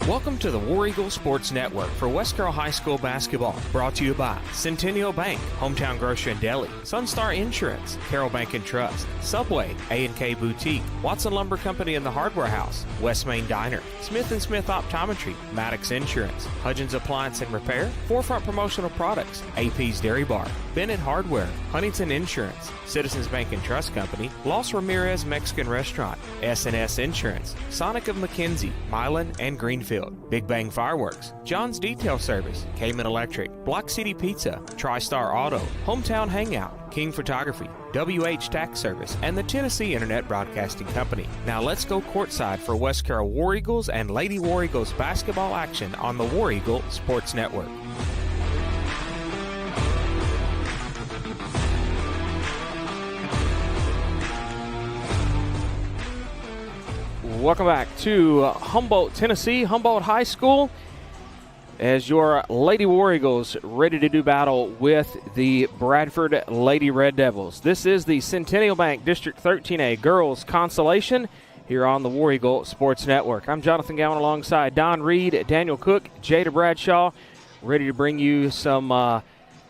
Welcome to the War Eagle Sports Network for West Carroll High School basketball. Brought to you by Centennial Bank, Hometown Grocery and Deli, Sunstar Insurance, Carroll Bank and Trust, Subway, A&K Boutique, Watson Lumber Company and the Hardware House, West Main Diner, Smith & Smith Optometry, Maddox Insurance, Hudgens Appliance and Repair, Forefront Promotional Products, AP's Dairy Bar, Bennett Hardware, Huntington Insurance, Citizens Bank and Trust Company, Los Ramirez Mexican Restaurant, S&S Insurance, Sonic of McKenzie, Milan and Greenfield, Big Bang Fireworks, John's Detail Service, Cayman Electric, Block City Pizza, TriStar Auto, Hometown Hangout, King Photography, WH Tax Service, and the Tennessee Internet Broadcasting Company. Now let's go courtside for West Carroll War Eagles and Lady War Eagles basketball action on the War Eagle Sports Network. Welcome back to Humboldt, Tennessee, Humboldt High School, as your Lady War Eagles ready to do battle with the Bradford Lady Red Devils. This is the Centennial Bank District 13A Girls Consolation here on the War Eagle Sports Network. I'm Jonathan Gowan alongside Don Reed, Daniel Cook, Jada Bradshaw, ready to bring you some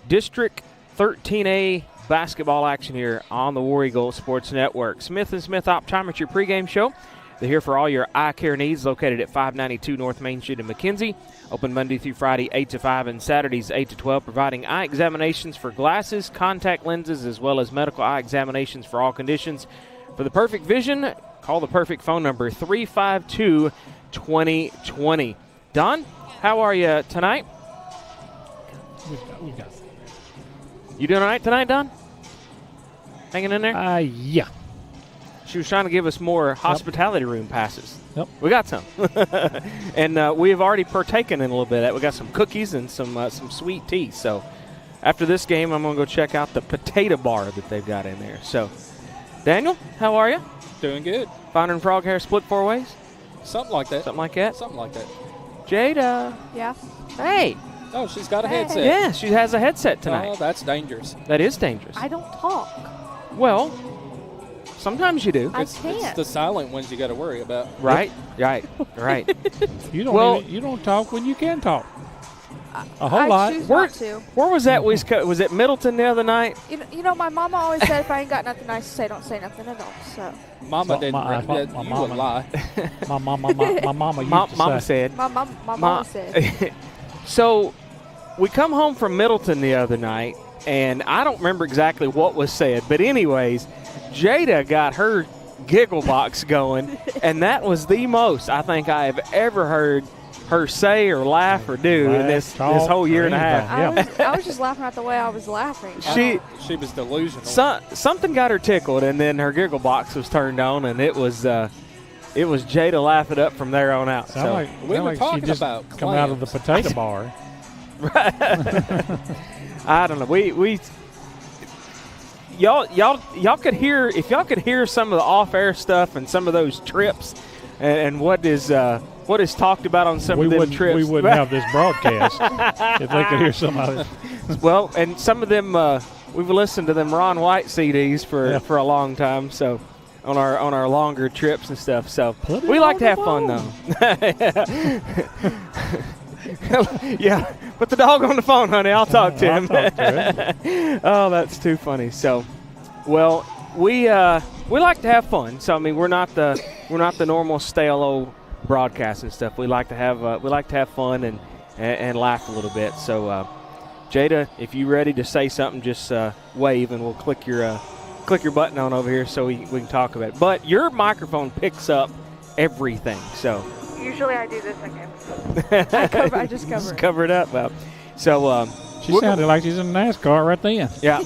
District 13A basketball action here on the War Eagle Sports Network. Smith & Smith Optometry pregame show. They're here for all your eye care needs, located at 592 North Main Street in McKenzie. Open Monday through Friday, 8 to 5, and Saturdays, 8 to 12, providing eye examinations for glasses, contact lenses, as well as medical eye examinations for all conditions. For the perfect vision, call the perfect phone number, 352-2020. Don, how are you tonight? We got it. You doing all right tonight, Don? Hanging in there? Yeah. She was trying to give us more hospitality room passes. Yep. We got some. And we have already partaken in a little bit of that. We got some cookies and some sweet tea. So after this game, I'm going to go check out the potato bar that they've got in there. So, Daniel, how are you? Doing good. Founder and Frog Hair split four ways? Something like that. Something like that? Something like that. Jada. Yeah. Hey. Oh, she's got a headset. Yeah, she has a headset tonight. Oh, that's dangerous. That is dangerous. I don't talk. Well, sometimes you do. I It's can't. the silent ones you got to worry about. Right. Right. You don't Well- you don't talk when you can talk. A I whole lot. choose Where- not to. Where was that? Was it Middleton the other night? You know, my mama always said if I ain't got nothing nice to say, don't say nothing at all. So Mama So didn't. my you mama- would lie. My mama used to Mama say. said. my mama said, So we come home from Middleton the other night, and I don't remember exactly what was said, but anyways, Jada got her giggle box going, and that was the most I think I have ever heard her say or laugh or do in this whole year and a half. Yeah. I was just laughing at the way I was laughing. She was delusional. something got her tickled, and then her giggle box was turned on, and it was Jada laughing up from there on out. Sound like, We sound were like talking she just about come out of the clams. potato bar. I don't know. We y'all could hear, if y'all could hear some of the off-air stuff and some of those trips and what is talked about on some of them trips. We wouldn't have this broadcast if they could hear somebody. Well, and some of them we've listened to them Ron White CDs for a long time. So on our longer trips and stuff. So Put it we like on to the have fun though. Yeah, put the dog on the phone, honey. I'll talk to him. I'll talk to him. Oh, that's too funny. So, well, we like to have fun. So I mean, we're not the normal stale old broadcast and stuff. We like to have fun and laugh a little bit. So, Jada, if you're ready to say something, just wave and we'll click your button on over here so we can talk about it. But your microphone picks up everything. So Usually I do this again. I just cover it. It up. So She sounded like she's in NASCAR right then. yeah.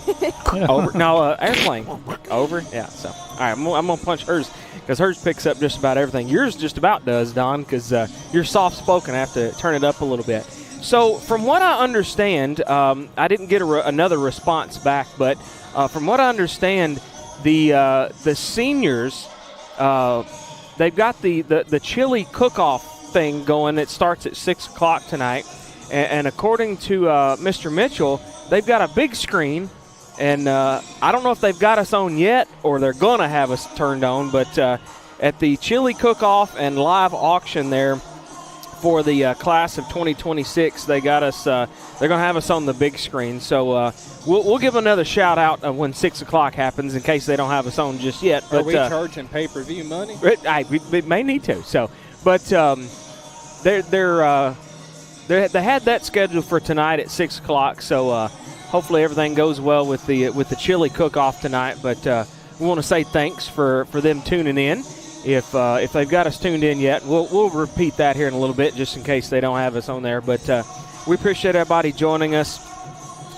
Over. No, airplane. Over. Yeah. So all right, I'm gonna punch hers because hers picks up just about everything. Yours just about does, Don, because you're soft spoken. I have to turn it up a little bit. So from what I understand, I didn't get another response back, but from what I understand, the seniors, they've got the chili cook-off thing going. It starts at 6 o'clock tonight, and according to Mr. Mitchell, they've got a big screen, and I don't know if they've got us on yet or they're going to have us turned on, but at the chili cook-off and live auction there for the class of 2026. They got us. They're going to have us on the big screen. So we'll give another shout out when 6 o'clock happens, in case they don't have us on just yet. But, are we charging pay-per-view money? We may need to. So, but they had that scheduled for tonight at 6 o'clock. So hopefully everything goes well with the chili cook-off tonight. But we want to say thanks for them tuning in. If they've got us tuned in yet, we'll repeat that here in a little bit, just in case they don't have us on there. But we appreciate everybody joining us.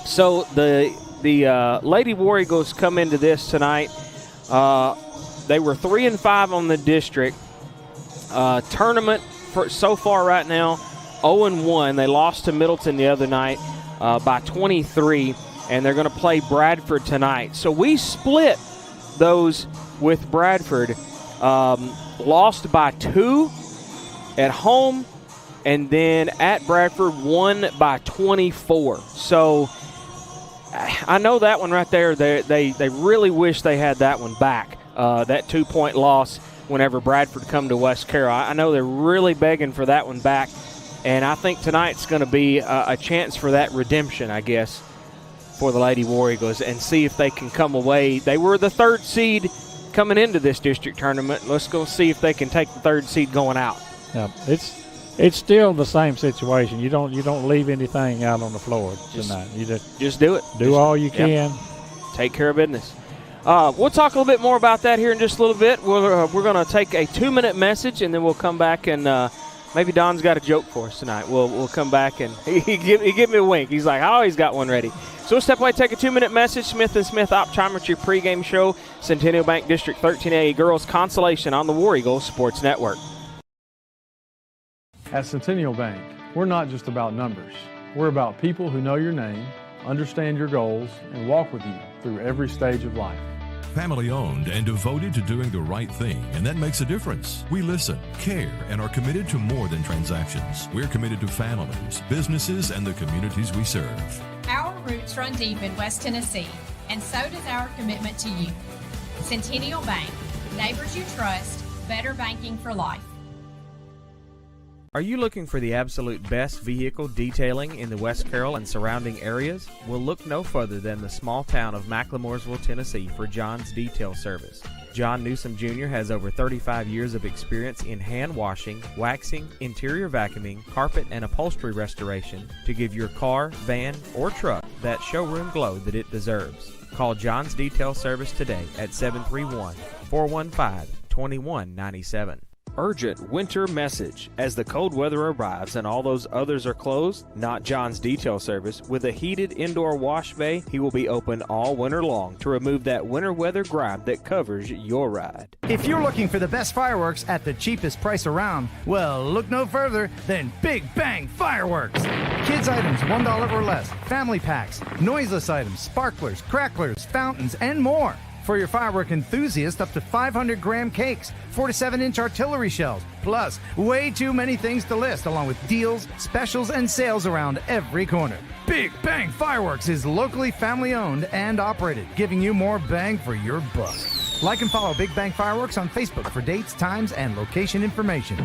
So the Lady War Eagles come into this tonight. They were 3-5 on the district tournament so far right now. 0-1. They lost to Middleton the other night by 23, and they're going to play Bradford tonight. So we split those with Bradford. Lost by 2 at home, and then at Bradford won by 24. So I know that one right there, they really wish they had that one back, that 2-point loss whenever Bradford come to West Carroll. I know they're really begging for that one back, and I think tonight's going to be a chance for that redemption, I guess, for the Lady War Eagles, and see if they can come away. They were the 3rd seed coming into this district tournament. Let's go see if they can take the 3rd seed going out. Yeah, it's still the same situation. You don't leave anything out on the floor tonight. You just do it. Do all you can. Take care of business. We'll talk a little bit more about that here in just a little bit. We're going to take a 2-minute message, and then we'll come back, and maybe Don's got a joke for us tonight. We'll come back, and he give me a wink. He's like, I always got one ready. So we'll step away, take a 2-minute message. Smith & Smith Optometry pregame show. Centennial Bank District 13A Girls Consolation on the War Eagles Sports Network. At Centennial Bank, we're not just about numbers. We're about people who know your name, understand your goals, and walk with you through every stage of life. Family owned and devoted to doing the right thing, and that makes a difference. We listen, care, and are committed to more than transactions. We're committed to families, businesses, and the communities we serve. Our roots run deep in West Tennessee, and so does our commitment to you. Centennial Bank, neighbors you trust, better banking for life. Are you looking for the absolute best vehicle detailing in the West Carroll and surrounding areas? Well, look no further than the small town of McLemoresville, Tennessee for John's Detail Service. John Newsom Jr. has over 35 years of experience in hand washing, waxing, interior vacuuming, carpet and upholstery restoration to give your car, van, or truck that showroom glow that it deserves. Call John's Detail Service today at 731-415-2197. Urgent winter message. As the cold weather arrives and all those others are closed, not John's Detail Service. With a heated indoor wash bay, he will be open all winter long to remove that winter weather grime that covers your ride. If you're looking for the best fireworks at the cheapest price around, well, look no further than Big Bang Fireworks. Kids items $1 or less, family packs, noiseless items, sparklers, cracklers, fountains, and more. For your firework enthusiast, up to 500-gram cakes, 4 to 7-inch artillery shells, plus way too many things to list, along with deals, specials, and sales around every corner. Big Bang Fireworks is locally family-owned and operated, giving you more bang for your buck. Like and follow Big Bang Fireworks on Facebook for dates, times, and location information.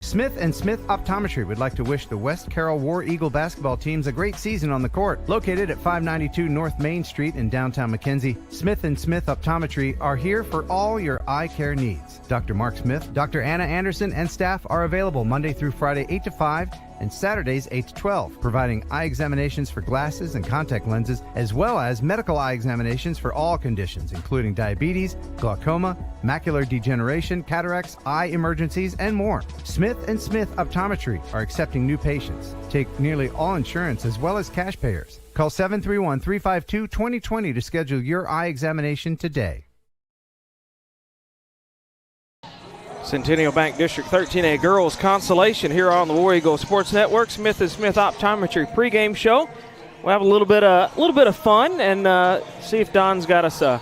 Smith & Smith Optometry would like to wish the West Carroll War Eagle basketball teams a great season on the court. Located at 592 North Main Street in downtown McKenzie, Smith & Smith Optometry are here for all your eye care needs. Dr. Mark Smith, Dr. Anna Anderson, and staff are available Monday through Friday 8 to 5 and Saturdays 8 to 12, providing eye examinations for glasses and contact lenses, as well as medical eye examinations for all conditions, including diabetes, glaucoma, macular degeneration, cataracts, eye emergencies, and more. Smith & Smith Optometry are accepting new patients. Take nearly all insurance as well as cash payers. Call 731-352-2020 to schedule your eye examination today. Centennial Bank District 13A Girls Consolation here on the War Eagle Sports Network. Smith & Smith Optometry pregame show. We'll have a little bit of fun and see if Don's got us a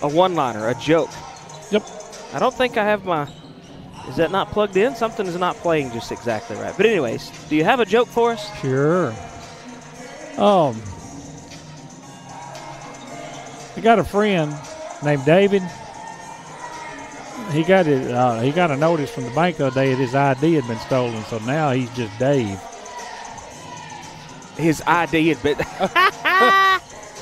one-liner, a joke. Yep. I don't think I have my. Is that not plugged in? Something is not playing just exactly right. But anyways, do you have a joke for us? Sure. I got a friend named David. he got a notice from the bank the other day that his ID had been stolen, so now he's just Dave. His ID had been.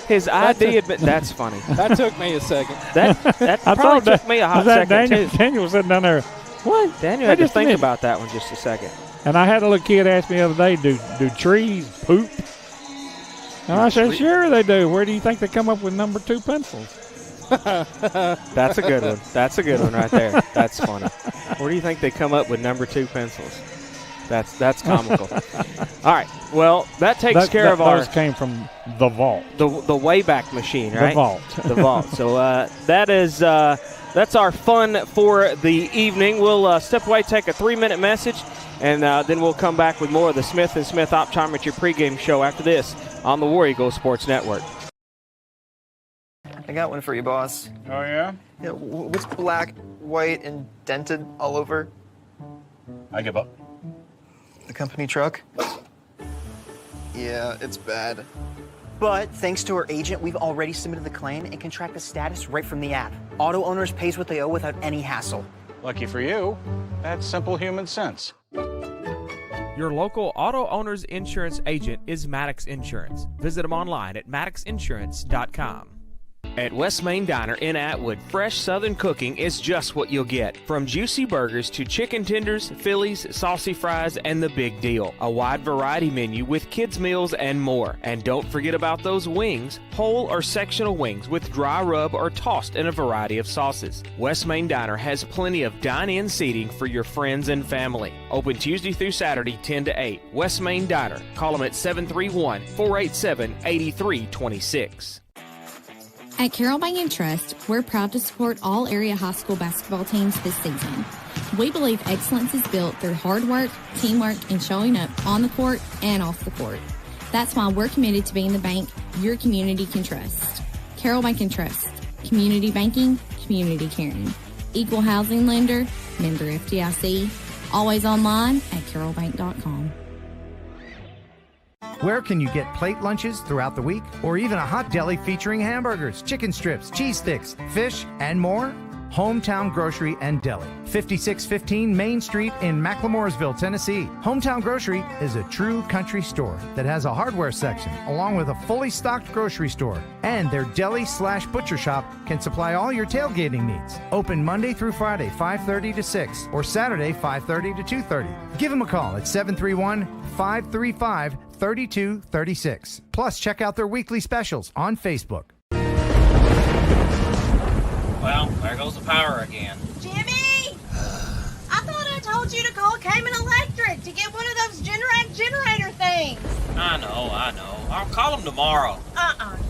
His ID had been. That's funny. That took me a second. That probably took me a hot second too. Daniel was sitting down there. What? Daniel had to think about that one just a second. And I had a little kid ask me the other day, do trees poop? And I said, sure they do. Where do you think they come up with number 2 pencils? That's a good one. That's a good one right there. That's funny. Where do you think they come up with number 2 pencils? That's comical. All right. Well, that takes care of our. Those came from the vault. The Wayback Machine, right? The vault. The vault. So that's our fun for the evening. We'll step away, take a 3-minute message, and then we'll come back with more of the Smith & Smith Optometry pregame show after this on the War Eagle Sports Network. I got one for you, boss. Oh, yeah? Yeah, what's black, white, and dented all over? I give up. The company truck? Yeah, it's bad. But thanks to our agent, we've already submitted the claim and can track the status right from the app. Auto owners pays what they owe without any hassle. Lucky for you, that's simple human sense. Your local auto owner's insurance agent is Maddox Insurance. Visit them online at maddoxinsurance.com. At West Main Diner in Atwood, fresh Southern cooking is just what you'll get. From juicy burgers to chicken tenders, Phillies, saucy fries, and the big deal. A wide variety menu with kids' meals and more. And don't forget about those wings, whole or sectional wings with dry rub or tossed in a variety of sauces. West Main Diner has plenty of dine-in seating for your friends and family. Open Tuesday through Saturday, 10 to 8. West Main Diner. Call them at 731-487-8326. At Carroll Bank & Trust, we're proud to support all area high school basketball teams this season. We believe excellence is built through hard work, teamwork, and showing up on the court and off the court. That's why we're committed to being the bank your community can trust. Carroll Bank & Trust. Community banking, community caring. Equal housing lender, member FDIC. Always online at carrollbank.com. Where can you get plate lunches throughout the week? Or even a hot deli featuring hamburgers, chicken strips, cheese sticks, fish, and more? Hometown Grocery and Deli, 5615 Main Street in McLemoresville, Tennessee. Hometown Grocery is a true country store that has a hardware section along with a fully stocked grocery store. And their deli/butcher shop can supply all your tailgating needs. Open Monday through Friday, 5:30 to 6, or Saturday, 5:30 to 2:30. Give them a call at 731-535-3236. Plus, check out their weekly specials on Facebook. Well, there goes the power again. Jimmy! I thought I told you to call Cayman Electric to get one of those Generac generator things. I know. I'll call them tomorrow.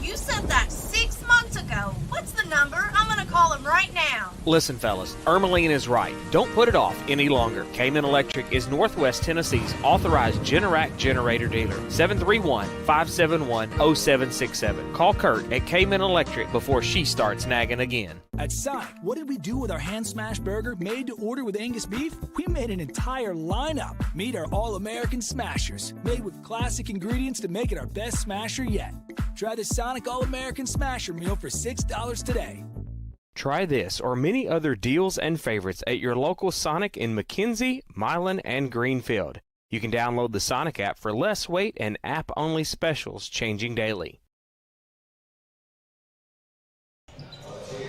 You said that 6 months ago. What's the number? I'm going to call him right now. Listen, fellas, Ermeline is right. Don't put it off any longer. Cayman Electric is Northwest Tennessee's authorized Generac generator dealer. 731-571-0767. Call Kurt at Cayman Electric before she starts nagging again. At Sonic, what did we do with our hand smash burger made to order with Angus beef? We made an entire lineup. Meet our All-American Smashers, made with classic ingredients to make it our best smasher yet. Try the Sonic All-American Smasher meal for $6 today. Try this or many other deals and favorites at your local Sonic in McKenzie, Milan, and Greenfield. You can download the Sonic app for less wait and app-only specials changing daily.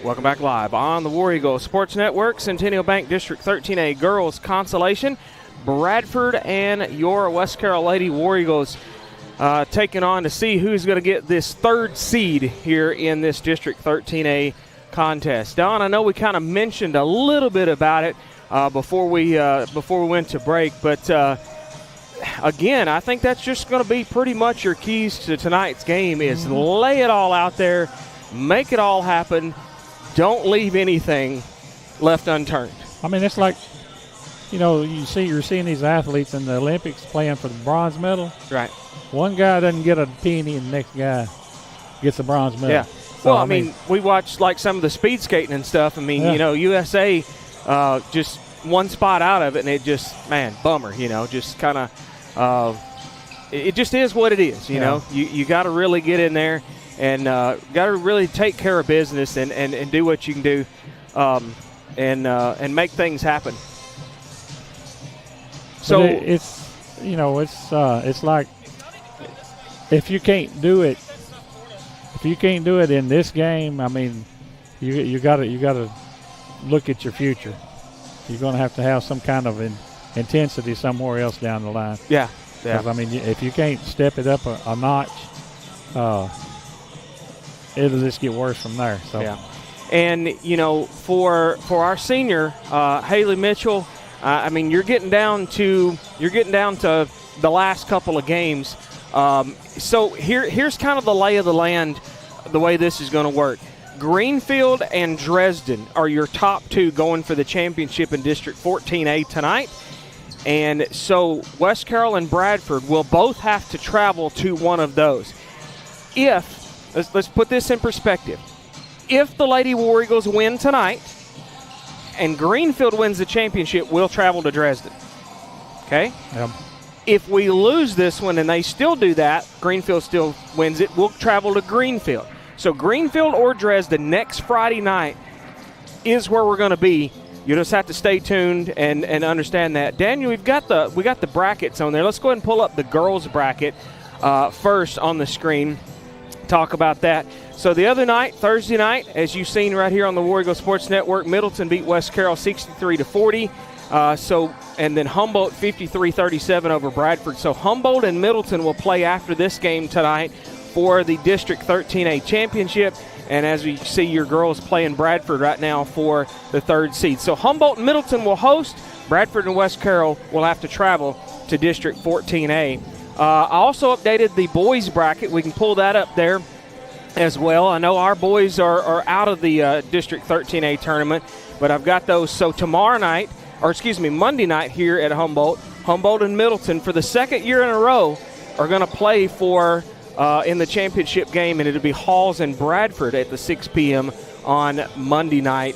Welcome back live on the War Eagle Sports Network. Centennial Bank District 13A Girls Consolation. Bradford and your West Carroll Lady War Eagles taking on to see who's going to get this third seed here in this District 13A contest. Don, I know we kind of mentioned a little bit about it before we went to break, but again, I think that's just going to be pretty much your keys to tonight's game is lay it all out there, make it all happen. Don't leave anything left unturned. I mean, it's like, you're seeing these athletes in the Olympics playing for the bronze medal. Right. One guy doesn't get a penny and the next guy gets a bronze medal. Yeah. So, well, I mean, we watched like some of the speed skating and stuff. I mean, USA just one spot out of it, and it just, bummer, just kind of it just is what it is, you know. You got to really get in there and got to really take care of business and do what you can do. and make things happen. But So it's like if you can't do it in this game, I mean, you got to look at your future. You're going to have some kind of intensity somewhere else down the line. Yeah. Because, I mean, if you can't step it up a notch, it'll just get worse from there. So. Yeah. And, for our senior, Haley Mitchell, I mean, you're getting down to the last couple of games. So here's kind of the lay of the land, the way this is going to work. Greenfield and Dresden are your top two going for the championship in District 14A tonight. And so West Carroll and Bradford will both have to travel to one of those. Let's put this in perspective. If the Lady War Eagles win tonight and Greenfield wins the championship, we'll travel to Dresden. Okay? Yep. If we lose this one and they still do that, Greenfield still wins it, we'll travel to Greenfield. So Greenfield or Dresden next Friday night is where we're going to be. You just have to stay tuned and understand that. Daniel, we got the brackets on there. Let's go ahead and pull up the girls' bracket first on the screen. Talk about that. So the other night, Thursday night, as you've seen right here on the War Eagle Sports Network, Middleton beat West Carroll 63-40. And then Humboldt 53-37 over Bradford. So Humboldt and Middleton will play after this game tonight for the District 13A championship. And as we see, your girls playing Bradford right now for the third seed. So Humboldt and Middleton will host. Bradford and West Carroll will have to travel to District 14A. I also updated the boys bracket. We can pull that up there as well. I know our boys are out of the District 13A tournament, but I've got those. So Monday night here at Humboldt and Middleton for the second year in a row are going to play for in the championship game, and it'll be Halls and Bradford at the 6 p.m. on Monday night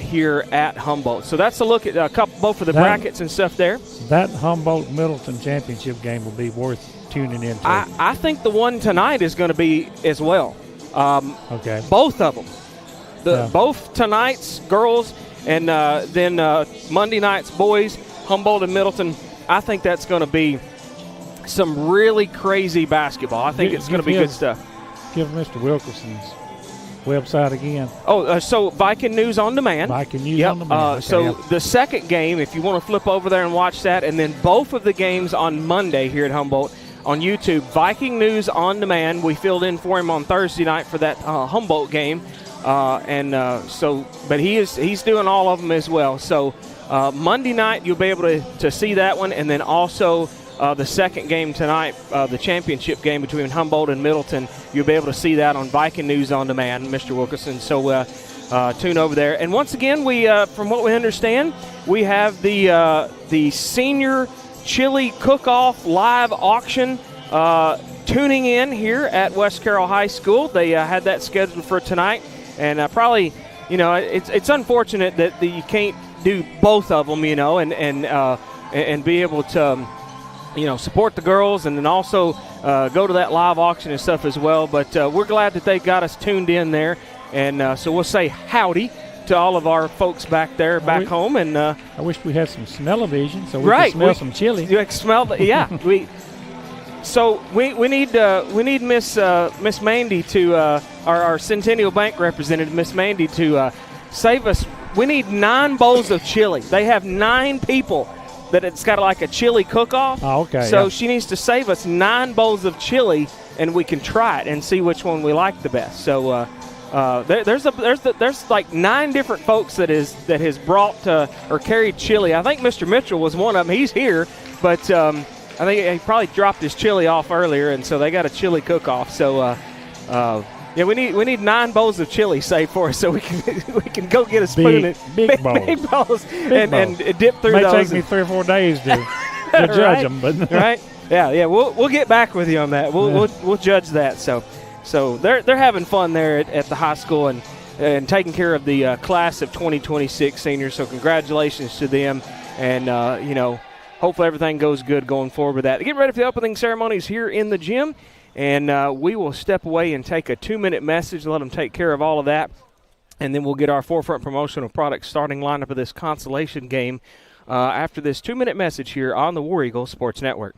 here at Humboldt. So that's a look at both of the brackets and stuff there. That Humboldt-Middleton championship game will be worth tuning into. I think the one tonight is going to be as well. Okay. Both of them. Both tonight's girls and then Monday night's boys, Humboldt and Middleton. I think that's going to be some really crazy basketball. I think it's going to be good stuff. Give Mr. Wilkerson's website again. So Viking News on Demand. Viking News on Demand. The second game, if you want to flip over there and watch that, and then both of the games on Monday here at Humboldt on YouTube. Viking News on Demand. We filled in for him on Thursday night for that Humboldt game. But he's doing all of them as well. So Monday night you'll be able to see that one, and then also the second game tonight, the championship game between Humboldt and Middleton, you'll be able to see that on Viking News on Demand, Mr. Wilkerson. So tune over there. And once again, we from what we understand, we have the senior chili cook-off live auction tuning in here at West Carroll High School. They had that scheduled for tonight. And probably, it's unfortunate that you can't do both of them, and be able to, support the girls and then also go to that live auction and stuff as well. But we're glad that they got us tuned in there. And so we'll say howdy to all of our folks back there, back home. And I wish we had some smell-o-vision so we could smell some chili. You can smell, yeah. So we need Miss Mandy to our Centennial Bank representative, Miss Mandy, to save us. We need 9 bowls of chili. They have 9 people that it's got like a chili cook-off. Oh, okay. So she needs to save us 9 bowls of chili, and we can try it and see which one we like the best. So there's like 9 different folks that has brought or carried chili. I think Mr. Mitchell was one of them. He's here, but. I think he probably dropped his chili off earlier, and so they got a chili cook-off. So, we need 9 bowls of chili saved for us, so we can go get a spoon and big bowls, and dip through those. It may take me 3 or 4 days to judge them, but right, yeah. We'll get back with you on that. We'll judge that. So they're having fun there at the high school and taking care of the class of 2026 seniors. So congratulations to them, and hopefully everything goes good going forward with that. Get ready for the opening ceremonies here in the gym, and we will step away and take a 2-minute message and let them take care of all of that. And then we'll get our Forefront promotional product starting lineup of this consolation game after this 2-minute message here on the War Eagle Sports Network.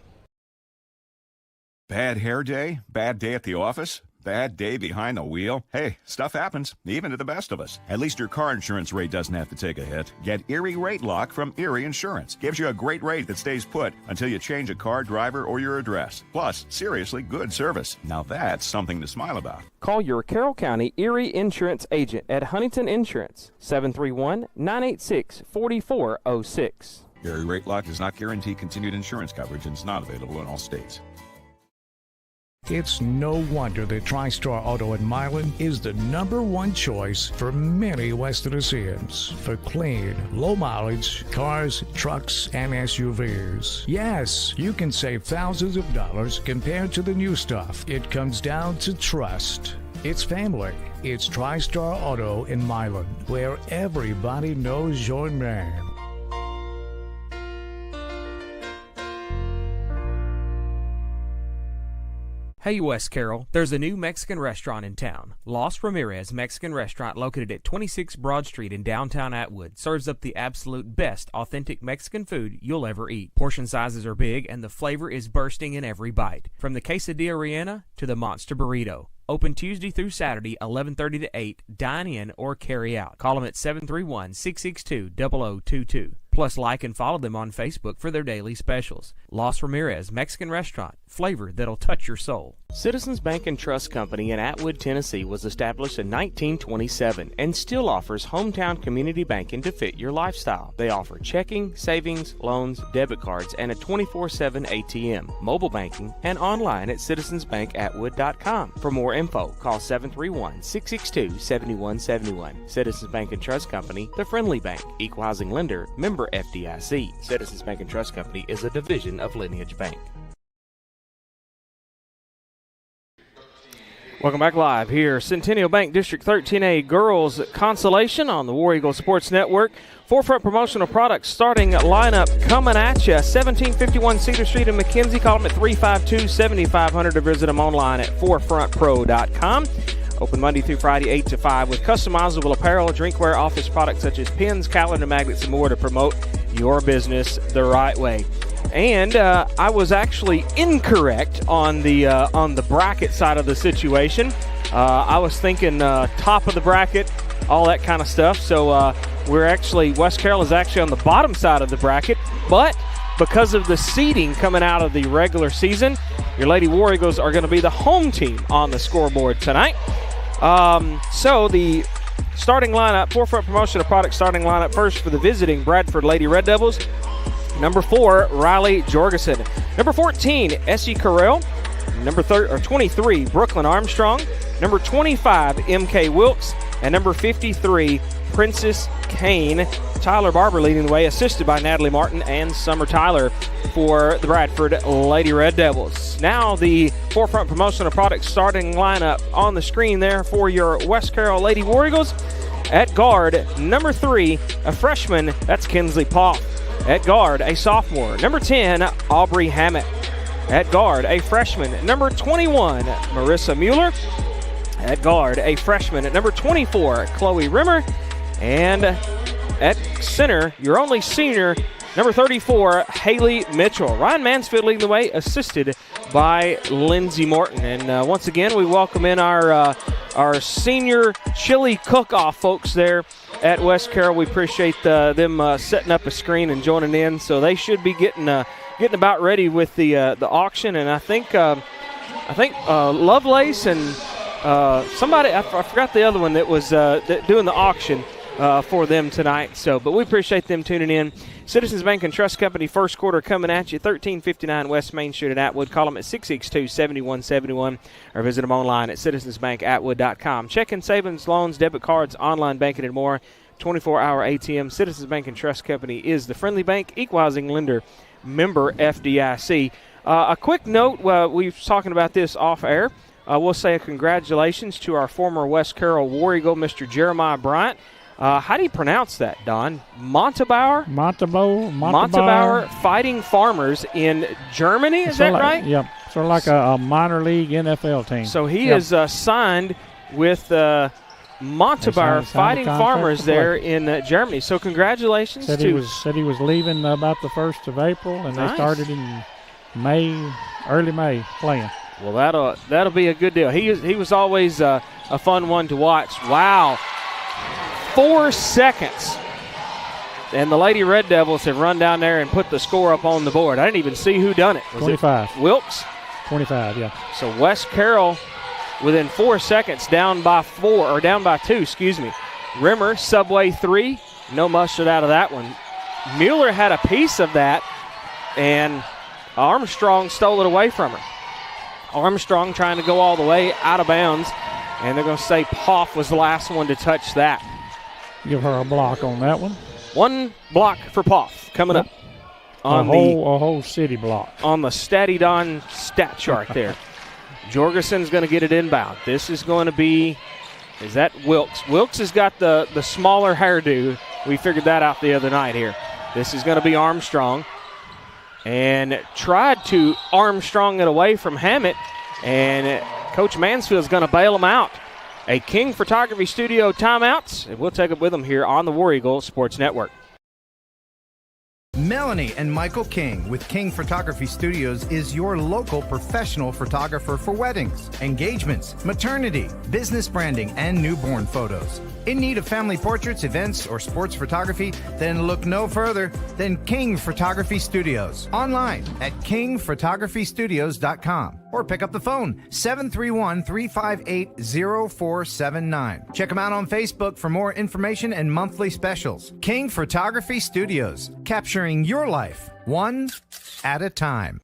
Bad hair day? Bad day at the office? Bad day behind the wheel? Hey, stuff happens, even to the best of us. At least your car insurance rate doesn't have to take a hit. Get Erie Rate Lock from Erie Insurance. Gives you a great rate that stays put until you change a car, driver, or your address. Plus, seriously good service. Now that's something to smile about. Call your Carroll County Erie Insurance agent at Huntington Insurance, 731-986-4406. Erie Rate Lock does not guarantee continued insurance coverage and is not available in all states. It's no wonder that TriStar Auto in Milan is the #1 choice for many West Tennesseans for clean, low mileage cars, trucks, and SUVs. Yes, you can save thousands of dollars compared to the new stuff. It comes down to trust. It's family. It's TriStar Auto in Milan, where everybody knows your name. Hey West Carroll, there's a new Mexican restaurant in town. Los Ramirez Mexican Restaurant, located at 26 Broad Street in downtown Atwood, serves up the absolute best authentic Mexican food you'll ever eat. Portion sizes are big and the flavor is bursting in every bite. From the quesadilla rellena to the monster burrito. Open Tuesday through Saturday, 11:30 to 8. Dine in or carry out. Call them at 731-662-0022. Plus, like and follow them on Facebook for their daily specials. Los Ramirez Mexican Restaurant, flavor that'll touch your soul. Citizens Bank and Trust Company in Atwood, Tennessee was established in 1927 and still offers hometown community banking to fit your lifestyle. They offer checking, savings, loans, debit cards, and a 24/7 ATM, mobile banking, and online at citizensbankatwood.com. For more info, call 731-662-7171. Citizens Bank and Trust Company, the friendly bank, equal housing lender, member FDIC. Citizens Bank and Trust Company is a division of Lineage Bank. Welcome back live here, Centennial Bank District 13A Girls Consolation on the War Eagle Sports Network. Forefront promotional products starting lineup coming at you. 1751 Cedar Street in McKenzie. Call them at 352-7500 or visit them online at forefrontpro.com. Open Monday through Friday, 8 to 5, with customizable apparel, drinkware, office products such as pins, calendar magnets, and more to promote your business the right way. And I was actually incorrect on the bracket side of the situation. I was thinking top of the bracket, all that kind of stuff. So West Carroll is actually on the bottom side of the bracket, but because of the seeding coming out of the regular season, your Lady War Eagles are going to be the home team on the scoreboard tonight. So the starting lineup, Forefront promotional product starting lineup first for the visiting Bradford Lady Red Devils. Number 4, Riley Jorgensen. Number 14, Essie Carroll. Number 23, Brooklyn Armstrong. Number 25, M.K. Wilkes. And number 53, Princess Kane. Tyler Barber leading the way, assisted by Natalie Martin and Summer Tyler for the Bradford Lady Red Devils. Now the Forefront promotional product starting lineup on the screen there for your West Carroll Lady War Eagles. At guard, number 3, a freshman, that's Kinsley Poff. At guard, a sophomore, number 10, Aubrey Hammett. At guard, a freshman, number 21, Marissa Mueller. At guard, a freshman, number 24, Chloe Rimmer. And at center, your only senior, number 34, Haley Mitchell. Ryan Mansfield leading the way, assisted by Lindsey Morton. And once again, we welcome in our senior chili cook-off folks there at West Carroll. We appreciate them setting up a screen and joining in, so they should be getting about ready with the auction. And I think Lovelace and somebody, I forgot the other one that was doing the auction for them tonight. So, but we appreciate them tuning in. Citizens Bank and Trust Company first quarter coming at you, 1359 West Main Street in Atwood. Call them at 662-7171 or visit them online at citizensbankatwood.com. Checking, savings, loans, debit cards, online banking, and more. 24-hour ATM. Citizens Bank and Trust Company is the friendly bank, equal housing lender, member FDIC. A quick note, we were talking about this off air. We'll say a congratulations to our former West Carroll War Eagle, Mr. Jeremiah Bryant. How do you pronounce that, Don? Montabaur Fighting Farmers in Germany, is that right? Yep, sort of like a minor league NFL team. So he is signed with Montebar Fighting Farmers there in Germany. So congratulations said he was leaving about the 1st of April, and they started in early May playing. Well, that'll be a good deal. He was always a fun one to watch. Wow, 4 seconds. And the Lady Red Devils have run down there and put the score up on the board. I didn't even see who done it. Was 25. it Wilkes? 25, yeah. So West Carroll within 4 seconds down by 2, excuse me. Rimmer, Subway 3. No mustard out of that one. Mueller had a piece of that, and Armstrong stole it away from her. Armstrong trying to go all the way out of bounds, and they're going to say Poff was the last one to touch that. Give her a block on that one. 1 block for Poff coming up on a whole city block on the Statty-Don stat chart there. Jorgensen's going to get it inbound. This is going to be, is that Wilkes? Wilkes has got the smaller hairdo. We figured that out the other night here. This is going to be Armstrong, and tried to Armstrong it away from Hammett, and Coach Mansfield's going to bail him out. A King Photography Studio timeout, and we'll take it with him here on the War Eagle Sports Network. Melanie and Michael King with King Photography Studios is your local professional photographer for weddings, engagements, maternity, business branding, and newborn photos. In need of family portraits, events, or sports photography? Then look no further than King Photography Studios. Online at kingphotographystudios.com or pick up the phone 731-358-0479. Check them out on Facebook for more information and monthly specials. King Photography Studios, capturing your life one at a time.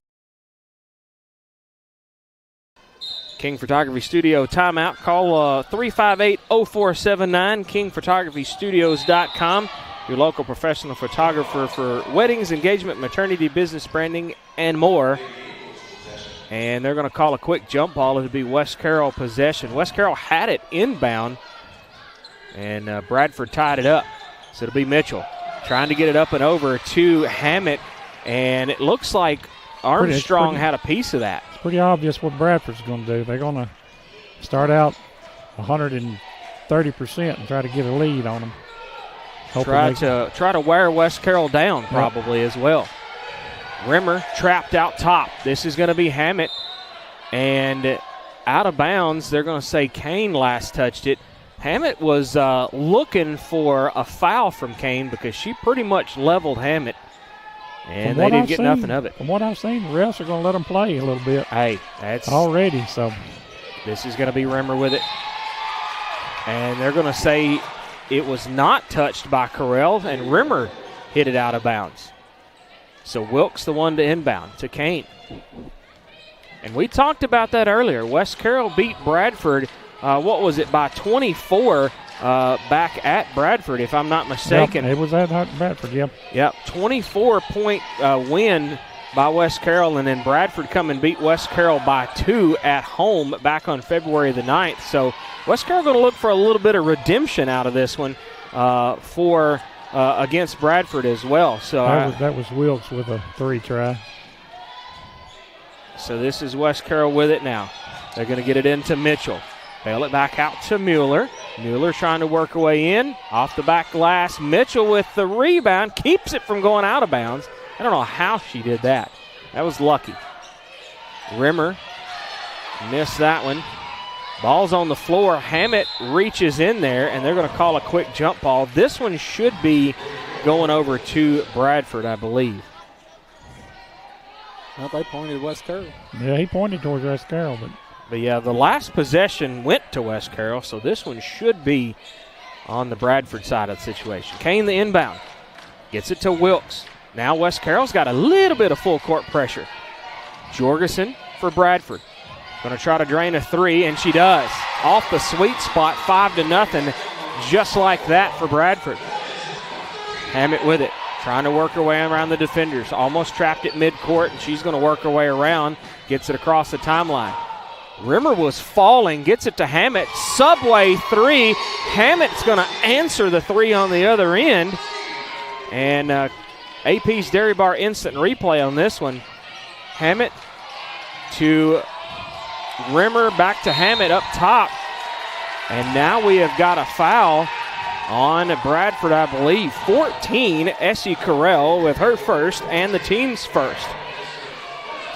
King Photography Studio timeout. Call 358-0479, kingphotographystudios.com. Your local professional photographer for weddings, engagement, maternity, business branding, and more. And they're going to call a quick jump ball. It'll be West Carroll possession. West Carroll had it inbound, and Bradford tied it up. So it'll be Mitchell trying to get it up and over to Hammett, and it looks like Armstrong had a piece of that. It's pretty obvious what Bradford's going to do. They're going to start out 130% and try to get a lead on them. Try to wear West Carroll down probably as well. Rimmer trapped out top. This is going to be Hammett, and out of bounds. They're going to say Kane last touched it. Hammett was looking for a foul from Kane because she pretty much leveled Hammett, and they didn't get nothing of it. From what I've seen, the refs are going to let them play a little bit. Hey, that's already. So this is going to be Rimmer with it, and they're going to say it was not touched by Carroll, and Rimmer hit it out of bounds. So Wilkes the one to inbound to Kane. And we talked about that earlier. West Carroll beat Bradford, by 24 back at Bradford, if I'm not mistaken. Yep, it was at Bradford, yep. Yep, 24-point win by West Carroll, and then Bradford come and beat West Carroll by 2 at home back on February the 9th. So West Carroll going to look for a little bit of redemption out of this one against Bradford as well. So that was Wilkes with a 3 try. So this is West Carroll with it now. They're going to get it into Mitchell. Bail it back out to Mueller. Mueller trying to work her way in. Off the back glass. Mitchell with the rebound. Keeps it from going out of bounds. I don't know how she did that. That was lucky. Rimmer missed that one. Ball's on the floor. Hammett reaches in there, and they're going to call a quick jump ball. This one should be going over to Bradford, I believe. Well, they pointed West Carroll. Yeah, he pointed towards West Carroll. But yeah, the last possession went to West Carroll, so this one should be on the Bradford side of the situation. Kane the inbound. Gets it to Wilkes. Now West Carroll's got a little bit of full court pressure. Jorgensen for Bradford. Going to try to drain a 3, and she does. Off the sweet spot, 5-0, just like that for Bradford. Hammett with it. Trying to work her way around the defenders. Almost trapped at midcourt, and she's going to work her way around. Gets it across the timeline. Rimmer was falling. Gets it to Hammett. Subway 3. Hammett's going to answer the 3 on the other end. And AP's Dairy Bar instant replay on this one. Hammett to Rimmer, back to Hammett up top. And now we have got a foul on Bradford, I believe. 14, Essie Carroll with her first and the team's first.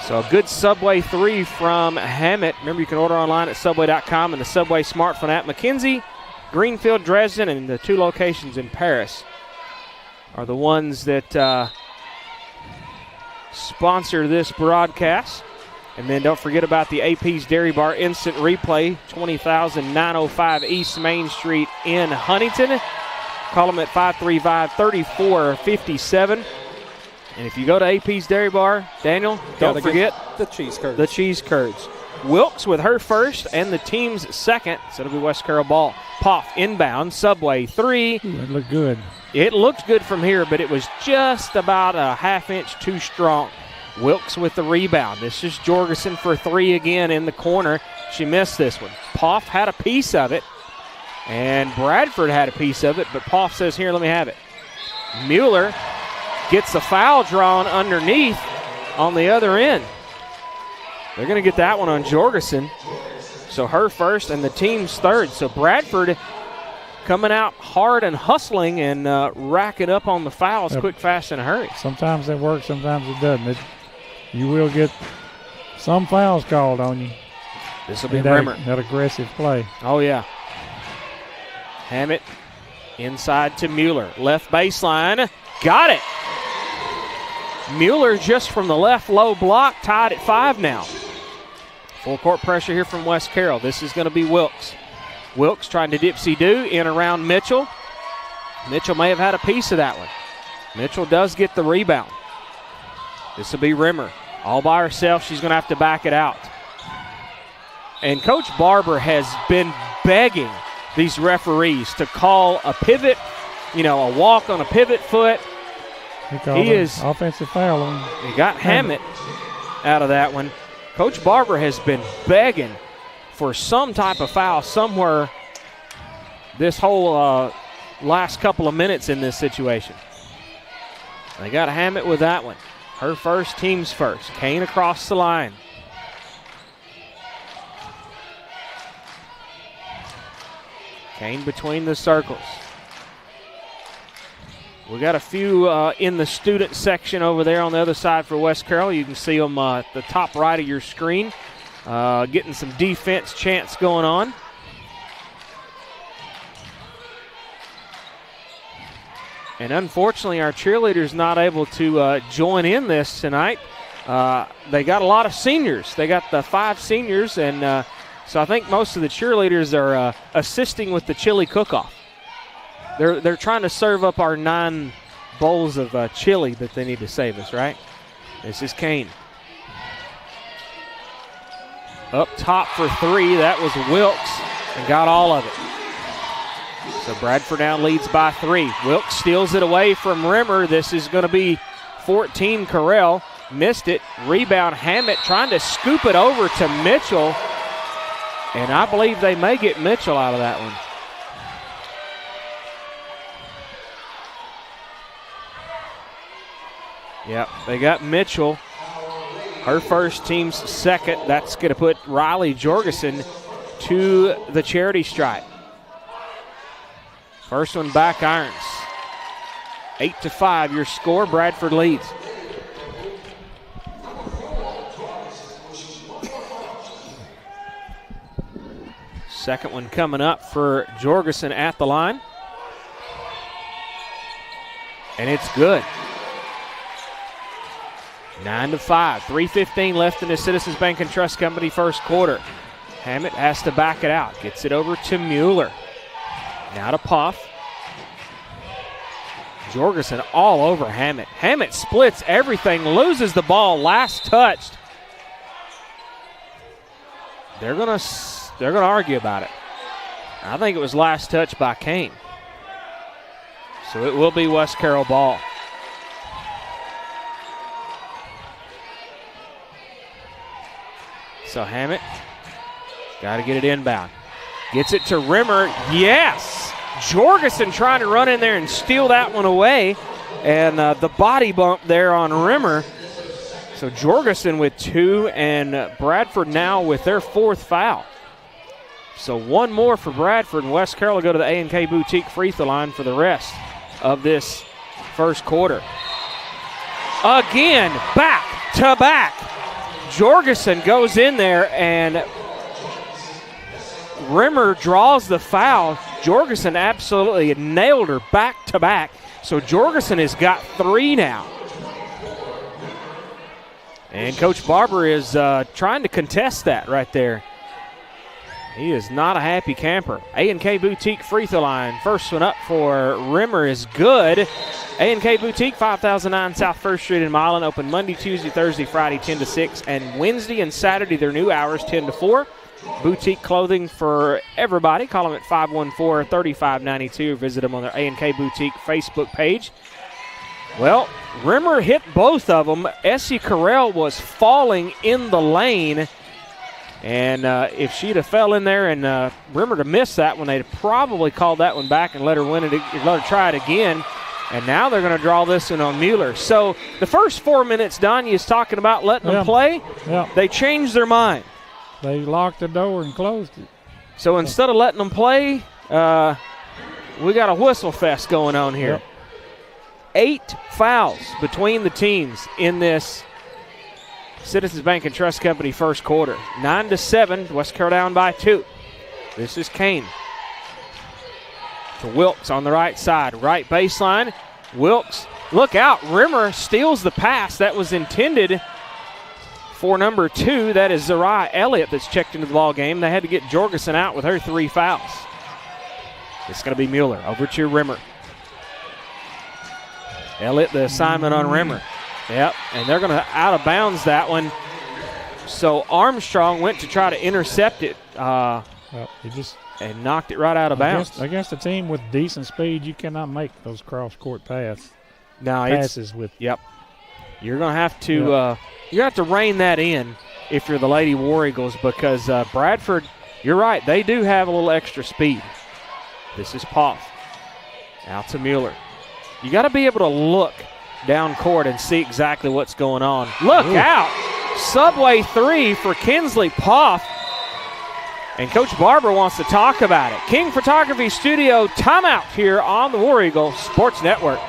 So a good Subway 3 from Hammett. Remember, you can order online at Subway.com and the Subway smartphone app. McKenzie, Greenfield, Dresden, and the 2 locations in Paris are the ones that sponsor this broadcast. And then don't forget about the AP's Dairy Bar Instant Replay, 20,905 East Main Street in Huntington. Call them at 535-3457. And if you go to AP's Dairy Bar, Daniel, don't forget the cheese curds. The cheese curds. Wilkes with her first and the team's second. So it'll be West Carroll ball. Poff inbound, Subway 3. Ooh, that looked good. It looked good from here, but it was just about a half inch too strong. Wilkes with the rebound. This is Jorgensen for 3 again in the corner. She missed this one. Poff had a piece of it, and Bradford had a piece of it, but Poff says, here, let me have it. Mueller gets the foul drawn underneath on the other end. They're going to get that one on Jorgensen. So her first and the team's third. So Bradford coming out hard and hustling and racking up on the fouls quick, fast, and hurry. Sometimes it works, sometimes it doesn't. You will get some fouls called on you. This will be Rimmer. That aggressive play. Oh, yeah. Hammett inside to Mueller. Left baseline. Got it. Mueller just from the left low block, tied at 5 now. Full court pressure here from West Carroll. This is going to be Wilkes. Wilkes trying to dipsy-do in around Mitchell. Mitchell may have had a piece of that one. Mitchell does get the rebound. This will be Rimmer. All by herself. She's going to have to back it out. And Coach Barber has been begging these referees to call a pivot, a walk on a pivot foot. He is offensive foul on him. He got Hammett out of that one. Coach Barber has been begging for some type of foul somewhere this whole last couple of minutes in this situation. They got Hammett with that one. Her first, team's first. Kane across the line. Kane between the circles. We got a few in the student section over there on the other side for West Carroll. You can see them at the top right of your screen, getting some defense chants going on. And unfortunately, our cheerleaders not able to join in this tonight. They got a lot of seniors. They got the 5 seniors, and so I think most of the cheerleaders are assisting with the chili cook-off. They're trying to serve up our 9 bowls of chili that they need to save us, right? This is Kane. Up top for 3. That was Wilkes, and got all of it. So Bradford now leads by 3. Wilkes steals it away from Rimmer. This is going to be 14 Carroll. Missed it. Rebound Hammett trying to scoop it over to Mitchell. And I believe they may get Mitchell out of that one. Yep, they got Mitchell. Her first, team's second. That's going to put Riley Jorgensen to the charity stripe. First one back irons. 8-5 your score. Bradford leads. Second one coming up for Jorgensen at the line. And it's good. 9-5. 3:15 left in the Citizens Bank and Trust Company first quarter. Hammett has to back it out. Gets it over to Mueller. Now to Puff. Jorgensen all over Hammett. Hammett splits everything, loses the ball, last touched. They're gonna argue about it. I think it was last touch by Kane. So it will be West Carroll ball. So Hammett got to get it inbound. Gets it to Rimmer. Yes! Jorgensen trying to run in there and steal that one away. And the body bump there on Rimmer. So Jorgensen with 2 and Bradford now with their 4th foul. So one more for Bradford, and West Carroll will go to the A&K Boutique free throw line for the rest of this first quarter. Again, back to back. Jorgensen goes in there, and Rimmer draws the foul. Jorgensen absolutely nailed her back to back. So Jorgensen has got 3 now. And Coach Barber is trying to contest that right there. He is not a happy camper. A&K Boutique free throw line. First one up for Rimmer is good. A&K Boutique, 5009 South 1st Street in Milan. Open Monday, Tuesday, Thursday, Friday, 10 to 6. And Wednesday and Saturday, their new hours, 10 to 4. Boutique clothing for everybody. Call them at 514-3592 or visit them on their A&K Boutique Facebook page. Well, Rimmer hit both of them. Essie Carroll was falling in the lane. And if she'd have fell in there and Rimmer to miss that one, they'd probably called that one back and let her win it, let her try it again. And now they're going to draw this one on Mueller. So the first 4 minutes, Donnie's talking about letting them play. Yeah. They changed their mind. They locked the door and closed it. So instead of letting them play, we got a whistle fest going on here. Yep. 8 fouls between the teams in this Citizens Bank and Trust Company first quarter. 9-7, West Carroll down by 2. This is Kane. To Wilkes on the right side. Right baseline. Wilkes, look out. Rimmer steals the pass that was intended for number 2. That is Zariah Elliott that's checked into the ball game. They had to get Jorgensen out with her 3 fouls. It's going to be Mueller. Over to Rimmer. Elliott, the assignment on Rimmer. Yep, and they're going to out of bounds that one. So Armstrong went to try to intercept it and knocked it right out of bounds. Against a team with decent speed, you cannot make those cross-court passes. Yep. You're going to have to rein that in if you're the Lady War Eagles because Bradford, you're right, they do have a little extra speed. This is Poff. Out to Mueller. You got to be able to look down court and see exactly what's going on. Look out! Subway 3 for Kinsley Poff. And Coach Barber wants to talk about it. King Photography Studio timeout here on the War Eagle Sports Network.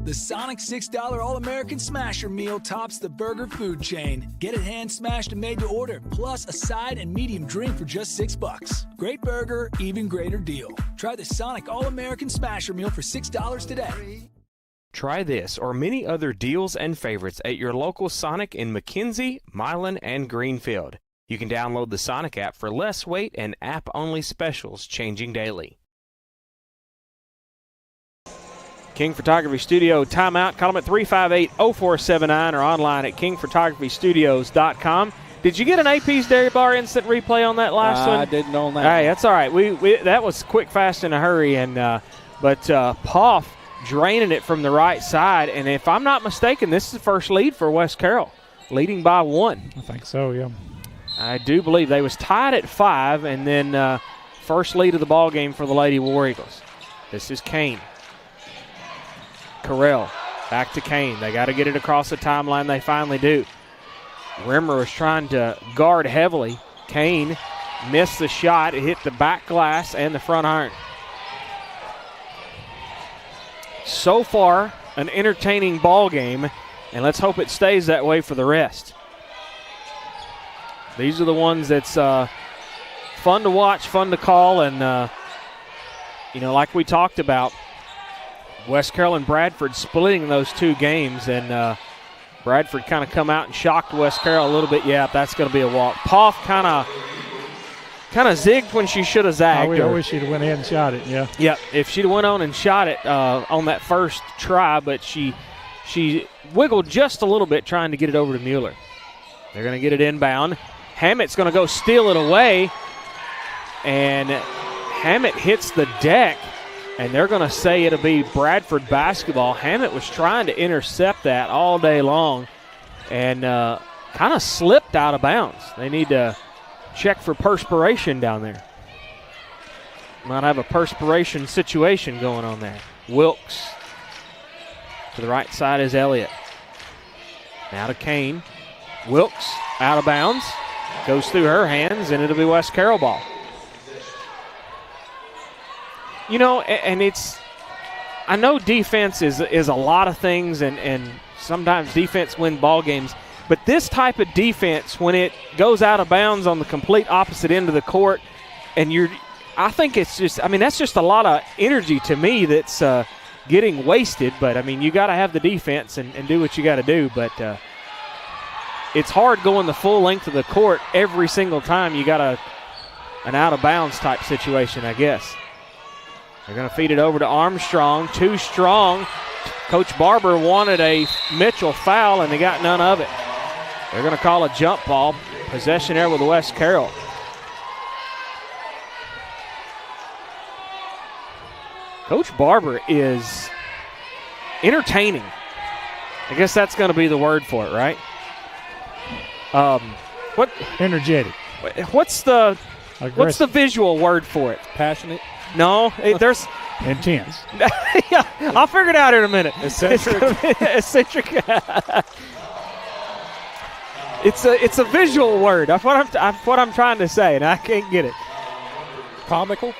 The Sonic $6 All-American Smasher meal tops the burger food chain. Get it hand-smashed and made to order, plus a side and medium drink for just $6. Great burger, even greater deal. Try the Sonic All-American Smasher meal for $6 today. Try this or many other deals and favorites at your local Sonic in McKenzie, Milan, and Greenfield. You can download the Sonic app for less wait and app-only specials changing daily. King Photography Studio timeout. Call them at 358-0479 or online at kingphotographystudios.com. Did you get an AP's Dairy Bar instant replay on that last one? I didn't on that. Hey, that's all right. We that was quick, fast, in a hurry. And but Poff draining it from the right side. And if I'm not mistaken, this is the first lead for West Carroll, leading by 1. I think so, yeah. I do believe they was tied at 5, and then first lead of the ball game for the Lady War Eagles. This is Kane. Carroll back to Kane. They got to get it across the timeline. They finally do. Rimmer was trying to guard heavily. Kane missed the shot. It hit the back glass and the front iron. So far, an entertaining ball game, and let's hope it stays that way for the rest. These are the ones that's fun to watch, fun to call, and, like we talked about, West Carroll and Bradford splitting those 2 games, and Bradford kind of come out and shocked West Carroll a little bit. Yeah, that's going to be a walk. Poff kind of zigged when she should have zagged. I wish she'd have went ahead and shot it, yeah. Yep, if she'd have went on and shot it on that first try, but she wiggled just a little bit trying to get it over to Mueller. They're going to get it inbound. Hammett's going to go steal it away, and Hammett hits the deck, and they're going to say it'll be Bradford basketball. Hammett was trying to intercept that all day long and kind of slipped out of bounds. They need to check for perspiration down there. Might have a perspiration situation going on there. Wilkes. To the right side is Elliott. Now to Kane. Wilkes out of bounds. Goes through her hands, and it'll be West Carroll ball. You know, and I know defense is a lot of things, and sometimes defense wins ball games. But this type of defense, when it goes out of bounds on the complete opposite end of the court, and I think it's just, I mean, that's just a lot of energy to me that's getting wasted. But, I mean, you got to have the defense and do what you got to do. But it's hard going the full length of the court every single time you got an out-of-bounds type situation, I guess. They're going to feed it over to Armstrong. Too strong. Coach Barber wanted a Mitchell foul, and they got none of it. They're going to call a jump ball. Possession there with West Carroll. Coach Barber is entertaining. I guess that's going to be the word for it, right? What? Energetic. What's the visual word for it? Passionate? No, there's intense. Yeah, I'll figure it out in a minute. Eccentric. Eccentric. It's a visual word. That's what I'm trying to say, and I can't get it. Comical.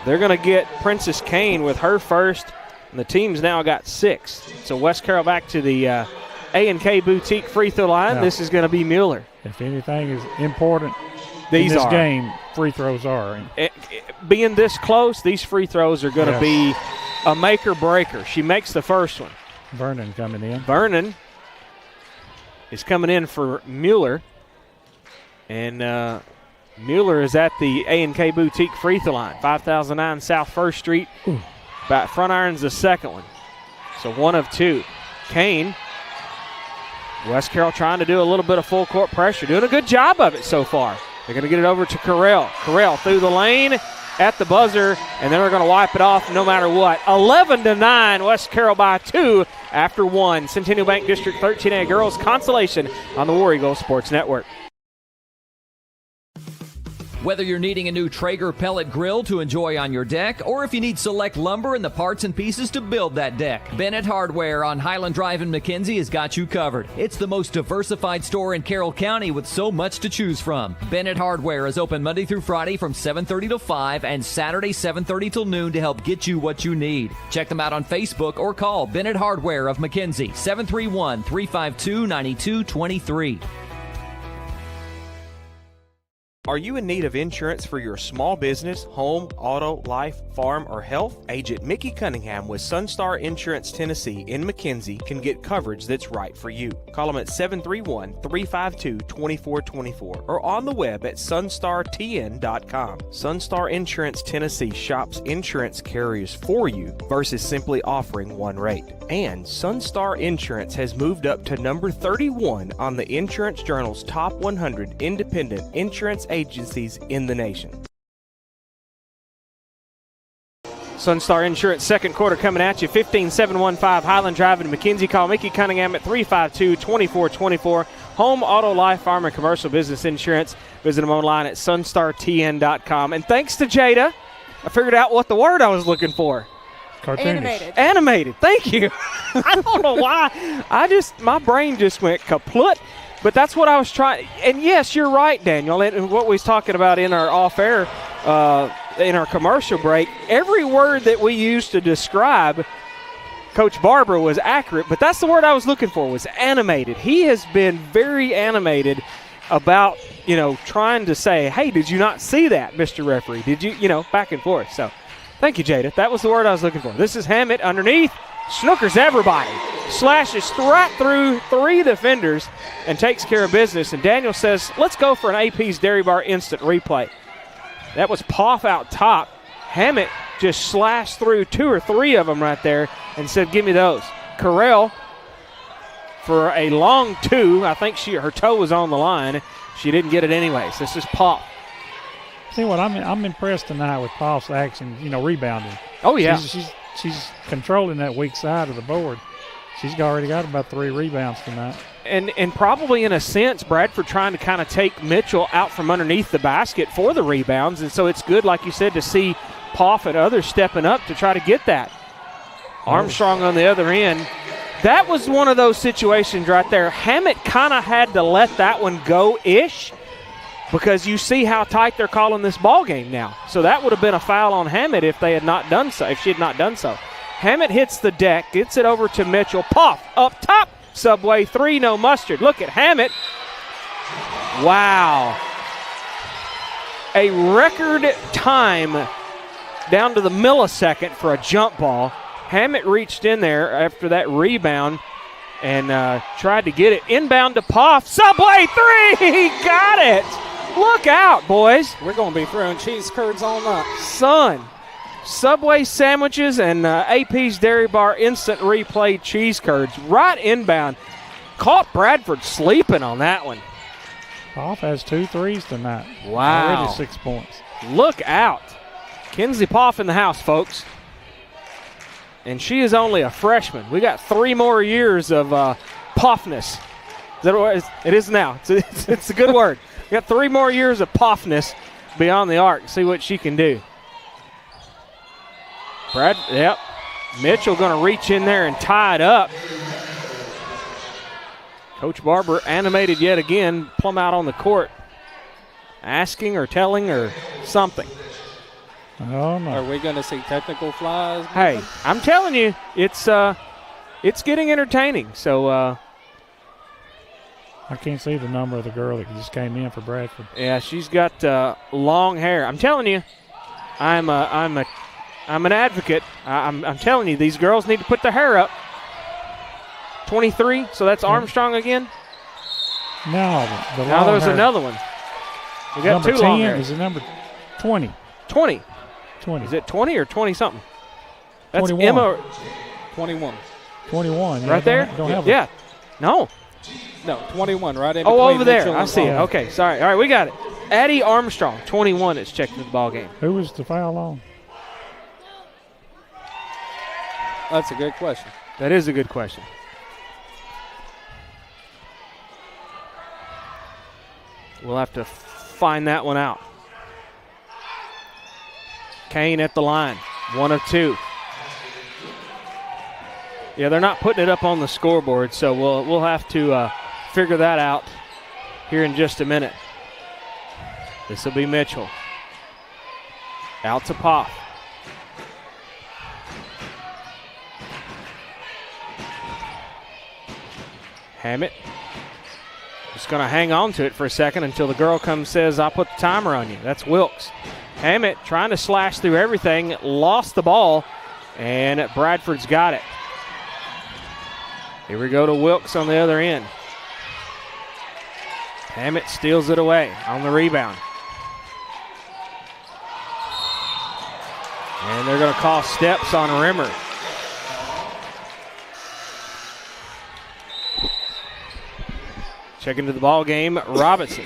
They're going to get Princess Kane with her first, and the team's now got 6. So West Carroll back to the A&K Boutique free throw line. Now, this is going to be Mueller. If anything is important these in this are. game, free throws are. Being this close, these free throws are going to be a make or breaker. She makes the first one. Vernon coming in. Vernon is coming in for Mueller. And Mueller is at the A&K Boutique free throw line, 5009 South 1st Street. About front iron's the second one. So 1 of 2. Kane, West Carroll trying to do a little bit of full court pressure, doing a good job of it so far. They're going to get it over to Carroll. Carroll through the lane at the buzzer, and then they're going to wipe it off no matter what. 11-9, West Carroll by 2 after 1. Centennial Bank District 13A Girls Consolation on the War Eagle Sports Network. Whether you're needing a new Traeger pellet grill to enjoy on your deck, or if you need select lumber and the parts and pieces to build that deck, Bennett Hardware on Highland Drive in McKenzie has got you covered. It's the most diversified store in Carroll County with so much to choose from. Bennett Hardware is open Monday through Friday from 7:30 to 5 and Saturday 7:30 till noon to help get you what you need. Check them out on Facebook or call Bennett Hardware of McKenzie, 731-352-9223. Are you in need of insurance for your small business, home, auto, life, farm, or health? Agent Mickey Cunningham with Sunstar Insurance Tennessee in McKenzie can get coverage that's right for you. Call them at 731-352-2424 or on the web at sunstartn.com. Sunstar Insurance Tennessee shops insurance carriers for you versus simply offering one rate. And Sunstar Insurance has moved up to number 31 on the Insurance Journal's top 100 independent insurance agencies in the nation. Sunstar Insurance second quarter coming at you. 15715 Highland Drive in McKenzie. Call Mickey Cunningham at 352-2424. Home, auto, life, farm, and commercial business insurance. Visit them online at sunstartn.com. And thanks to Jada, I figured out what the word I was looking for. Cartoonish. Animated. Thank you. I don't know why. My brain just went kaput. But that's what I was trying. And yes, you're right, Daniel. And what we was talking about in our off-air, in our commercial break, every word that we used to describe Coach Barber was accurate. But that's the word I was looking for, was animated. He has been very animated about, trying to say, hey, did you not see that, Mr. Referee? Did you, back and forth. So thank you, Jada. That was the word I was looking for. This is Hammett underneath. Snookers everybody. Slashes right through 3 defenders and takes care of business. And Daniel says, let's go for an AP's Dairy Bar instant replay. That was Poff out top. Hammett just slashed through 2 or 3 of them right there and said, give me those. Carroll for a long 2. I think her toe was on the line. She didn't get it anyways. This is Poff. See what I'm impressed tonight with Poff's action, rebounding. Oh, yeah. She's controlling that weak side of the board. She's already got about 3 rebounds tonight. And probably in a sense, Bradford trying to kind of take Mitchell out from underneath the basket for the rebounds. And so it's good, like you said, to see Poff and others stepping up to try to get that. Armstrong on the other end That was one of those situations right there. Hammett kind of had to let that one go-ish because you see how tight they're calling this ball game now. So that would have been a foul on Hammett if they had not done so, if she had not done so. Hammett hits the deck, gets it over to Mitchell. Puff up top, Subway 3, no mustard. Look at Hammett. Wow. A record time down to the millisecond for a jump ball. Hammett reached in there after that rebound and tried to get it. Inbound to Puff. Subway 3! He got it! Look out, boys. We're going to be throwing cheese curds all night. Son, Subway sandwiches and AP's Dairy Bar instant replay cheese curds right inbound. Caught Bradford sleeping on that one. Puff has 2 threes tonight. Wow. Already 6 points. Look out. Kenzie Poff in the house, folks. And she is only a freshman. We got 3 more years of Poffness. Is that what it is now? It's a good word. We got 3 more years of Poffness beyond the arc. See what she can do. Yep. Mitchell going to reach in there and tie it up. Coach Barber animated yet again, plumb out on the court, asking or telling or something. Oh, no. Are we going to see technical flies? Hey, I'm telling you, it's getting entertaining. So I can't see the number of the girl that just came in for Bradford. yeah, she's got long hair. I'm telling you, I'm an advocate. I'm telling you, these girls need to put their hair up. 23, so that's Armstrong again. No, Now there's another one. We got number 2 10 long hair. is the number 20. 20. 20. Is it 20 or 20 something? That's 21. Emma 21. 21. right there. Don't have yeah. No. No, 21 right in Oh, between over there. Mitchell I and see it. Paul. Okay, sorry. All right, we got it. Addie Armstrong, 21, is checked into the ball game. Who was the foul on? That's a good question. That is a good question. We'll have to find that one out. Kane at the line, 1 of 2. Yeah, they're not putting it up on the scoreboard, so we'll have to figure that out here in just a minute. This will be Mitchell. Out to Poff. Hammett. Just going to hang on to it for a second until the girl comes and says, I'll put the timer on you. That's Wilkes. Hammett trying to slash through everything, lost the ball, and Bradford's got it. Here we go to Wilkes on the other end. Hammett steals it away on the rebound. And they're going to call steps on Rimmer. Check into the ball game, Robinson.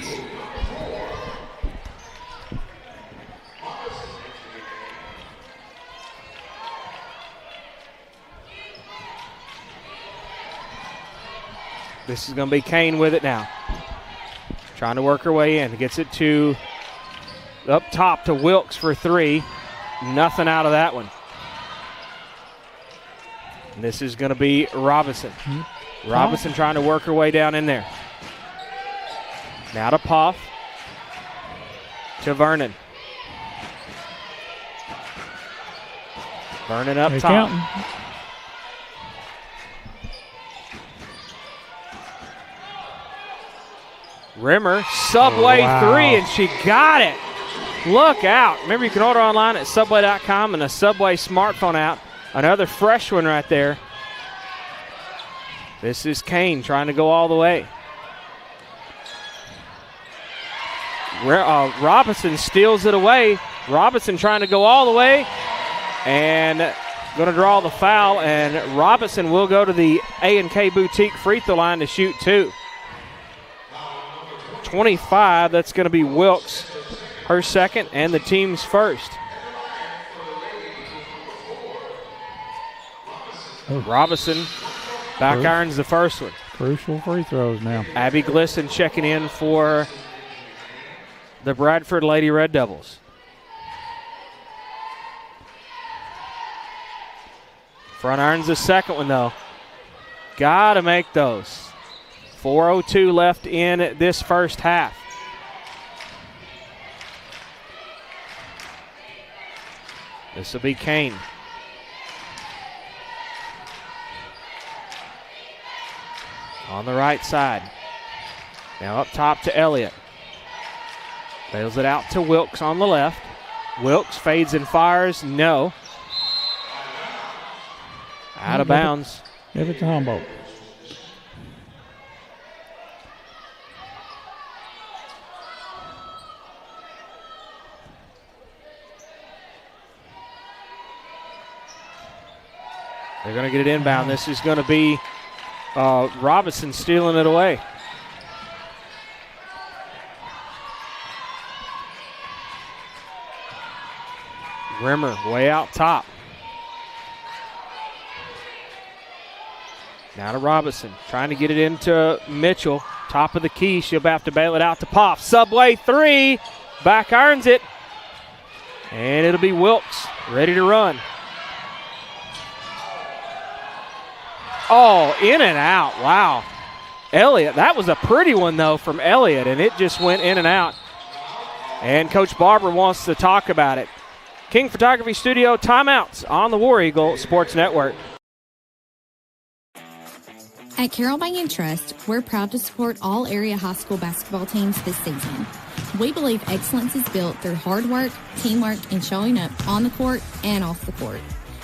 This is going to be Kane with it now. Trying to work her way in. Gets it to up top to Wilkes for 3. Nothing out of that one. And this is going to be Robinson. Robinson trying to work her way down in there. Now to Poff. To Vernon. Vernon up top. Counting. Rimmer, Subway 3, and she got it. Look out. Remember, you can order online at Subway.com and a Subway smartphone app. Another fresh one right there. This is Kane trying to go all the way. Robinson steals it away. Robinson trying to go all the way and going to draw the foul, and Robinson will go to the A&K Boutique free throw line to shoot 2. 25, that's going to be Wilkes, her second and the team's first. Robinson back irons the first one. Crucial free throws now. Abby Glisson checking in for the Bradford Lady Red Devils. Front irons the second one, though. Got to make those. 4:02 left in this first half. This will be Kane. On the right side. Now up top to Elliott. Bails it out to Wilkes on the left. Wilkes fades and fires. No. Out of bounds. Give it to Humboldt. They're going to get it inbound. This is going to be Robinson stealing it away. Rimmer way out top. Now to Robinson, trying to get it into Mitchell. Top of the key, she'll have to bail it out to Pop. Subway three, back irons it. And it'll be Wilkes, ready to run. Oh, in and out, wow. Elliott, that was a pretty one though from Elliott, and it just went in and out. And Coach Barber wants to talk about it. King Photography Studio timeouts on the War Eagle Sports Network. At Carroll Bank & Trust, we're proud to support all area high school basketball teams this season. We believe excellence is built through hard work, teamwork, and showing up on the court and off the court.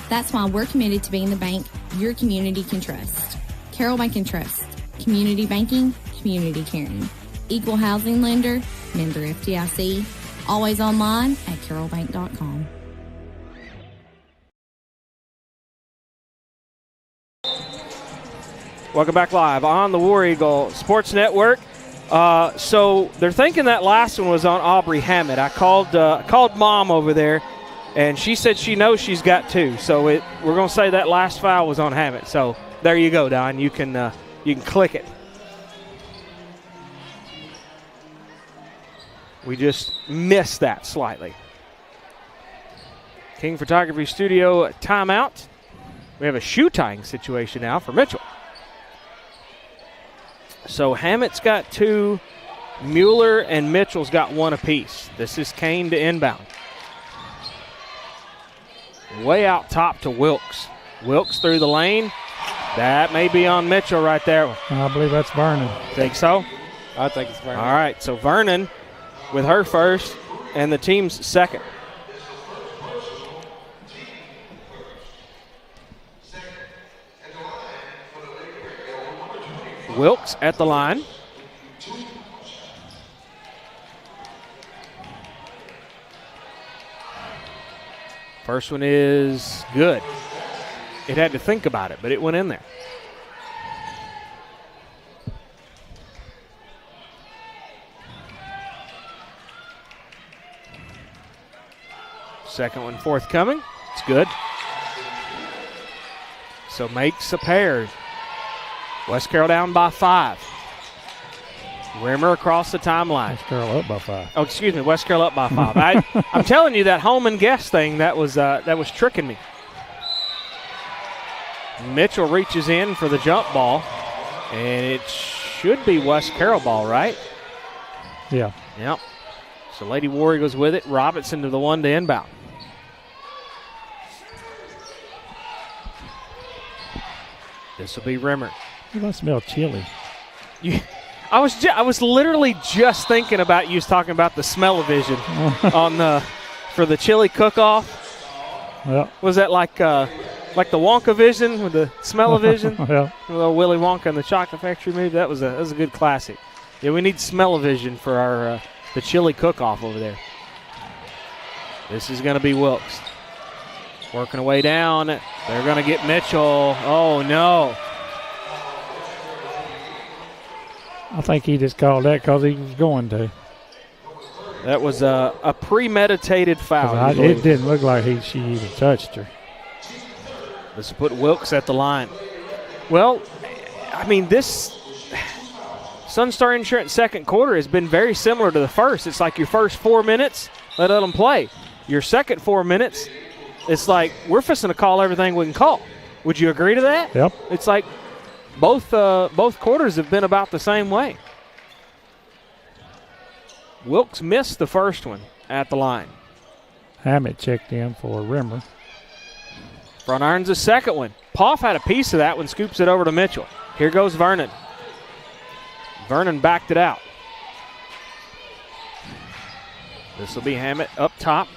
That's why we're committed to being the bank your community can trust. Carroll Bank & Trust. Community banking, community caring. Equal housing lender, member FDIC. Always online at carrollbank.com. Welcome back live on the War Eagle Sports Network. So they're thinking that last one was on Aubrey Hammett. I called Mom over there, and she said she knows she's got two. So we're going to say that last foul was on Hammett. So there you go, Don. You can click it. We just missed that slightly. King Photography Studio timeout. We have a shoe tying situation now for Mitchell. So Hammett's got two. Mueller and Mitchell's got one apiece. This is Kane to inbound. Way out top to Wilkes. Wilkes through the lane. That may be on Mitchell right there. I believe that's Vernon. Think so? I think it's Vernon. All right, so Vernon with her first and the team's second. Wilkes at the line. First one is good. It had to think about it, but it went in there. Second one forthcoming. It's good. So makes a pair. West Carroll down by 5. Rimmer across the timeline. West Carroll up by 5. Oh, excuse me. West Carroll up by 5. I'm telling you, that home and guess thing, that was tricking me. Mitchell reaches in for the jump ball, and it should be West Carroll ball, right? Yeah. Yep. So Lady War Eagles with it. Robinson to the one to inbound. This will be Rimmer. I smell chili. I was literally just thinking about you talking about the smell-o-vision for the chili cook-off. Yeah. Was that like the Wonka vision with the smell-o-vision? Yeah. Little Willy Wonka and the Chocolate Factory movie. That was a good classic. Yeah, we need smell-o-vision for our the chili cook-off over there. This is going to be Wilkes. Working away down. They're going to get Mitchell. Oh, no. I think he just called that because he was going to. That was a premeditated foul. It didn't look like she even touched her. This will put Wilkes at the line. Well, I mean, this Sunstar Insurance second quarter has been very similar to the first. It's like your first 4 minutes, let them play. Your second 4 minutes, it's like we're fixing to call everything we can call. Would you agree to that? Yep. It's like both quarters have been about the same way. Wilkes missed the first one at the line. Hammett checked in for Rimmer. Front iron's the second one. Poff had a piece of that one, scoops it over to Mitchell. Here goes Vernon. Vernon backed it out. This will be Hammett up top.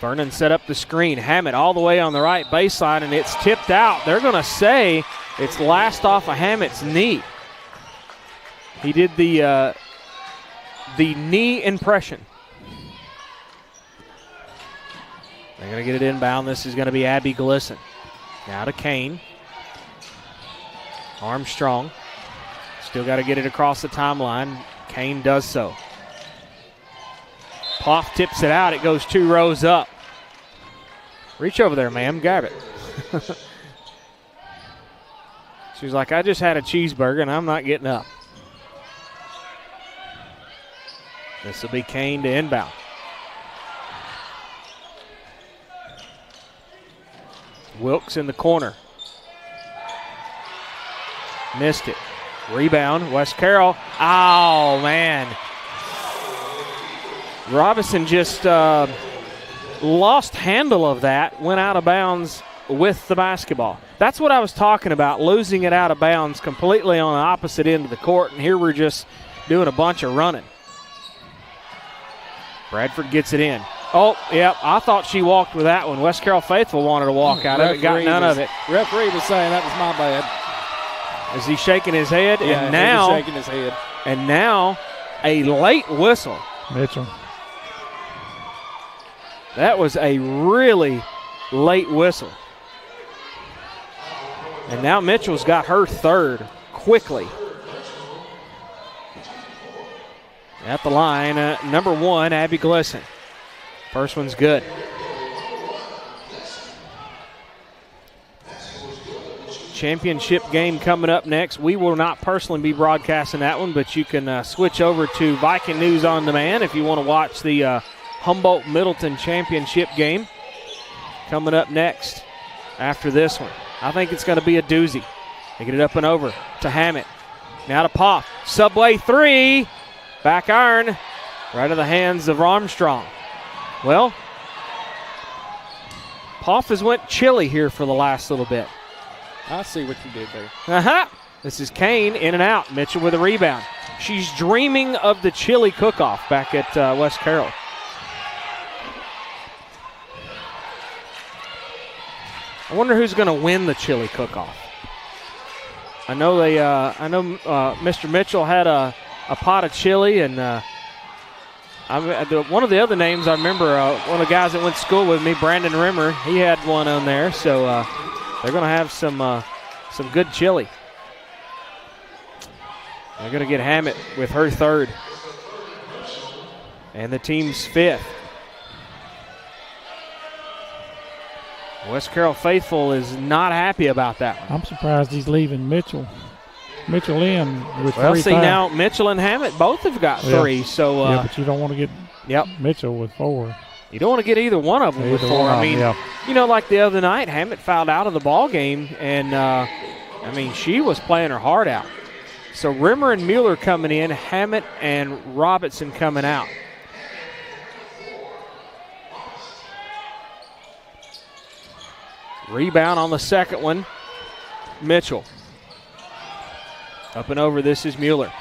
Vernon set up the screen. Hammett all the way on the right baseline, and it's tipped out. They're going to say it's last off of Hammett's knee. He did the knee impression. They're going to get it inbound. This is going to be Abby Glisson. Now to Kane. Armstrong. Still got to get it across the timeline. Kane does so. Poff tips it out. It goes 2 rows up. Reach over there, ma'am. Grab it. She's like, I just had a cheeseburger, and I'm not getting up. This will be Kane to inbound. Wilkes in the corner. Missed it. Rebound, West Carroll. Oh, man. Robinson just lost handle of that, went out of bounds with the basketball. That's what I was talking about, losing it out of bounds completely on the opposite end of the court, and here we're just doing a bunch of running. Bradford gets it in. Oh, yep, I thought she walked with that one. West Carroll faithful wanted to walk out of it, got none of it. Referee was saying that was my bad. Is he shaking his head? Yeah, and now, he was shaking his head. And now a late whistle. Mitchell. That was a really late whistle. And now Mitchell's got her third quickly. At the line, number 1, Abby Glisson. First one's good. Championship game coming up next. We will not personally be broadcasting that one, but you can switch over to Viking News On Demand if you want to watch the Humboldt-Middleton championship game coming up next after this one. I think it's going to be a doozy. They get it up and over to Hammett. Now to Poff. Subway 3. Back iron. Right in the hands of Armstrong. Well, Poff has went chilly here for the last little bit. I see what you did there. Uh-huh. This is Kane in and out. Mitchell with a rebound. She's dreaming of the chili cook-off back at West Carroll. I wonder who's going to win the chili cook-off. I know Mr. Mitchell had a pot of chili, and one of the other names I remember, one of the guys that went to school with me, Brandon Rimmer, he had one on there. So they're going to have some good chili. They're going to get Hammett with her third, and the team's 5th. West Carroll faithful is not happy about that one. I'm surprised he's leaving Mitchell in with 3 Well, see, fouls. now Mitchell and Hammett both have got 3. So yeah, but you don't want to get Mitchell with 4. You don't want to get either one of them with 4. I mean, you know, like the other night, Hammett fouled out of the ball game, and I mean, she was playing her heart out. So Rimmer and Mueller coming in, Hammett and Robinson coming out. Rebound on the second one, Mitchell. Up and over, this is Mueller.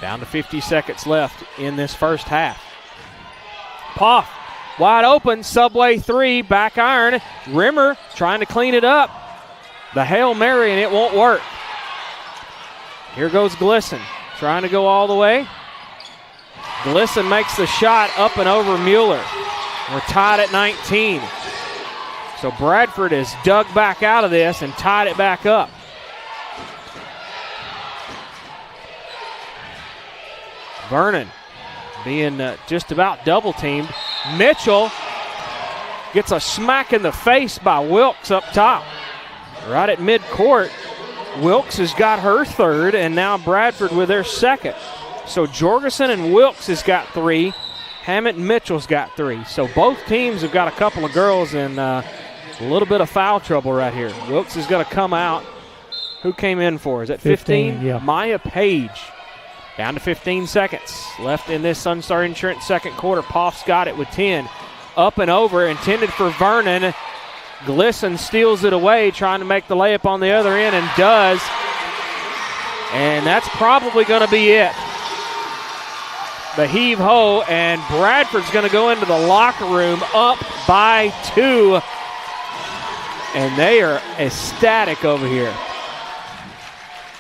Down to 50 seconds left in this first half. Poff, wide open, Subway 3, back iron. Rimmer trying to clean it up. The Hail Mary, and it won't work. Here goes Glisson, trying to go all the way. Glisson makes the shot up and over Mueller. We're tied at 19. So Bradford has dug back out of this and tied it back up. Vernon being just about double teamed. Mitchell gets a smack in the face by Wilkes up top. Right at midcourt, Wilkes has got her third, and now Bradford with their second. So Jorgensen and Wilkes has got 3. Hammett and Mitchell's got 3. So both teams have got a couple of girls, and A little bit of foul trouble right here. Wilkes is going to come out. Who came in for? Is that 15? Yeah. Maya Page. Down to 15 seconds left in this Sunstar Insurance second quarter. Poff's got it with 10. Up and over, intended for Vernon. Glisson steals it away, trying to make the layup on the other end, and does. And that's probably going to be it. The heave-ho, and Bradford's going to go into the locker room up by 2. And they are ecstatic over here.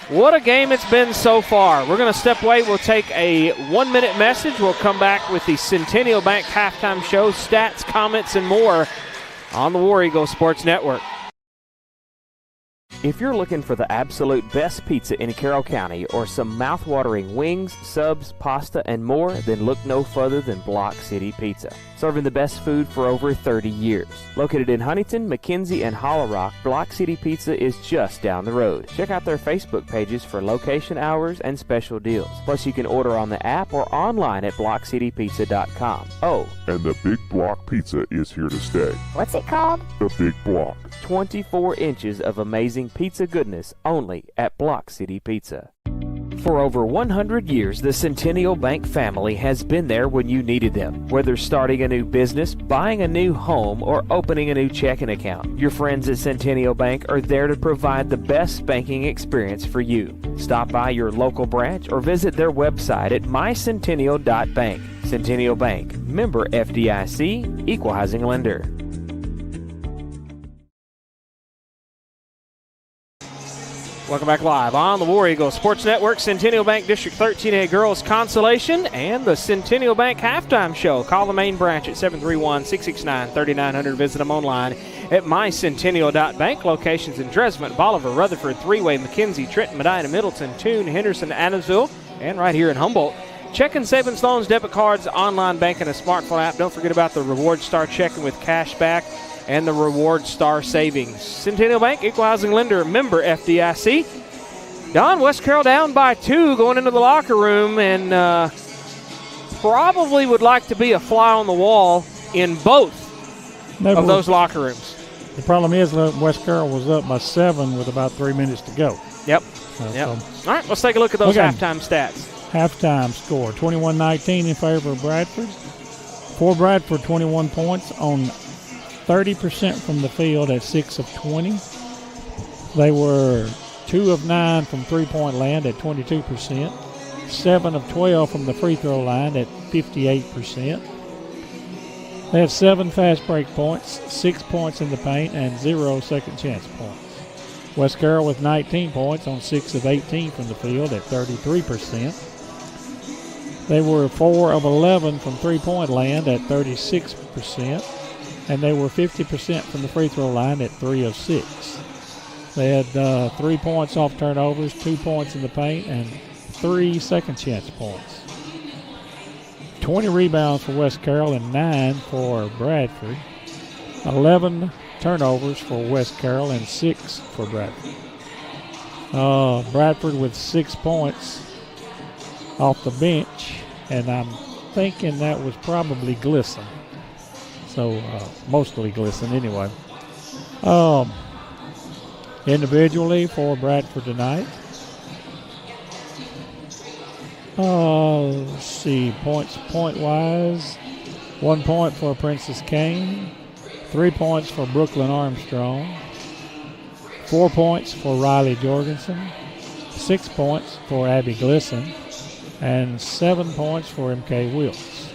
What a game it's been so far. We're going to step away. We'll take a 1-minute message. We'll come back with the Centennial Bank halftime show, stats, comments, and more on the War Eagle Sports Network. If you're looking for the absolute best pizza in Carroll County or some mouth-watering wings, subs, pasta, and more, then look no further than Block City Pizza. Serving the best food for over 30 years. Located in Huntington, McKenzie, and Hollow Rock, Block City Pizza is just down the road. Check out their Facebook pages for location hours and special deals. Plus, you can order on the app or online at blockcitypizza.com. Oh, and the Big Block Pizza is here to stay. What's it called? The Big Block. 24 inches of amazing pizza goodness only at Block City Pizza. For over 100 years, the Centennial Bank family has been there when you needed them. Whether starting a new business, buying a new home, or opening a new checking account, your friends at Centennial Bank are there to provide the best banking experience for you. Stop by your local branch or visit their website at mycentennial.bank. Centennial Bank, member FDIC, equal housing lender. Welcome back live on the War Eagle Sports Network. Centennial Bank District 13A Girls Consolation and the Centennial Bank Halftime Show. Call the main branch at 731-669-3900. Visit them online at mycentennial.bank. Locations in Dresden, Bolivar, Rutherford, Three-Way, McKenzie, Trenton, Medina, Middleton, Toone, Henderson, Adamsville, and right here in Humboldt. Checking, savings, loans, debit cards, online banking, a smartphone app. Don't forget about the Reward Star checking with cash back and the Reward Star Savings. Centennial Bank, equal housing lender, member FDIC. Don, West Carroll down by 2 going into the locker room, and probably would like to be a fly on the wall in both of those locker rooms. The problem is West Carroll was up by 7 with about 3 minutes to go. Yep. Yep. All right, let's take a look at those halftime stats. Halftime score, 21-19 in favor of Bradford. For Bradford, 21 points on 30% from the field at 6 of 20. They were 2 of 9 from three-point land at 22%. 7 of 12 from the free throw line at 58%. They had 7 fast break points, 6 points in the paint, and 0 second chance points. West Carroll with 19 points on 6 of 18 from the field at 33%. They were 4 of 11 from three-point land at 36%. And they were 50% from the free throw line at 3 of 6. They had 3 points off turnovers, 2 points in the paint, and 3 second chance points. 20 rebounds for West Carroll and 9 for Bradford. 11 turnovers for West Carroll and 6 for Bradford. Bradford with 6 points off the bench, and I'm thinking that was probably Glisson. So, mostly Glisson anyway. Individually for Bradford tonight. Let's see, point-wise. 1 point for Princess Kane. 3 points for Brooklyn Armstrong. 4 points for Riley Jorgensen. 6 points for Abby Glisson. And 7 points for MK Wilkes.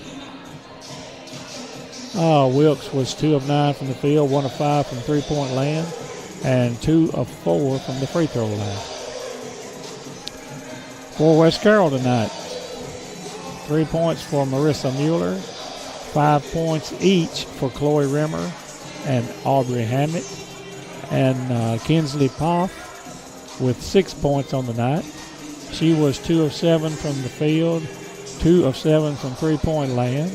Wilkes was 2 of 9 from the field, 1 of 5 from three-point land, and 2 of 4 from the free throw line. For West Carroll tonight, 3 points for Marissa Mueller, 5 points each for Chloe Rimmer and Aubrey Hammett, and Kinsley Poff with 6 points on the night. She was 2 of 7 from the field, 2 of 7 from three-point land.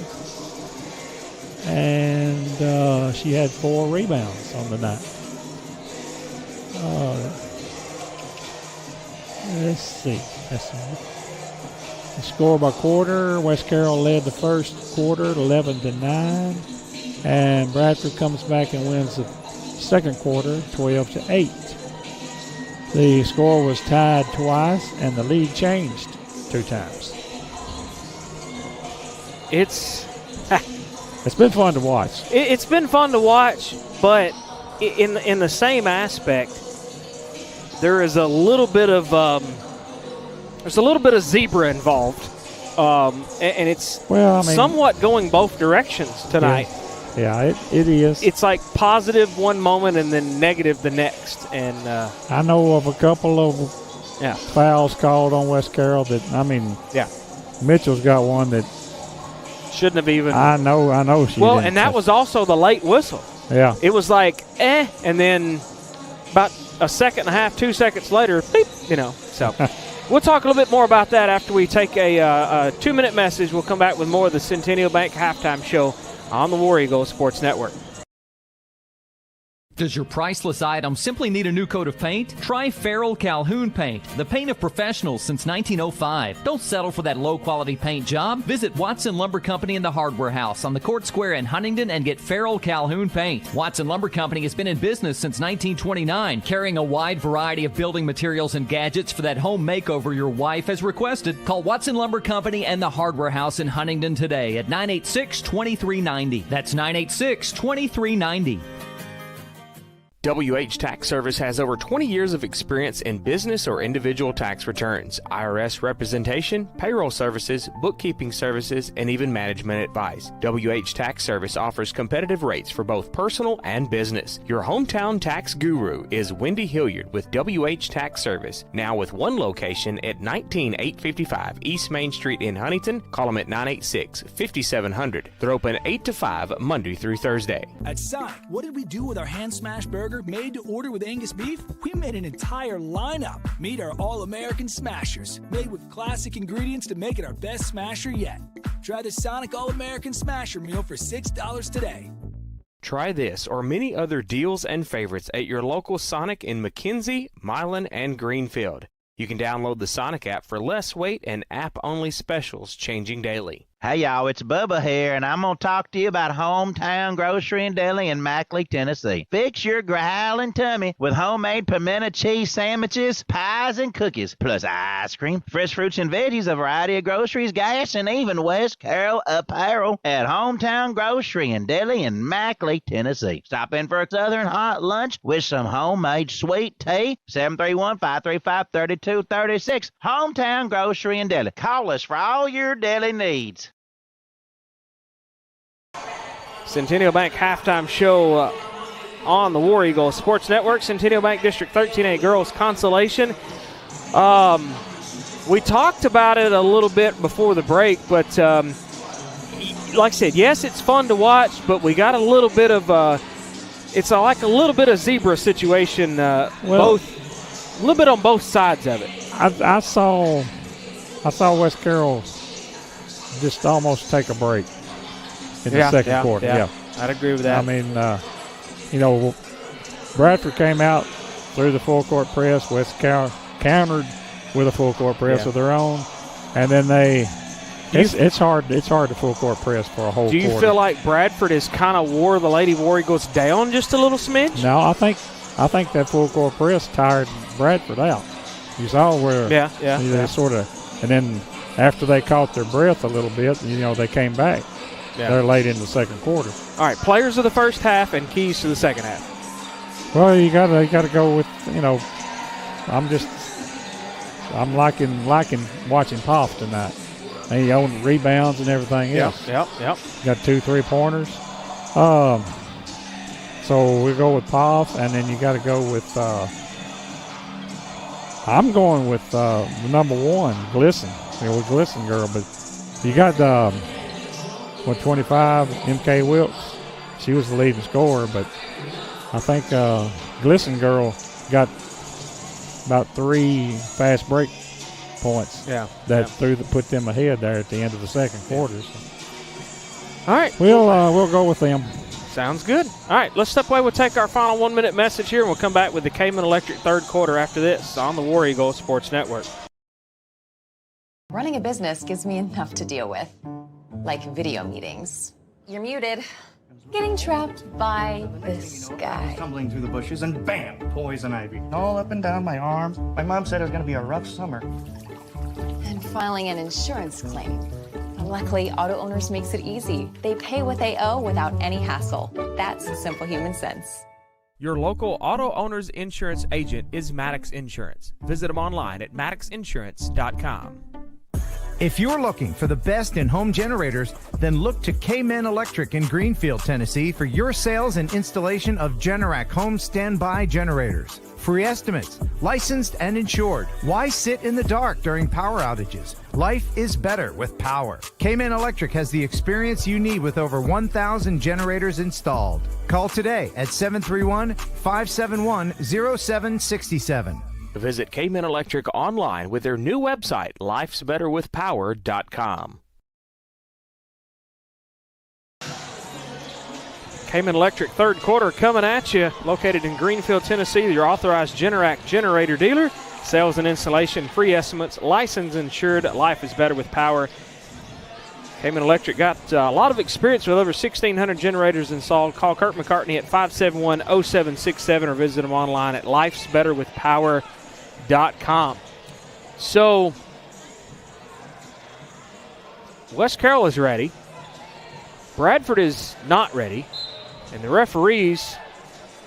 And she had 4 rebounds on the night. Let's see. The score by quarter, West Carroll led the first quarter 11-9. And Bradford comes back and wins the second quarter, 12-8. The score was tied twice, and the lead changed 2 times. It's been fun to watch. It's been fun to watch, but in the same aspect, there is a little bit of zebra involved, and it's somewhat going both directions tonight. Yeah, it is. It's like positive one moment and then negative the next. And I know of a couple of fouls called on West Carroll Mitchell's got one that shouldn't have even. I know she well, didn't and that touch. was also the late whistle. Yeah. It was like, and then about a second and a half, 2 seconds later, beep, so. We'll talk a little bit more about that after we take a 2-minute message. We'll come back with more of the Centennial Bank halftime show on the War Eagle Sports Network. Does your priceless item simply need a new coat of paint? Try Carroll Calhoun Paint, the paint of professionals since 1905. Don't settle for that low-quality paint job. Visit Watson Lumber Company in the Hardware House on the Court Square in Huntington and get Carroll Calhoun Paint. Watson Lumber Company has been in business since 1929, carrying a wide variety of building materials and gadgets for that home makeover your wife has requested. Call Watson Lumber Company and the Hardware House in Huntington today at 986-2390. That's 986-2390. WH Tax Service has over 20 years of experience in business or individual tax returns, IRS representation, payroll services, bookkeeping services, and even management advice. WH Tax Service offers competitive rates for both personal and business. Your hometown tax guru is Wendy Hilliard with WH Tax Service, now with one location at 19855 East Main Street in Huntington. Call them at 986-5700. They're open 8 to 5 Monday through Thursday. At Sonic, what did we do with our hand smash burger made to order with Angus beef? We made an entire lineup. Meet our All-American Smashers, made with classic ingredients to make it our best smasher yet. Try the Sonic All-American Smasher meal for $6 today. Try this or many other deals and favorites at your local Sonic in McKenzie, Milan, and Greenfield. You can download the Sonic app for less wait and app-only specials changing daily. Hey, y'all, it's Bubba here, and I'm going to talk to you about Hometown Grocery and Deli in Mackley, Tennessee. Fix your growling tummy with homemade pimento cheese sandwiches, pies, and cookies, plus ice cream, fresh fruits and veggies, a variety of groceries, gas, and even West Carroll apparel at Hometown Grocery and Deli in Mackley, Tennessee. Stop in for a southern hot lunch with some homemade sweet tea. 731-535-3236. Hometown Grocery and Deli. Call us for all your deli needs. Centennial Bank halftime show on the War Eagle Sports Network. Centennial Bank District 13A Girls Consolation. We talked about it a little bit before the break, but like I said, yes, it's fun to watch, but we got a little bit of it's like a little bit of zebra situation, a little bit on both sides of it. I saw West Carroll just almost take a break in the second quarter. Yeah, I'd agree with that. I mean, Bradford came out through the full court press. West Carroll countered with a full court press of their own, and then it's hard to full court press for a whole quarter. Do you feel like Bradford has kind of wore the Lady War Eagles down just a little smidge? No, I think that full court press tired Bradford out. You saw where they sort of, and then after they caught their breath a little bit, they came back. Yeah. They're late in the second quarter. All right, players of the first half and keys to the second half. Well, you gotta go with I'm liking watching Poff tonight. He owned rebounds and everything else. Yep. Got 2 3-pointers. So we go with Poff, and then you got to go with. I'm going with number 1, Glisten. Glisten girl, but you got 25, MK Wilkes. She was the leading scorer, but I think Glisten girl got about 3 fast break points. Put them ahead there at the end of the second quarter. So. All right, we'll go with them. Sounds good. All right, let's step away. We'll take our final 1-minute message here, and we'll come back with the Cayman Electric third quarter after this on the War Eagle Sports Network. Running a business gives me enough to deal with, like video meetings. You're muted. getting trapped by this guy. Tumbling through the bushes and bam, poison ivy. All up and down my arm. My mom said it was going to be a rough summer. And filing an insurance claim. Luckily, auto owners makes it easy. They pay what they owe without any hassle. That's simple human sense. Your local auto owner's insurance agent is Maddox Insurance. Visit them online at maddoxinsurance.com. If you're looking for the best in home generators, then look to K-Men Electric in Greenfield, Tennessee for your sales and installation of Generac home standby generators. Free estimates, licensed and insured. Why sit in the dark during power outages? Life is better with power. K-Men Electric has the experience you need with over 1,000 generators installed. Call today at 731-571-0767. Visit K-Men Electric online with their new website, lifesbetterwithpower.com. K-Men Electric third quarter coming at you. Located in Greenfield, Tennessee, your authorized Generac generator dealer. Sales and installation, free estimates, license insured. Life is better with power. K-Men Electric got a lot of experience with over 1,600 generators installed. Call Kurt McCartney at 571-0767 or visit them online at lifesbetterwithpower.com. So, West Carroll is ready. Bradford is not ready. And the referees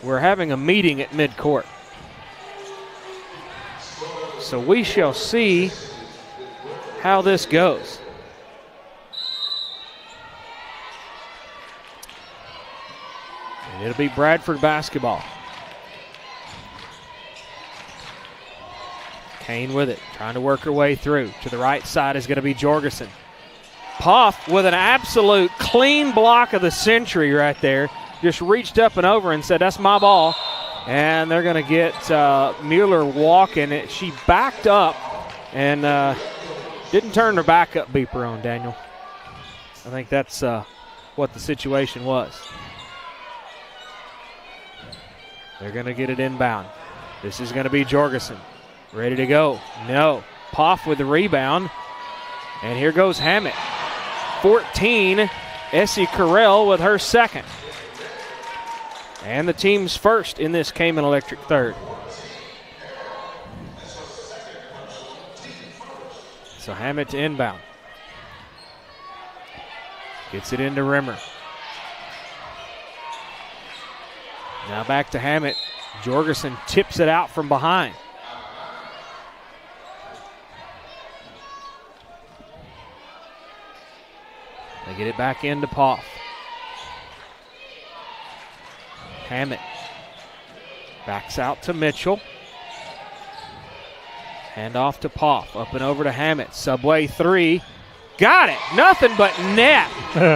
were having a meeting at midcourt. So we shall see how this goes. And it'll be Bradford basketball. Kane with it, trying to work her way through. To the right side is going to be Jorgensen. Poff with an absolute clean block of the century right there. Just reached up and over and said, that's my ball. And they're going to get Mueller walking. She backed up and didn't turn her backup beeper on, Daniel. I think that's what the situation was. They're going to get it inbound. This is going to be Jorgensen. Ready to go. No. Poff with the rebound. And here goes Hammett. 14, Essie Carroll with her second. And the team's first in this K-Men Electric third. So Hammett to inbound. Gets it into Rimmer. Now back to Hammett. Jorgensen tips it out from behind. They get it back into Poff. Hammett backs out to Mitchell. Hand off to Poff. Up and over to Hammett. Subway three. Got it. Nothing but net.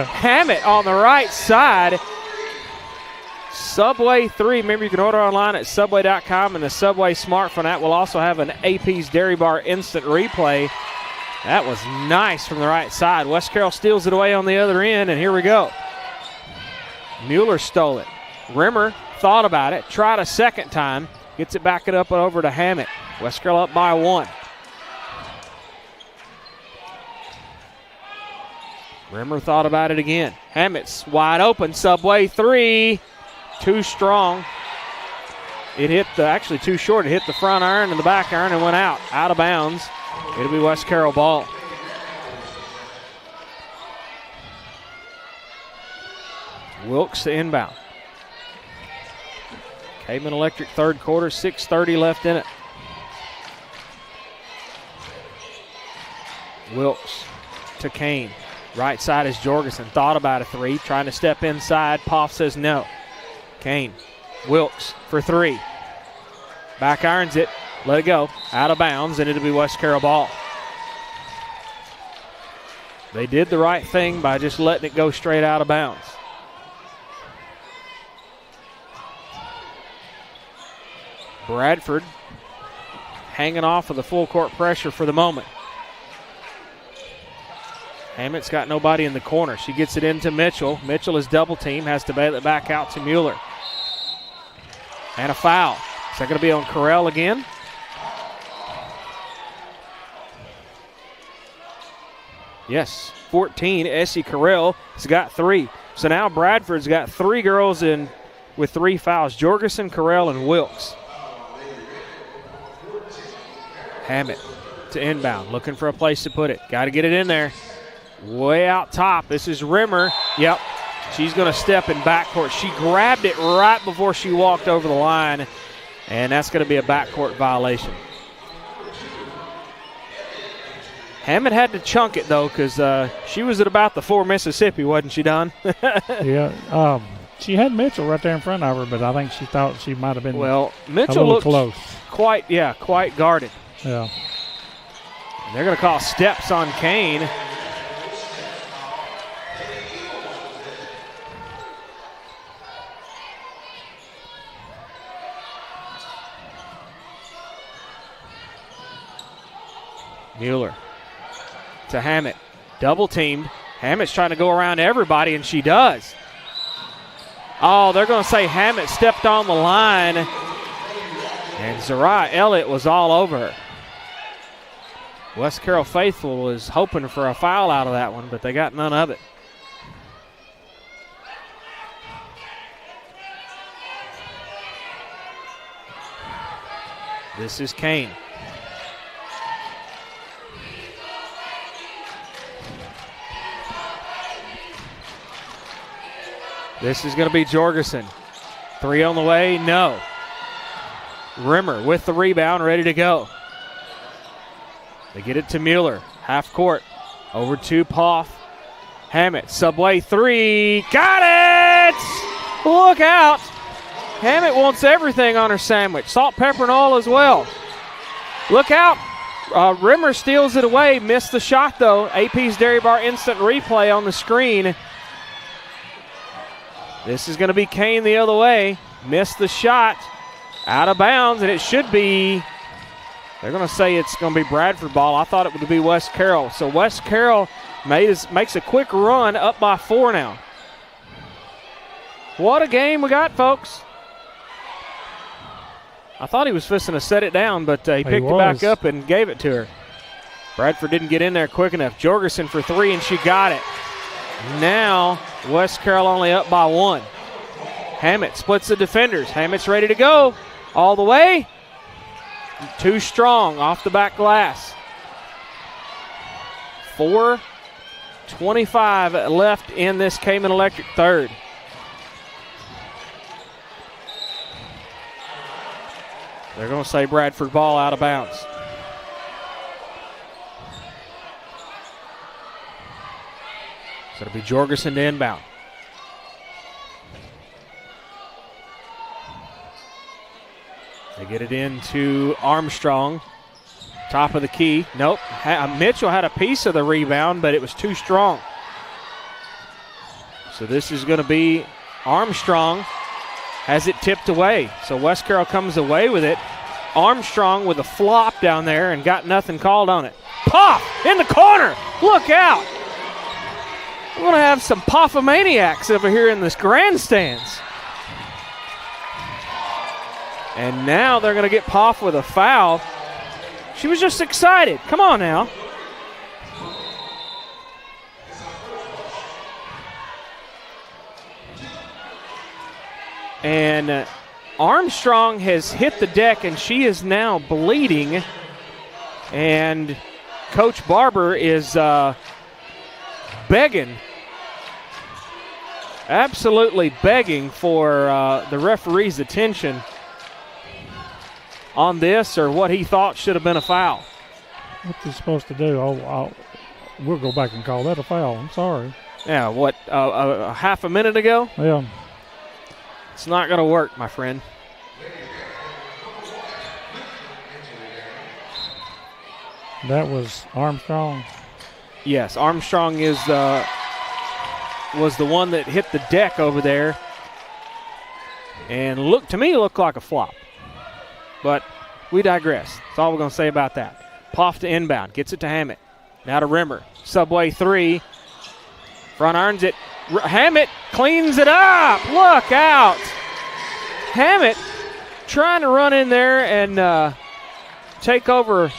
Hammett on the right side. Subway 3. Remember, you can order online at Subway.com, and the Subway smartphone app will also have an AP's Dairy Bar instant replay. That was nice from the right side. West Carroll steals it away on the other end, and here we go. Mueller stole it. Rimmer thought about it, tried a second time, gets it back up and over to Hammett. West Carroll up by 1. Rimmer thought about it again. Hammett's wide open. Subway 3. Too strong. It hit actually too short. It hit the front iron and the back iron and went out of bounds. It'll be West Carroll ball. Wilkes to inbound. K-Men Electric third quarter, 6:30 left in it. Wilkes to Kane. Right side is Jorgensen. Thought about a three, trying to step inside. Poff says no. Kane. Wilkes for three. Back irons it. Let it go. Out of bounds, and it'll be West Carroll ball. They did the right thing by just letting it go straight out of bounds. Bradford hanging off of the full court pressure for the moment. Hammett's got nobody in the corner. She gets it into Mitchell. Mitchell is double team, has to bail it back out to Mueller. And a foul. Is that going to be on Carroll again? Yes, 14. Essie Carroll has got 3. So now Bradford's got 3 girls in with 3 fouls. Jorgensen, Carroll, and Wilkes. Hammett to inbound, looking for a place to put it. Got to get it in there. Way out top. This is Rimmer. Yep. She's going to step in backcourt. She grabbed it right before she walked over the line, and that's going to be a backcourt violation. Hammett had to chunk it, though, because she was at about the 4 Mississippi, wasn't she, Don? Yeah. She had Mitchell right there in front of her, but I think she thought she might have been Mitchell looked close. Quite guarded. Yeah. And they're going to call steps on Kane. Mueller to Hammett. Double teamed. Hammett's trying to go around everybody, and she does. Oh, they're going to say Hammett stepped on the line, and Zariah Elliott was all over her. West Carroll faithful was hoping for a foul out of that one, but they got none of it. This is Kane. This is going to be Jorgensen. 3 on the way, no. Rimmer with the rebound, ready to go. They get it to Mueller, half court. Over to Poff. Hammett, subway 3, got it! Look out! Hammett wants everything on her sandwich. Salt, pepper, and oil as well. Look out! Rimmer steals it away, missed the shot though. AP's Dairy Bar instant replay on the screen. This is going to be Kane the other way. Missed the shot. Out of bounds, and it should be, they're going to say it's going to be Bradford ball. I thought it would be West Carroll. So West Carroll makes a quick run up by 4 now. What a game we got, folks. I thought he was fixing to set it down, but he picked it back up and gave it to her. Bradford didn't get in there quick enough. Jorgensen for 3, and she got it. Now West Carroll only up by 1. Hammett splits the defenders. Hammett's ready to go. All the way. Too strong off the back glass. 4:25 left in this Cayman Electric third. They're going to say Bradford ball out of bounds. So it'll be Jorgensen to inbound. They get it into Armstrong. Top of the key. Nope. Mitchell had a piece of the rebound, but it was too strong. So this is going to be Armstrong. Has it tipped away. So West Carroll comes away with it. Armstrong with a flop down there and got nothing called on it. Pop in the corner. Look out. We're going to have some Poffomaniacs over here in this grandstands. And now they're going to get Poff with a foul. She was just excited. Come on now. And Armstrong has hit the deck, and she is now bleeding. And Coach Barber is begging, absolutely begging for the referee's attention on this, or what he thought should have been a foul. What's he supposed to do? We'll go back and call that a foul. I'm sorry. Yeah, what, a half a minute ago? Yeah. It's not going to work, my friend. That was Armstrong. Yes, Armstrong was the one that hit the deck over there, and looked like a flop. But we digress. That's all we're going to say about that. Poff to inbound. Gets it to Hammett. Now to Rimmer. Subway 3. Front irons it. Hammett cleans it up. Look out. Hammett trying to run in there and take over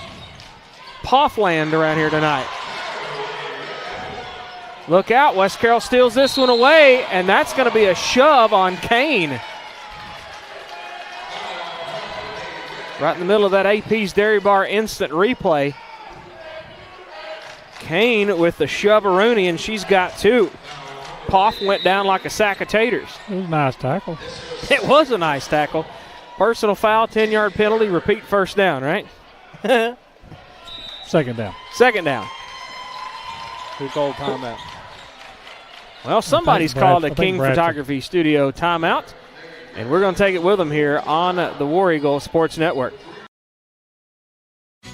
Poffland around here tonight. Look out, West Carroll steals this one away, and that's going to be a shove on Kane. Right in the middle of that AP's Dairy Bar instant replay. Kane with the shove-a-rooney, and she's got 2. Poff went down like a sack of taters. It was a nice tackle. It was a nice tackle. Personal foul, 10-yard penalty, repeat first down, right? Second down. Second down. Who called timeout? Well, somebody's called a King Photography Studio timeout, and we're going to take it with them here on the War Eagle Sports Network.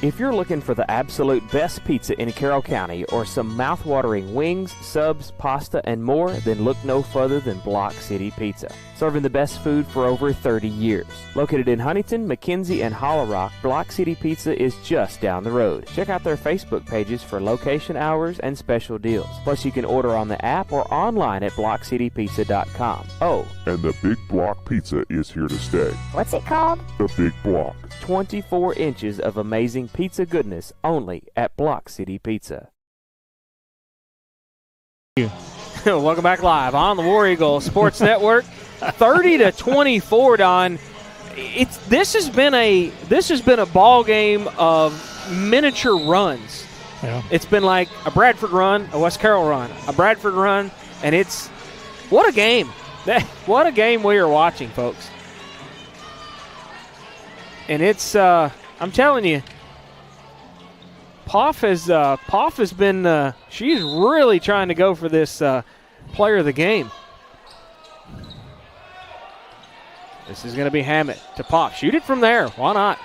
If you're looking for the absolute best pizza in Carroll County or some mouth-watering wings, subs, pasta, and more, then look no further than Block City Pizza. Serving the best food for over 30 years. Located in Huntington, McKenzie, and Hollow Rock, Block City Pizza is just down the road. Check out their Facebook pages for location hours and special deals. Plus, you can order on the app or online at blockcitypizza.com. Oh, and the Big Block Pizza is here to stay. What's it called? The Big Block. 24 inches of amazing pizza goodness only at Block City Pizza. Welcome back live on the War Eagle Sports Network. 30-24, Don. This has been a ball game of miniature runs. Yeah. It's been like a Bradford run, a West Carroll run, a Bradford run, and it's what a game. What a game we are watching, folks. And it's I'm telling you, Poff has been she's really trying to go for this player of the game. This is going to be Hammett to Poff. Shoot it from there. Why not?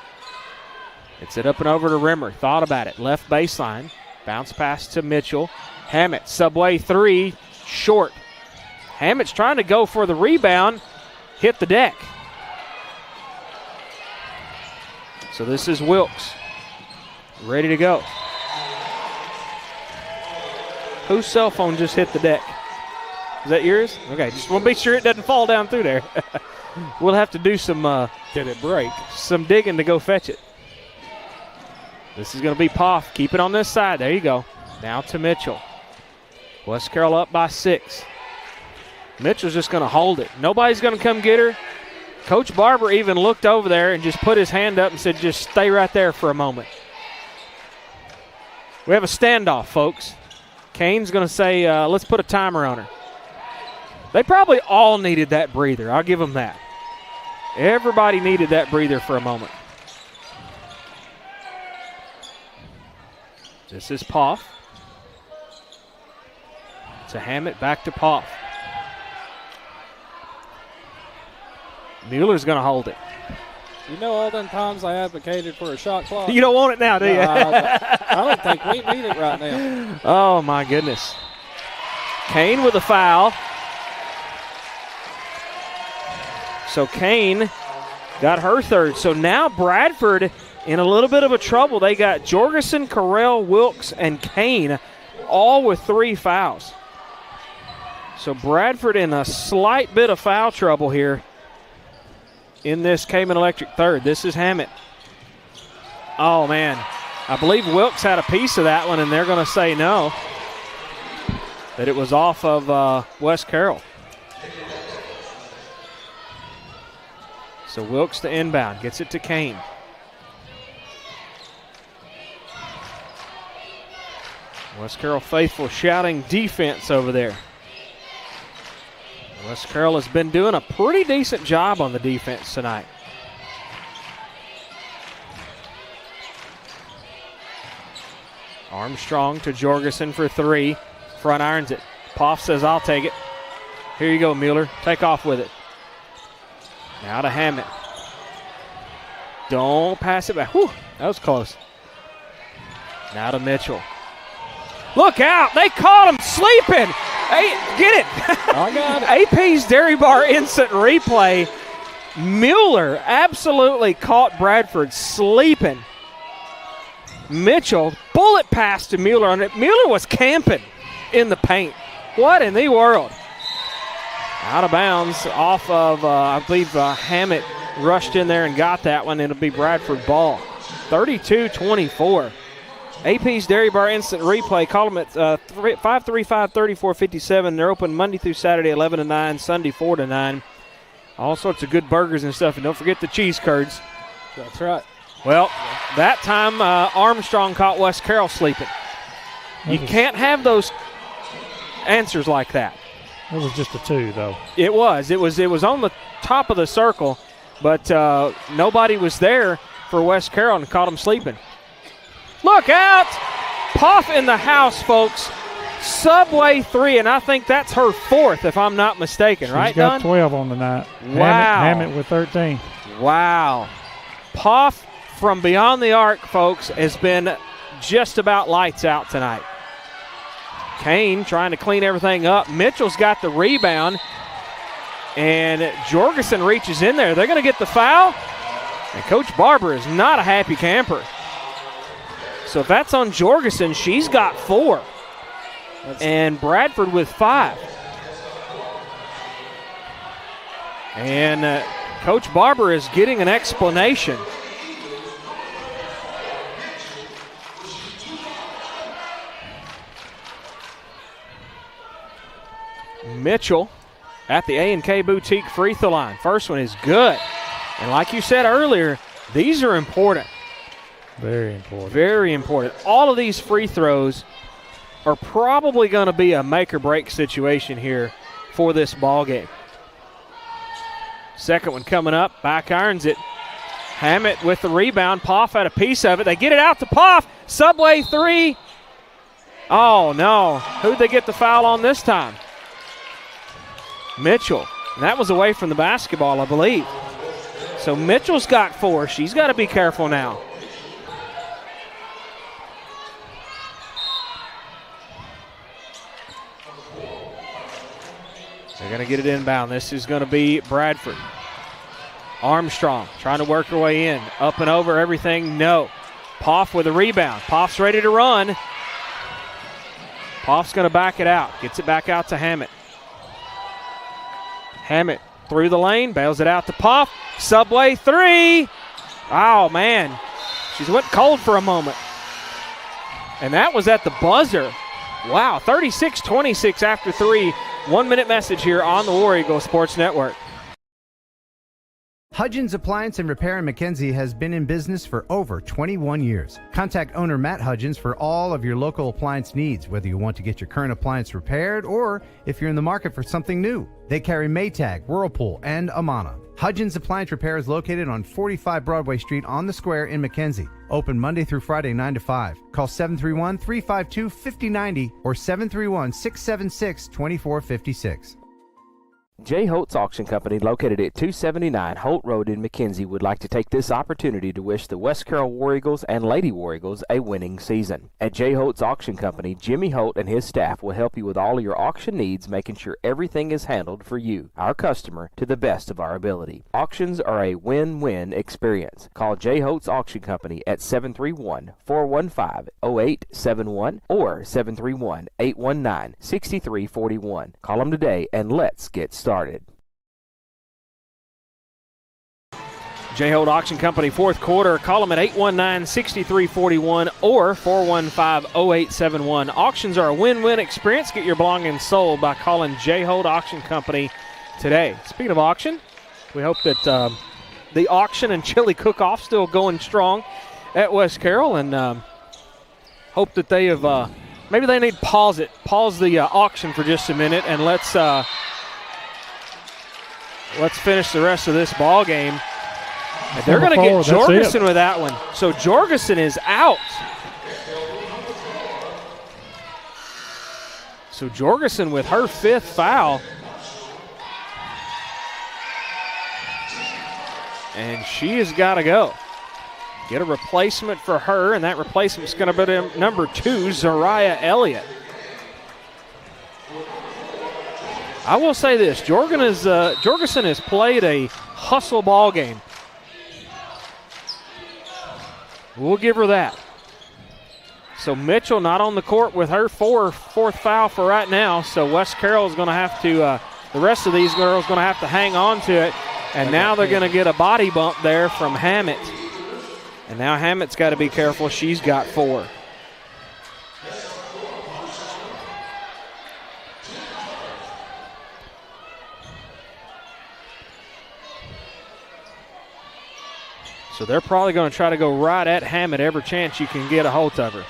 It's it up and over to Rimmer. Thought about it. Left baseline. Bounce pass to Mitchell. Hammett, subway 3, short. Hammett's trying to go for the rebound. Hit the deck. So this is Wilkes. Ready to go. Whose cell phone just hit the deck? Is that yours? Okay, just want to be sure it doesn't fall down through there. We'll have to do some Did it break? Some digging to go fetch it. This is going to be Poff. Keep it on this side. There you go. Now to Mitchell. West Carroll up by 6. Mitchell's just going to hold it. Nobody's going to come get her. Coach Barber even looked over there and just put his hand up and said, just stay right there for a moment. We have a standoff, folks. Kane's going to say, let's put a timer on her. They probably all needed that breather. I'll give them that. Everybody needed that breather for a moment. This is Poff. To Hammett, back to Poff. Mueller's going to hold it. You know all them times I advocated for a shot clock? You don't want it now, do you? I don't think we need it right now. Oh, my goodness. Kane with a foul. So Kane got her third. So now Bradford in a little bit of a trouble. They got Jorgensen, Carroll, Wilkes, and Kane all with 3 fouls. So Bradford in a slight bit of foul trouble here in this Cayman Electric third. This is Hammett. Oh, man. I believe Wilkes had a piece of that one, and they're going to say no, that it was off of West Carroll. So Wilkes to inbound, gets it to Kane. West Carroll faithful shouting defense over there. West Carroll has been doing a pretty decent job on the defense tonight. Armstrong to Jorgensen for 3. Front irons it. Poff says, I'll take it. Here you go, Mueller. Take off with it. Now to Hammett. Don't pass it back. Whew, that was close. Now to Mitchell. Look out. They caught him sleeping. Hey, get it. I got it. AP's Dairy Bar instant replay. Mueller absolutely caught Bradford sleeping. Mitchell, bullet pass to Mueller on it. Mueller was camping in the paint. What in the world? Out of bounds off of, I believe, Hammett rushed in there and got that one. It'll be Bradford ball. 32-24. AP's Dairy Bar Instant Replay. Call them at 535-3457. They're open Monday through Saturday, 11 to 9, Sunday, 4 to 9. All sorts of good burgers and stuff. And don't forget the cheese curds. That's right. Well, that time Armstrong caught West Carroll sleeping. You can't have those answers like that. It was just a 2, though. It was. It was on the top of the circle, but nobody was there for West Carroll and caught them sleeping. Look out! Poff in the house, folks. Subway 3, and I think that's her 4th, if I'm not mistaken. Right, She's got Don? 12 on the night. Wow. Hammett with 13. Wow. Poff from beyond the arc, folks, has been just about lights out tonight. Kane trying to clean everything up. Mitchell's got the rebound, and Jorgensen reaches in there. They're going to get the foul, and Coach Barber is not a happy camper. So if that's on Jorgensen, she's got 4. And Bradford with 5. And Coach Barber is getting an explanation. Mitchell at the A&K Boutique free throw line. First one is good. And like you said earlier, these are important. Very important. Very important. All of these free throws are probably going to be a make-or-break situation here for this ball game. Second one coming up. Back irons it. Hammett with the rebound. Poff had a piece of it. They get it out to Poff. Subway 3. Oh, no. Who'd they get the foul on this time? Mitchell. And that was away from the basketball, I believe. So Mitchell's got 4. She's got to be careful now. They're going to get it inbound. This is going to be Bradford. Armstrong trying to work her way in. Up and over everything, no. Poff with a rebound. Poff's ready to run. Poff's going to back it out. Gets it back out to Hammett. Hammett through the lane, bails it out to Poff. Subway 3. Oh, man. She's went cold for a moment. And that was at the buzzer. Wow, 36-26 after 3. 1 minute message here on the War Eagle Sports Network. Hudgens Appliance and Repair in McKenzie has been in business for over 21 years. Contact owner Matt Hudgens for all of your local appliance needs, whether you want to get your current appliance repaired or if you're in the market for something new. They carry Maytag, Whirlpool, and Amana. Hudgens Appliance Repair is located on 45 Broadway Street on the Square in McKenzie. Open Monday through Friday 9 to 5. Call 731-352-5090 or 731-676-2456. J. Holt's Auction Company, located at 279 Holt Road in McKenzie, would like to take this opportunity to wish the West Carroll War Eagles and Lady War Eagles a winning season. At J. Holt's Auction Company, Jimmy Holt and his staff will help you with all your auction needs, making sure everything is handled for you, our customer, to the best of our ability. Auctions are a win-win experience. Call J. Holt's Auction Company at 731-415-0871 or 731-819-6341. Call them today and let's get started. J-Hold Auction Company, fourth quarter. Call them at 819-6341 or 415-0871. Auctions are a win-win experience. Get your belongings sold by calling J-Hold Auction Company today. Speaking of auction, we hope that the auction and chili cook-off still going strong at West Carroll, and hope that they have maybe they need to pause the auction for just a minute, and let's finish the rest of this ball game. And they're going to get Jorgensen with that one. So Jorgensen is out. So Jorgensen with her 5th foul. And she has got to go. Get a replacement for her, and that replacement's going to be number 2, Zariah Elliott. I will say this, Jorgensen has played a hustle ball game. We'll give her that. So Mitchell not on the court with her fourth foul for right now, so West Carroll is going to have to, the rest of these girls going to have to hang on to it, and now they're going to get a body bump there from Hammett. And now Hammett's got to be careful. She's got 4. So they're probably going to try to go right at Hammett every chance you can get a hold of her.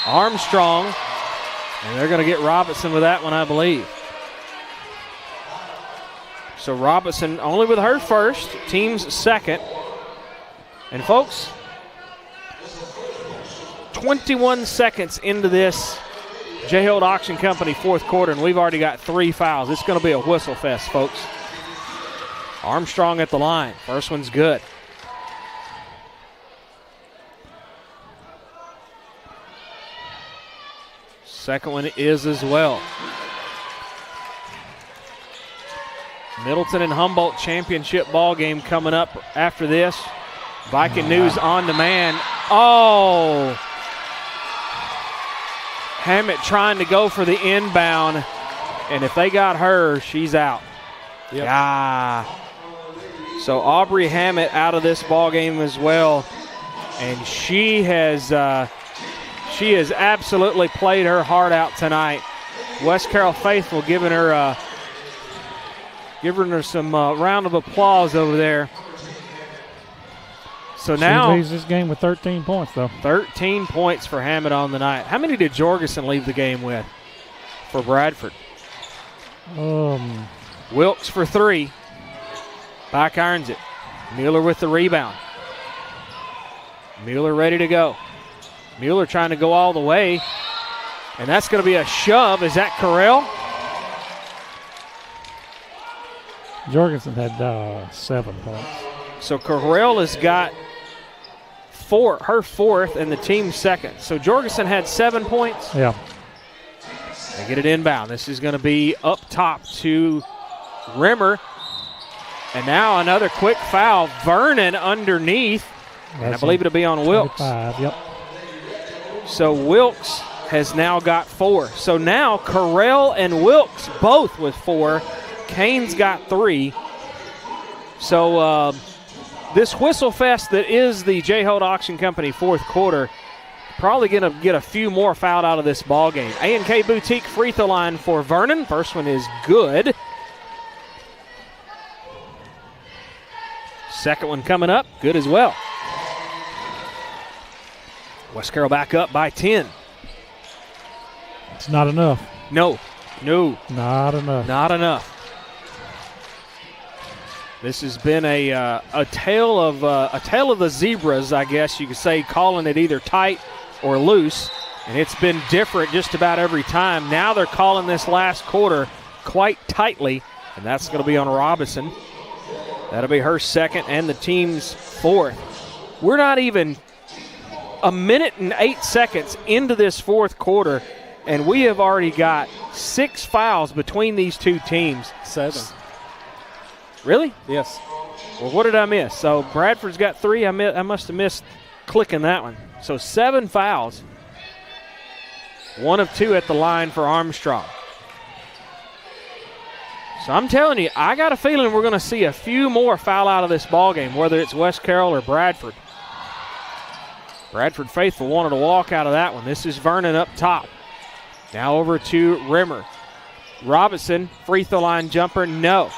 Armstrong, and they're going to get Robinson with that one, I believe. So Robinson only with her first, team's second. And folks, 21 seconds into this J-Hold Auction Company fourth quarter, and we've already got 3 fouls. It's going to be a whistle fest, folks. Armstrong at the line. First one's good. Second one is as well. Middleton and Humboldt championship ball game coming up after this. Viking News on demand. Oh! Hammett trying to go for the inbound, and if they got her, she's out. Yep. Ah. So Aubrey Hammett out of this ball game as well, and she has absolutely played her heart out tonight. West Carroll faithful giving her some round of applause over there. So now she leads this game with 13 points, though. 13 points for Hammett on the night. How many did Jorgensen leave the game with for Bradford? Wilkes for 3. Back irons it. Mueller with the rebound. Mueller ready to go. Mueller trying to go all the way. And that's going to be a shove. Is that Carroll? Jorgensen had 7 points. So Carroll has got her fourth and the team's second. So Jorgensen had 7 points. Yeah. They get it inbound. This is going to be up top to Rimmer. And now another quick foul. Vernon underneath. And I believe it'll be on Wilkes. 25, yep. So Wilkes has now got 4. So now Carroll and Wilkes both with 4. Kane's got 3. So this whistle fest that is the J-Hold Auction Company fourth quarter, probably going to get a few more fouled out of this ball game. A&K Boutique free throw line for Vernon. First one is good. Second one coming up, good as well. West Carroll back up by 10. It's not enough. No. Not enough. Not enough. This has been a tale of the zebras, I guess you could say, calling it either tight or loose, and it's been different just about every time. Now they're calling this last quarter quite tightly, and that's going to be on Robinson. That'll be her second and the team's fourth. We're not even a minute and 8 seconds into this fourth quarter, and we have already got 6 fouls between these two teams. 7. Really? Yes. Well, what did I miss? So Bradford's got 3. I must have missed clicking that one. So 7 fouls. 1 of 2 at the line for Armstrong. So I'm telling you, I got a feeling we're going to see a few more foul out of this ball game, whether it's West Carroll or Bradford. Bradford faithful wanted to walk out of that one. This is Vernon up top. Now over to Rimmer. Robinson, free throw line jumper, no.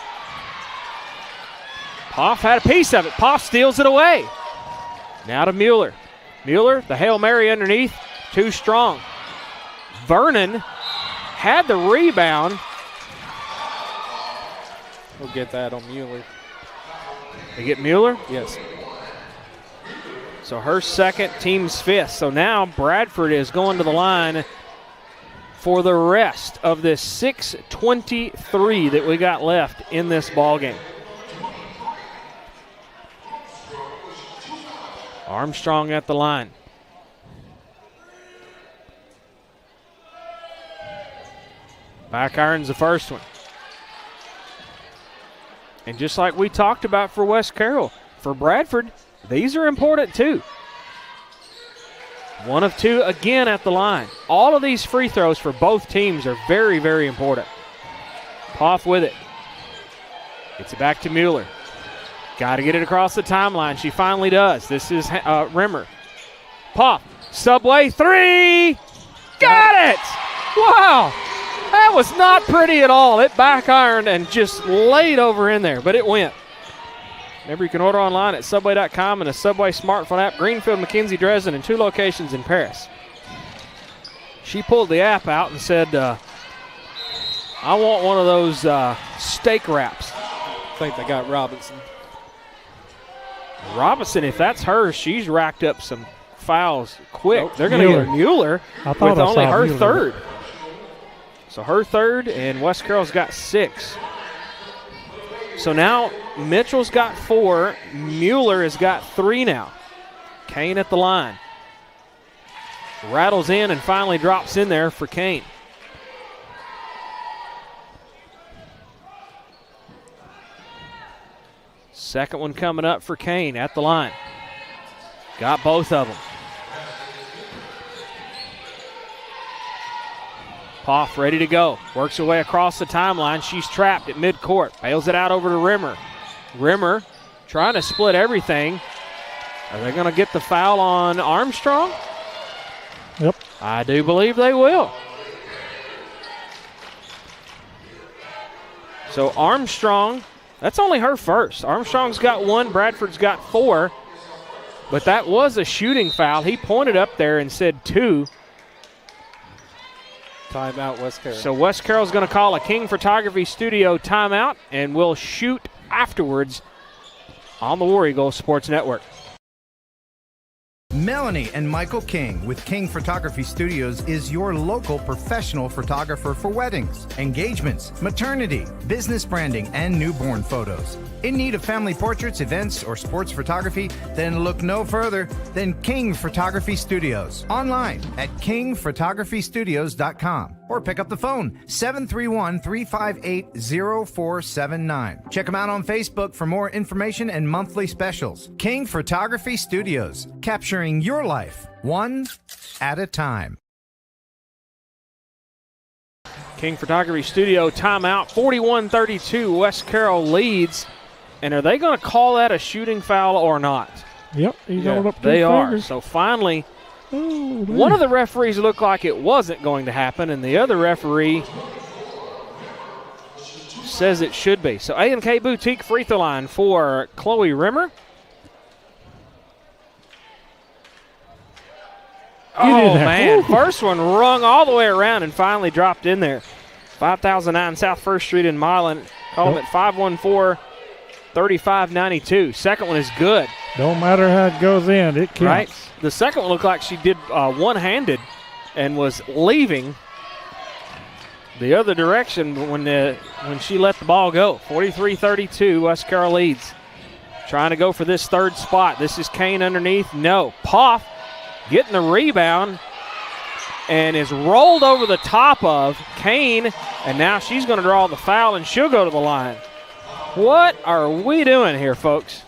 Poff had a piece of it. Poff steals it away. Now to Mueller. Mueller, the Hail Mary underneath, too strong. Vernon had the rebound. We'll get that on Mueller. They get Mueller? Yes. So her second, team's fifth. So now Bradford is going to the line for the rest of this 6:23 that we got left in this ball game. Armstrong at the line. Back irons the first one. And just like we talked about for West Carroll, for Bradford, these are important too. 1 of 2 again at the line. All of these free throws for both teams are very, very important. Poff with it. Gets it back to Mueller. Got to get it across the timeline. She finally does. This is Rimmer. Poff. Subway 3. Got it! Wow. That was not pretty at all. It back ironed and just laid over in there, but it went. Remember, you can order online at Subway.com and a Subway smartphone app. Greenfield, McKenzie, Dresden, and 2 locations in Paris. She pulled the app out and said, I want one of those steak wraps. I think they got Robinson. Robinson, if that's her, she's racked up some fouls quick. Nope. They're going to get Mueller with only her Mueller. third. So her third, and West Carroll's got 6. So now Mitchell's got 4. Mueller has got 3 now. Kane at the line. Rattles in and finally drops in there for Kane. Second one coming up for Kane at the line. Got both of them. Poff ready to go. Works her way across the timeline. She's trapped at midcourt. Bails it out over to Rimmer. Rimmer trying to split everything. Are they going to get the foul on Armstrong? Yep. I do believe they will. So Armstrong, that's only her first. Armstrong's got 1, Bradford's got 4. But that was a shooting foul. He pointed up there and said 2. Timeout, West Carroll. So West Carroll's going to call a King Photography Studio timeout, and we'll shoot afterwards on the War Eagle Sports Network. Melanie and Michael King with King Photography Studios is your local professional photographer for weddings, engagements, maternity, business branding, and newborn photos. In need of family portraits, events, or sports photography? Then look no further than King Photography Studios. Online at kingphotographystudios.com or pick up the phone 731-358-0479. Check them out on Facebook for more information and monthly specials. King Photography Studios, capturing your life one at a time. King Photography Studio timeout. 41-32. West Carroll leads. And are they going to call that a shooting foul or not? Yep, he's on up to they his are. fingers. So finally, one of the referees looked like it wasn't going to happen, and the other referee says it should be. So A&K Boutique free throw line for Chloe Rimmer. Oh, man. First one rung all the way around and finally dropped in there. 5009 South 1st Street in Milan. Call them at 514-3592. Second one is good. Don't matter how it goes in, it counts. Right? The second one looked like she did one-handed and was leaving the other direction when she let the ball go. 43-32, West Carroll leads. Trying to go for this third spot. This is Kane underneath. No. Poff getting the rebound and is rolled over the top of Kane, and now she's going to draw the foul, and she'll go to the line. What are we doing here, folks?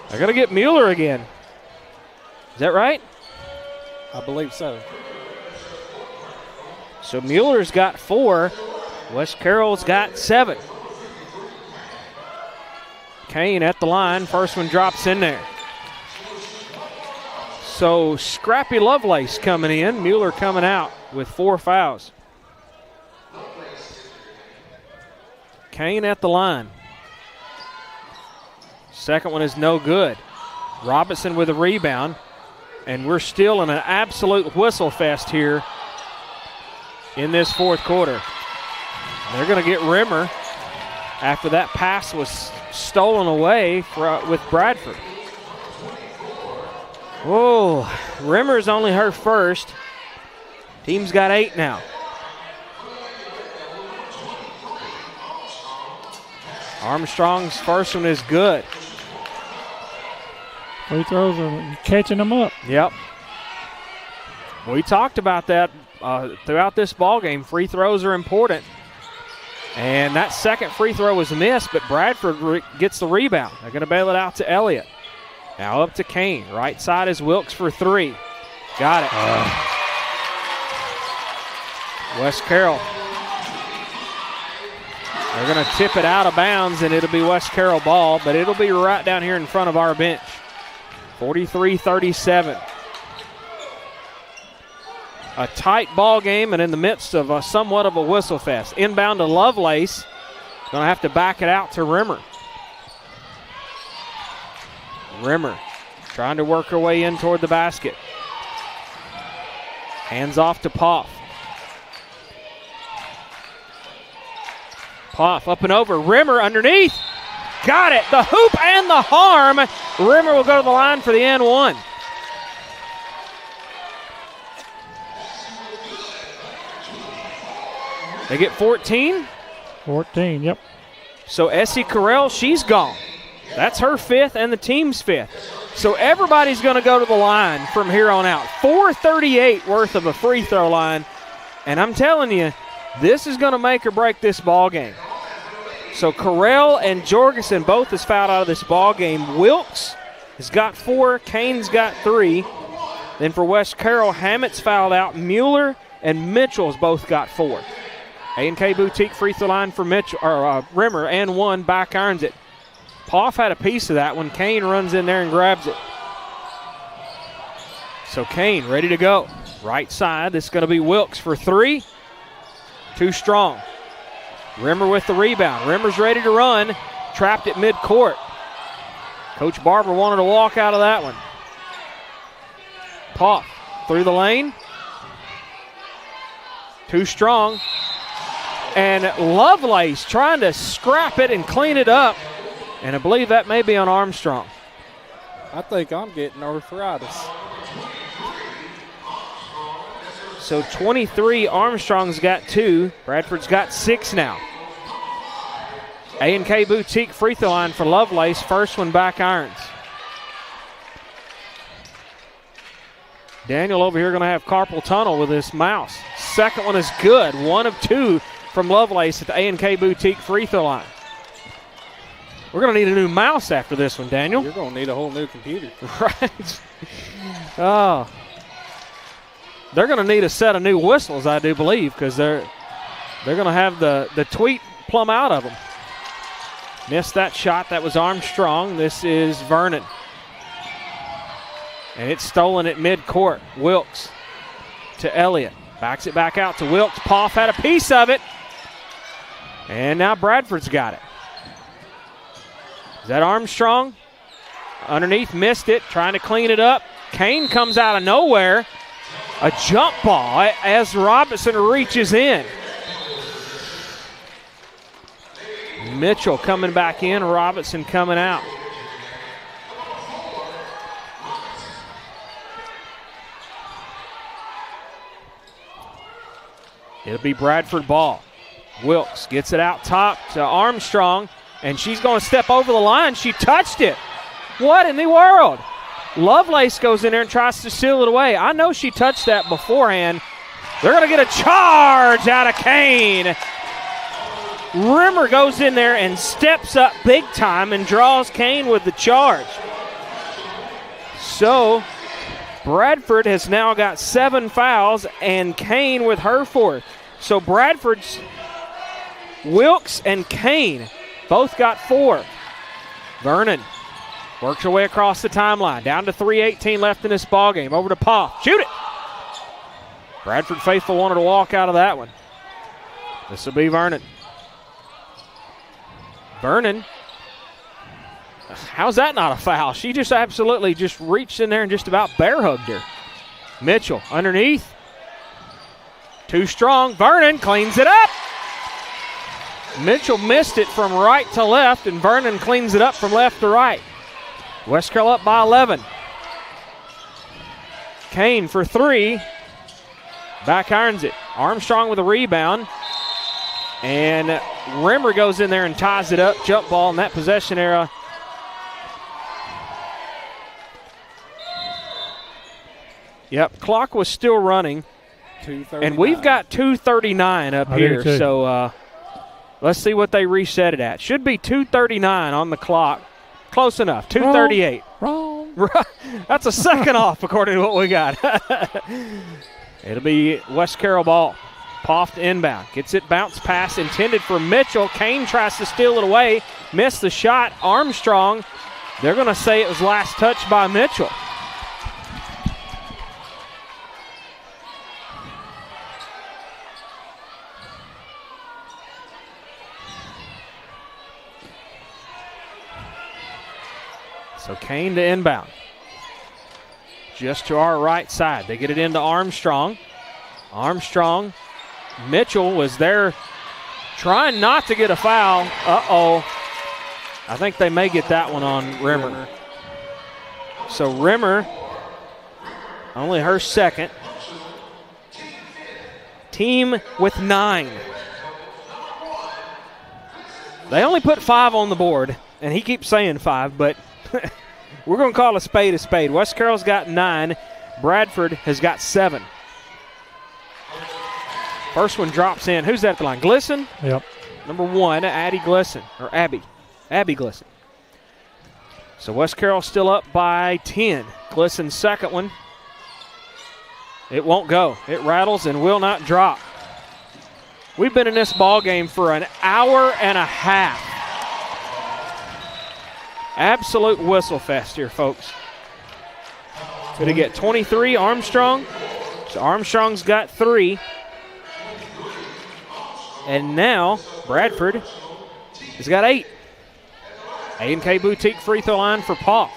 They're going to get Mueller again. Is that right? I believe so. So Mueller's got 4. West Carroll's got 7. Kane at the line. First one drops in there. So Scrappy Lovelace coming in. Mueller coming out with 4 fouls. Kane at the line. Second one is no good. Robinson with a rebound. And we're still in an absolute whistle fest here in this fourth quarter. They're going to get Rimmer after that pass was stolen away with Bradford. Whoa, Rimmer's only her first. Team's got 8 now. Armstrong's first one is good. Free throws are catching them up. Yep. We talked about that throughout this ball game. Free throws are important. And that second free throw was missed, but Bradford gets the rebound. They're going to bail it out to Elliott. Now up to Kane. Right side is Wilkes for 3. Got it. West Carroll. They're going to tip it out of bounds, and it'll be West Carroll ball, but it'll be right down here in front of our bench. 43-37. A tight ball game and in the midst of somewhat of a whistle fest. Inbound to Lovelace. Going to have to back it out to Rimmer. Rimmer trying to work her way in toward the basket. Hands off to Poff. Poff up and over. Rimmer underneath. Got it. The hoop and the harm. Rimmer will go to the line for the and one. They get 14? 14, yep. So Essie Carroll, she's gone. That's her fifth and the team's fifth. So everybody's going to go to the line from here on out. 4:38 worth of a free throw line. And I'm telling you, this is going to make or break this ball game. So Carroll and Jorgensen both has fouled out of this ball game. Wilkes has got 4. Kane's got 3. Then for West Carroll, Hammett's fouled out. Mueller and Mitchell's both got 4. A&K Boutique free throw line for Rimmer and 1, back irons it. Poff had a piece of that when Kane runs in there and grabs it. So Kane ready to go. Right side, this is going to be Wilkes for 3. Too strong. Rimmer with the rebound. Rimmer's ready to run. Trapped at midcourt. Coach Barber wanted to walk out of that one. Poff through the lane. Too strong. And Lovelace trying to scrap it and clean it up. And I believe that may be on Armstrong. I think I'm getting arthritis. So 23, Armstrong's got 2. Bradford's got 6 now. A&K Boutique free throw line for Lovelace. First one back irons. Daniel over here going to have carpal tunnel with his mouse. Second one is good. 1 of 2 from Lovelace at the A&K Boutique free throw line. We're going to need a new mouse after this one, Daniel. You're going to need a whole new computer. Right. Oh. They're going to need a set of new whistles, I do believe, because they're going to have the tweet plumb out of them. Missed that shot. That was Armstrong. This is Vernon. And it's stolen at midcourt. Wilkes to Elliott. Backs it back out to Wilkes. Poff had a piece of it. And now Bradford's got it. Is that Armstrong? Underneath, missed it. Trying to clean it up. Kane comes out of nowhere. A jump ball as Robinson reaches in. Mitchell coming back in. Robinson coming out. It'll be Bradford ball. Wilkes gets it out top to Armstrong, and she's going to step over the line. She touched it. What in the world? Lovelace goes in there and tries to steal it away. I know she touched that beforehand. They're going to get a charge out of Kane. Rimmer goes in there and steps up big time and draws Kane with the charge. So Bradford has now got 7 fouls and Kane with her 4th. So Bradford's Wilkes and Kane both got 4. Vernon works her way across the timeline. Down to 3:18 left in this ballgame. Over to Poff. Shoot it! Bradford faithful wanted to walk out of that one. This will be Vernon. Vernon. How's that not a foul? She just absolutely just reached in there and just about bear hugged her. Mitchell underneath. Too strong. Vernon cleans it up. Mitchell missed it from right to left, and Vernon cleans it up from left to right. West Carroll up by 11. Kane for 3. Back irons it. Armstrong with a rebound. And Rimmer goes in there and ties it up. Jump ball in that possession era. Yep, clock was still running. And we've got 2:39 up here. So let's see what they reset it at. Should be 2:39 on the clock. Close enough. 2:38. Wrong. That's a second off according to what we got. It'll be West Carroll ball. Poff inbound. Gets it, bounce pass intended for Mitchell. Kane tries to steal it away. Missed the shot. Armstrong. They're going to say it was last touch by Mitchell. So Kane to inbound. Just to our right side. They get it into Armstrong. Armstrong. Mitchell was there trying not to get a foul. Uh-oh. I think they may get that one on Rimmer. So Rimmer, only her second. Team with 9. They only put 5 on the board, and he keeps saying 5, but we're going to call a spade a spade. West Carroll's got 9. Bradford has got 7. First one drops in. Who's that at the line? Glisson? Yep. Number 1, Addie Glisson, or Abby Glisson. So West Carroll still up by 10. Glisson's second one. It won't go. It rattles and will not drop. We've been in this ball game for an hour and a half. Absolute whistle fest here, folks. Going to get 23, Armstrong. So Armstrong's got 3. And now Bradford has got 8. A&K Boutique free throw line for Paul.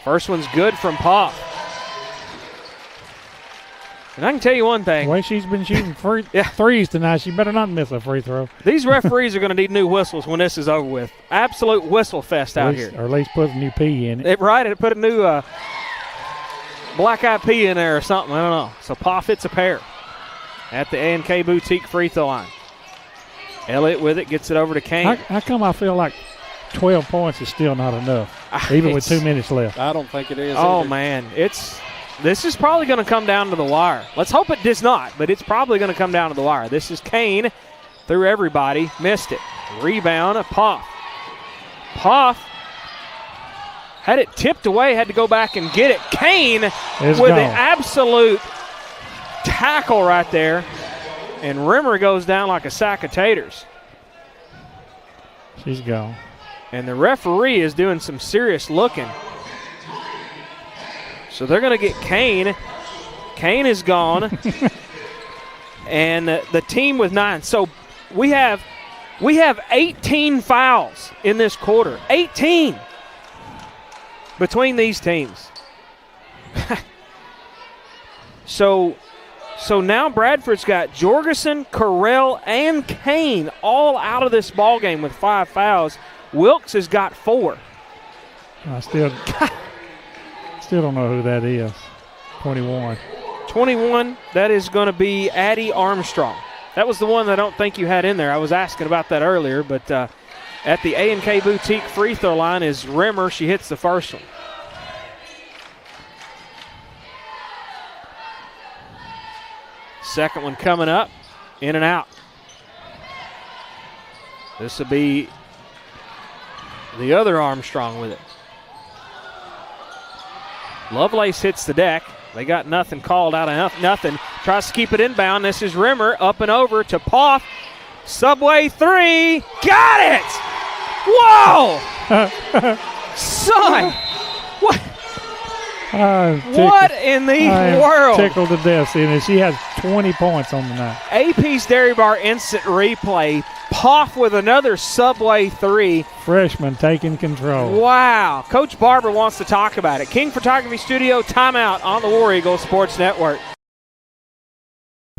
First one's good from Paul. And I can tell you one thing. The way she's been shooting threes tonight, she better not miss a free throw. These referees are going to need new whistles when this is over with. Absolute whistle fest out here. Or at least put a new P in it. Right, put a new black-eyed P in there or something. I don't know. So Paul hits a pair at the A&K Boutique free throw line. Elliott with it, gets it over to Kane. How come I feel like 12 points is still not enough, even with 2 minutes left? I don't think it is. Oh, either. man. This is probably going to come down to the wire. Let's hope it does not, but it's probably going to come down to the wire. This is Kane through everybody. Missed it. Rebound, Poff. Poff had it tipped away, had to go back and get it. Kane with an absolute tackle right there. And Rimmer goes down like a sack of taters. She's gone. And the referee is doing some serious looking. So they're going to get Kane. Kane is gone. And the team with 9. So we have 18 fouls in this quarter. 18 between these teams. So now Bradford's got Jorgensen, Carroll, and Kane all out of this ball game with 5 fouls. Wilkes has got 4. I still don't know who that is. 21. 21, that is going to be Addie Armstrong. That was the one that I don't think you had in there. I was asking about that earlier, but at the A&K Boutique free throw line is Rimmer. She hits the first one. Second one coming up, in and out. This will be the other Armstrong with it. Lovelace hits the deck. They got nothing called out of nothing. Tries to keep it inbound. This is Rimmer up and over to Poff. Subway 3. Got it! Whoa! Son! What? What in the world? Tickled to death, seeing it. She has 20 points on the night. AP's Dairy Bar instant replay. Poff with another Subway 3. Freshman taking control. Wow. Coach Barber wants to talk about it. King Photography Studio timeout on the War Eagle Sports Network.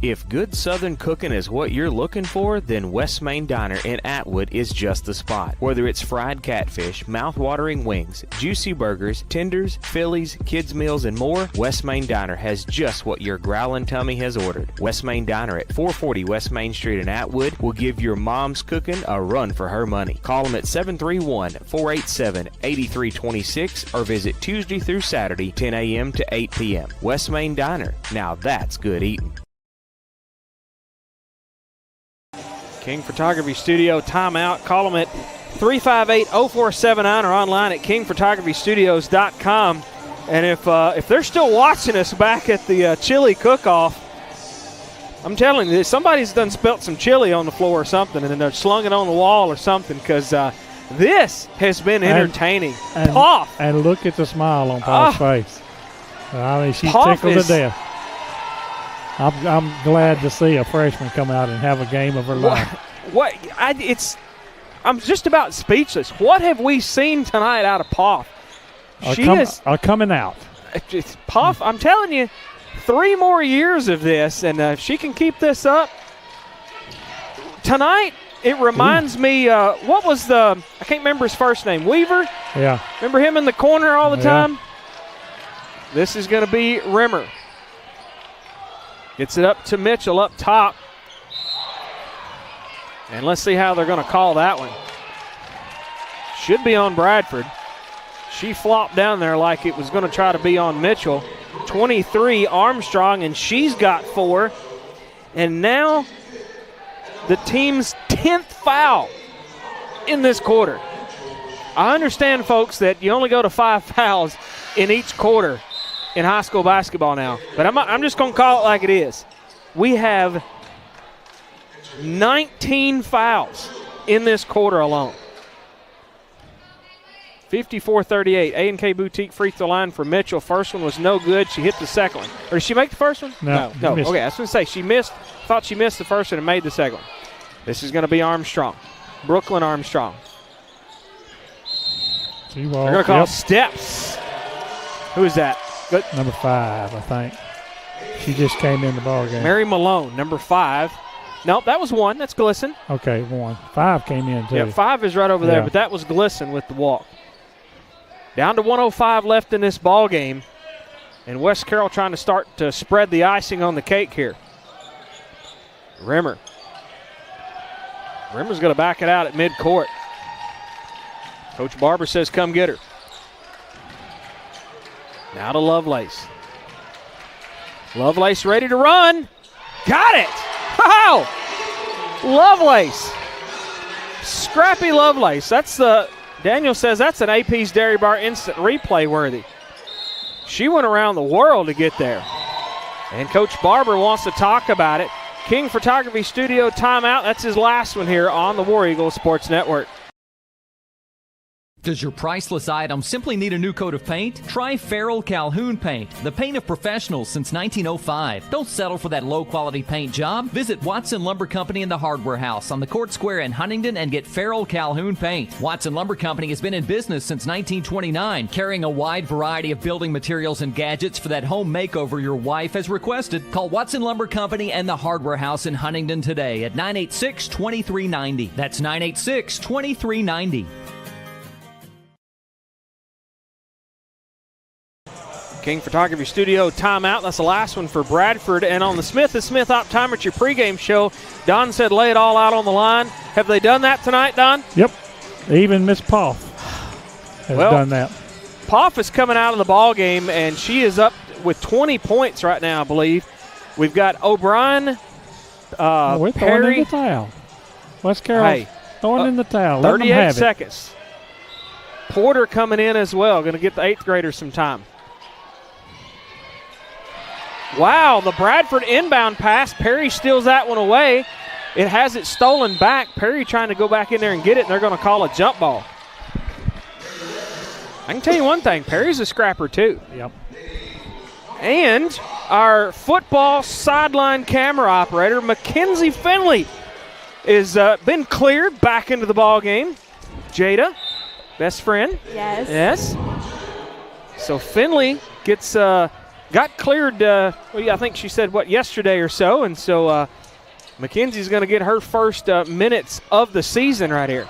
If good Southern cooking is what you're looking for, then West Main Diner in Atwood is just the spot. Whether it's fried catfish, mouth-watering wings, juicy burgers, tenders, Phillies, kids' meals, and more, West Main Diner has just what your growling tummy has ordered. West Main Diner at 440 West Main Street in Atwood will give your mom's cooking a run for her money. Call them at 731-487-8326 or visit Tuesday through Saturday, 10 a.m. to 8 p.m. West Main Diner. Now that's good eating. King Photography Studio timeout. Call them at 358-0479 or online at kingphotographystudios.com. And if they're still watching us back at the chili cook-off, I'm telling you, somebody's done spilt some chili on the floor or something, and then they're slung it on the wall or something, because this has been entertaining. Poff! And look at the smile on Paul's face. I mean, she's Poff tickled to death. I'm glad to see a freshman come out and have a game of her life. I'm just about speechless. What have we seen tonight out of Poff? Coming out. Poff, I'm telling you, 3 more years of this, and if she can keep this up tonight, it reminds me. What was I can't remember his first name. Weaver. Yeah. Remember him in the corner all the time. This is going to be Rimmer. Gets it up to Mitchell up top. And let's see how they're going to call that one. Should be on Bradford. She flopped down there like it was going to try to be on Mitchell. 23, Armstrong, and she's got 4. And now the team's 10th foul in this quarter. I understand, folks, that you only go to 5 fouls in each quarter in high school basketball now. But I'm just going to call it like it is. We have 19 fouls in this quarter alone. 54-38. A&K Boutique free throw line for Mitchell. First one was no good. She hit the second one. Or did she make the first one? No. Okay, I was going to say she missed. Thought she missed the first one and made the second one. This is going to be Armstrong. Brooklyn Armstrong. They're going to call steps. Who is that? Good. Number 5, I think. She just came in the ball game. Mary Malone, number 5. Nope, that was 1. That's Glisson. Okay, 1. 5 came in, too. Yeah, 5 is right over there, but that was Glisson with the walk. Down to 1:05 left in this ball game. And West Carroll trying to start to spread the icing on the cake here. Rimmer's going to back it out at midcourt. Coach Barber says come get her. Now to Lovelace. Lovelace ready to run. Got it! Wow! Lovelace. Scrappy Lovelace. That's Daniel says that's an AP's Dairy Bar instant replay worthy. She went around the world to get there. And Coach Barber wants to talk about it. King Photography Studio timeout. That's his last one here on the War Eagle Sports Network. Does your priceless item simply need a new coat of paint? Try Farrell Calhoun Paint, the paint of professionals since 1905. Don't settle for that low-quality paint job. Visit Watson Lumber Company in the Hardware House on the Court Square in Huntington and get Farrell Calhoun Paint. Watson Lumber Company has been in business since 1929, carrying a wide variety of building materials and gadgets for that home makeover your wife has requested. Call Watson Lumber Company and the Hardware House in Huntington today at 986-2390. That's 986-2390. King Photography Studio timeout. That's the last one for Bradford. And on the Smith & Smith Optometry pregame show, Don said lay it all out on the line. Have they done that tonight, Don? Yep. Even Miss Poff has done that. Poff is coming out of the ball game, and she is up with 20 points right now, I believe. We've got O'Brien, we're throwing Perry. in the towel. West Carroll throwing in the towel. Let them 38 have seconds. Porter coming in as well. Going to get the 8th graders some time. Wow, the Bradford inbound pass. Perry steals that one away. It has it stolen back. Perry trying to go back in there and get it, and they're going to call a jump ball. I can tell you one thing. Perry's a scrapper, too. Yep. And our football sideline camera operator, Mackenzie Finley, is been cleared back into the ball game. Jada, best friend. Yes. Yes. So Finley gets got cleared, I think she said, yesterday or so. And so Mackenzie's going to get her first minutes of the season right here.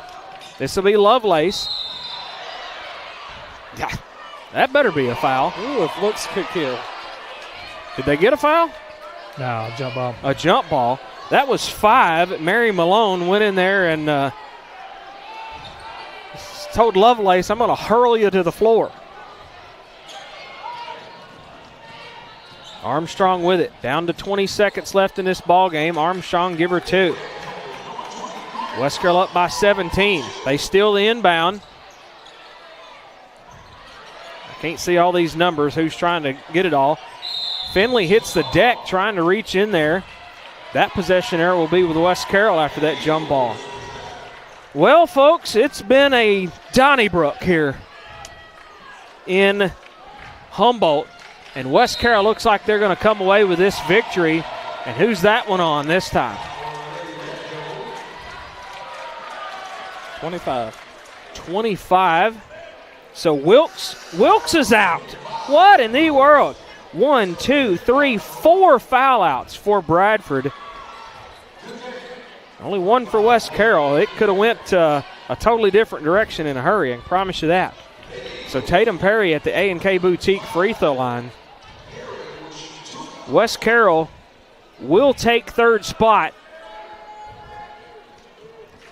This will be Lovelace. Yeah, that better be a foul. Ooh, if looks could kill. Did they get a foul? No, jump ball. A jump ball. That was 5. Mary Malone went in there and told Lovelace, I'm going to hurl you to the floor. Armstrong with it. Down to 20 seconds left in this ball game. Armstrong give her 2. West Carroll up by 17. They steal the inbound. I can't see all these numbers. Who's trying to get it all? Finley hits the deck trying to reach in there. That possession error will be with West Carroll after that jump ball. Well, folks, it's been a Donnybrook here in Humboldt. And West Carroll looks like they're going to come away with this victory. And who's that one on this time? 25. So Wilkes is out. What in the world? 1, 2, 3, 4 foul outs for Bradford. Only one for West Carroll. It could have went a totally different direction in a hurry, I can promise you that. So Tatum Perry at the A&K Boutique free throw line. West Carroll will take third spot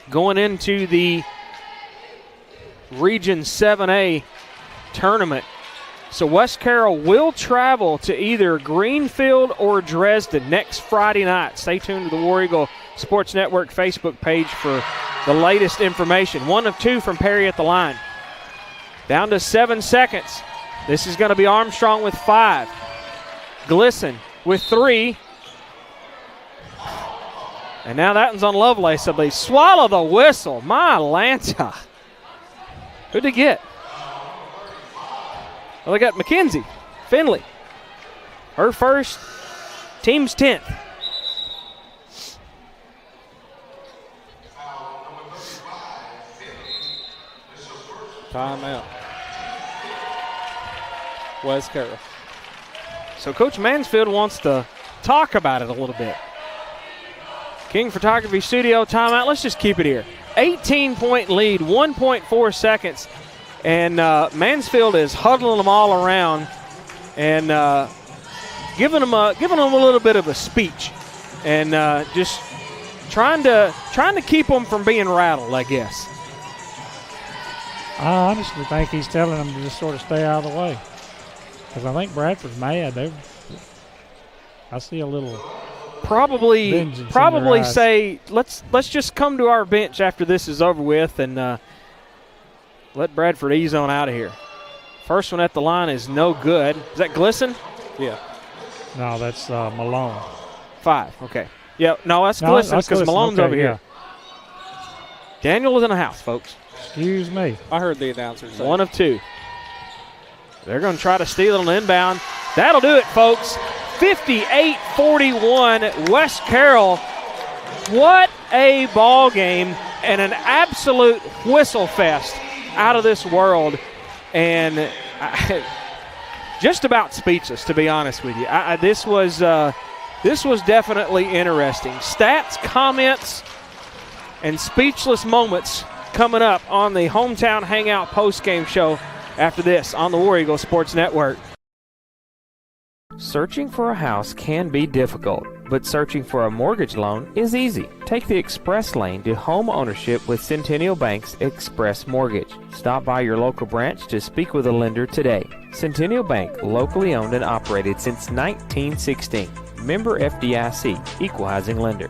going into the Region 7A tournament. So West Carroll will travel to either Greenfield or Dresden next Friday night. Stay tuned to the War Eagle Sports Network Facebook page for the latest information. 1 of 2 from Perry at the line. Down to 7 seconds. This is going to be Armstrong with 5. Glisson with 3. And now that one's on Lovelace, I believe. Swallow the whistle. My Lanta. Who'd they get? Well, they got McKenzie. Finley. Her first. Team's 10th. Timeout. West Carroll. So Coach Mansfield wants to talk about it a little bit. King Photography Studio timeout. Let's just keep it here. 18-point lead, 1.4 seconds. And Mansfield is huddling them all around and giving them a little bit of a speech. And just trying to keep them from being rattled, I guess. I honestly think he's telling them to just sort of stay out of the way. Because I think Bradford's mad. I see a little probably say, let's just come to our bench after this is over with and let Bradford ease on out of here. First one at the line is no good. Is that Glisson? Yeah. No, that's Malone. 5, okay. Yeah, no, that's Glisson because Malone's over here. Daniel is in the house, folks. Excuse me. I heard the announcer say. 1 of 2. They're going to try to steal it on the inbound. That'll do it, folks. 58-41, West Carroll. What a ball game and an absolute whistle fest out of this world. And just about speechless, to be honest with you. This was definitely interesting. Stats, comments, and speechless moments coming up on the Hometown Hangout postgame show after this on the War Eagle Sports Network. Searching for a house can be difficult, but searching for a mortgage loan is easy. Take the express lane to home ownership with Centennial Bank's Express Mortgage. Stop by your local branch to speak with a lender today. Centennial Bank, locally owned and operated since 1916. Member FDIC, Equal Housing Lender.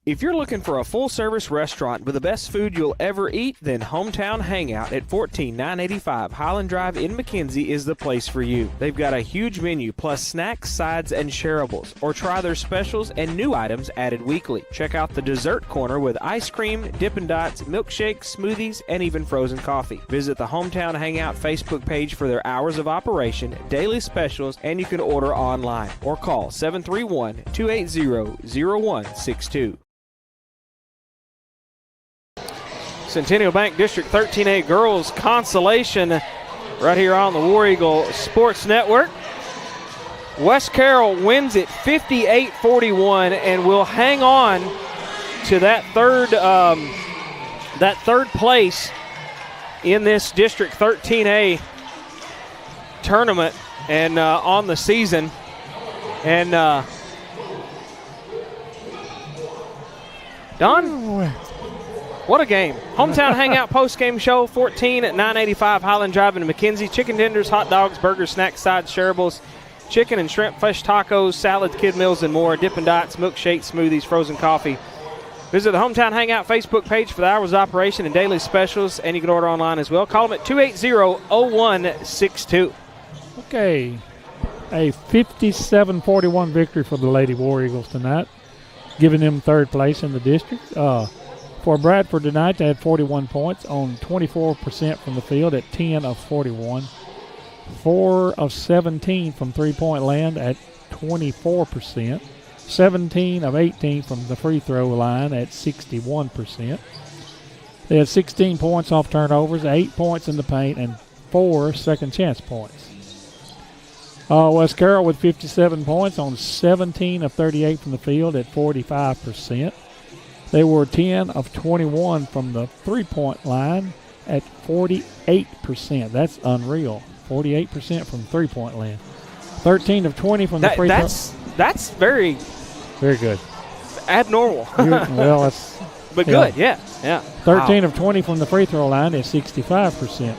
If you're looking for a full-service restaurant with the best food you'll ever eat, then Hometown Hangout at 14985 Highland Drive in McKenzie is the place for you. They've got a huge menu plus snacks, sides, and shareables. Or try their specials and new items added weekly. Check out the dessert corner with ice cream, Dippin' Dots, milkshakes, smoothies, and even frozen coffee. Visit the Hometown Hangout Facebook page for their hours of operation, daily specials, and you can order online. Or call 731-280-0162. Centennial Bank District 13A Girls Consolation right here on the War Eagle Sports Network. West Carroll wins it 58-41 and will hang on to that third place in this District 13A tournament and on the season. And Don, what a game. Hometown Hangout post-game show, 14 at 985 Highland Drive in McKenzie. Chicken tenders, hot dogs, burgers, snacks, sides, shareables, chicken and shrimp, fresh tacos, salads, kid meals, and more. Dippin' Dots, milkshakes, smoothies, frozen coffee. Visit the Hometown Hangout Facebook page for the hours of operation and daily specials, and you can order online as well. Call them at 280-0162. Okay. A 57-41 victory for the Lady War Eagles tonight, giving them third place in the district. For Bradford tonight, they had 41 points on 24% from the field at 10 of 41. 4 of 17 from three-point land at 24%. 17 of 18 from the free throw line at 61%. They had 16 points off turnovers, 8 points in the paint, and 4 second chance points. West Carroll with 57 points on 17 of 38 from the field at 45%. They were 10 of 21 from the three-point line at 48%. That's unreal. 48% from three-point land. 13 of 20 from the free throw. That's very good. Abnormal. Well, that's but good. Yeah. 13 of 20 from the free throw line is 65%.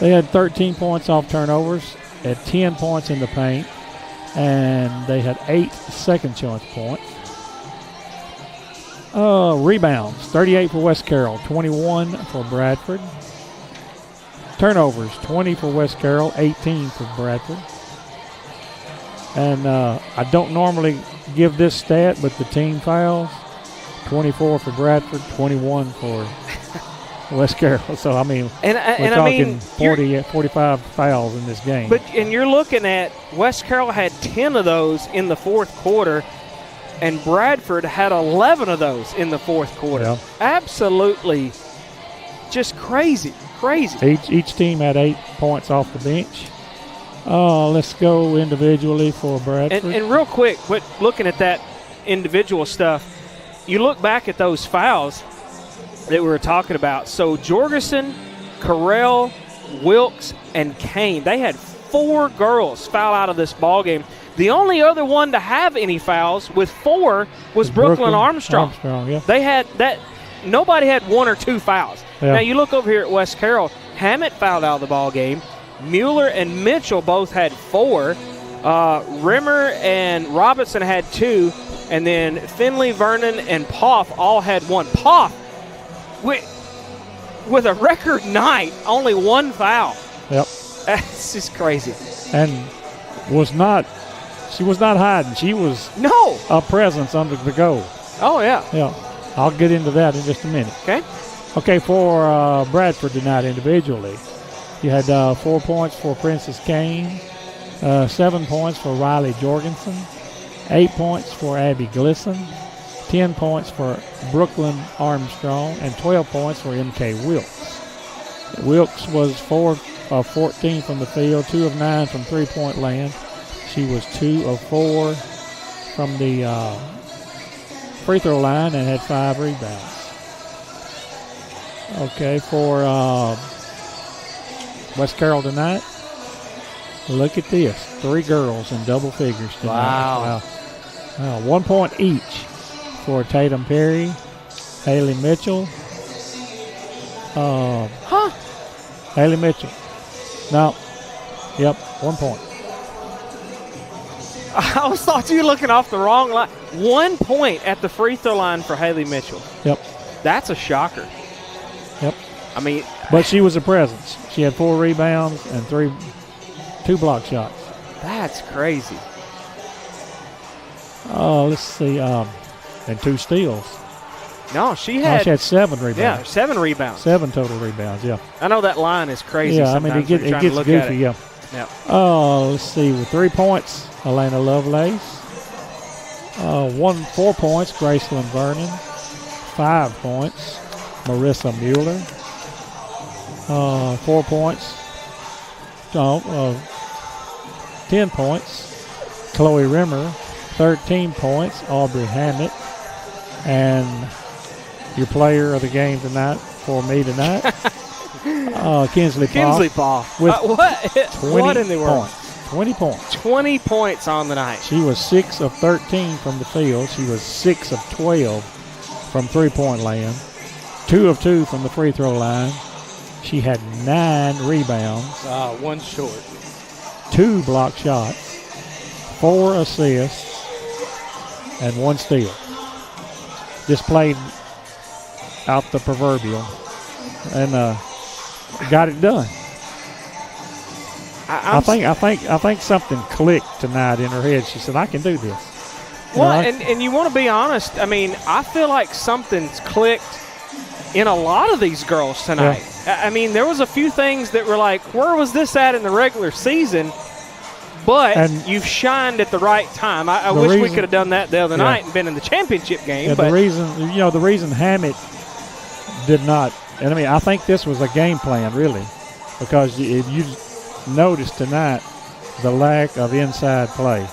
They had 13 points off turnovers at 10 points in the paint, and they had 8 second chance points. Rebounds, 38 for West Carroll, 21 for Bradford. Turnovers, 20 for West Carroll, 18 for Bradford. And I don't normally give this stat, but the team fouls, 24 for Bradford, 21 for West Carroll. So, I mean, we're talking 45 fouls in this game. And you're looking at West Carroll had 10 of those in the fourth quarter, and Bradford had 11 of those in the fourth quarter. Yeah. Absolutely just crazy. Each team had 8 points off the bench. Let's go individually for Bradford. And real quick, looking at that individual stuff, you look back at those fouls that we were talking about. So Jorgensen, Carroll, Wilkes, and Kane, they had 4 girls foul out of this ball game. The only other one to have any fouls with 4 was Brooklyn Armstrong. Yeah. They had that. Nobody had 1 or 2 fouls. Yeah. Now you look over here at West Carroll. Hammett fouled out of the ball game. Mueller and Mitchell both had 4. Rimmer and Robinson had 2. And then Finley, Vernon, and Poff all had 1. Poff, with a record night, only 1 foul. Yep. That's just crazy. And she was not hiding. She was a presence under the goal. Oh, yeah. Yeah. I'll get into that in just a minute. Okay, for Bradford tonight individually, you had 4 points for Princess Kane, 7 points for Riley Jorgensen, 8 points for Abby Glisson, 10 points for Brooklyn Armstrong, and 12 points for M.K. Wilkes. Wilkes was 4 of 14 from the field, 2 of 9 from three-point land. She was 2 of 4 from the free throw line and had 5 rebounds. Okay, for West Carroll tonight, look at this. 3 girls in double figures tonight. Wow. 1 point each for Tatum Perry, Haley Mitchell. Haley Mitchell. No. Yep, 1 point. I always thought you were looking off the wrong line. 1 point at the free throw line for Haley Mitchell. Yep. That's a shocker. Yep. I mean, but she was a presence. She had 4 rebounds and 2 block shots. That's crazy. Let's see. And 2 steals. No, she had 7 rebounds. Yeah, 7 rebounds. 7 total rebounds, yeah. I know that line is crazy. Yeah, I mean, it gets goofy, yeah. Yep. Let's see. With 3 points, Elena Lovelace. 4 points, Graceland Vernon. 5 points, Marissa Mueller. 4 points. 10 points, Chloe Rimmer. 13 points, Aubrey Hammett. And your player of the game tonight for me tonight, Kinsley Paul. With what in the world? 20 points. 20 points on the night. She was 6 of 13 from the field. She was 6 of 12 from three-point land. 2 of 2 from the free throw line. She had 9 rebounds. 1 short. 2 block shots. 4 assists. And 1 steal. Just played out the proverbial. And got it done. I think something clicked tonight in her head. She said, I can do this. And you want to be honest, I mean, I feel like something's clicked in a lot of these girls tonight. Yeah. I mean, there was a few things that were like, where was this at in the regular season? But you've shined at the right time. I wish we could have done that the other night and been in the championship game. Yeah, but the reason Hammett did not. And I mean, I think this was a game plan, really, because if you noticed tonight the lack of inside play,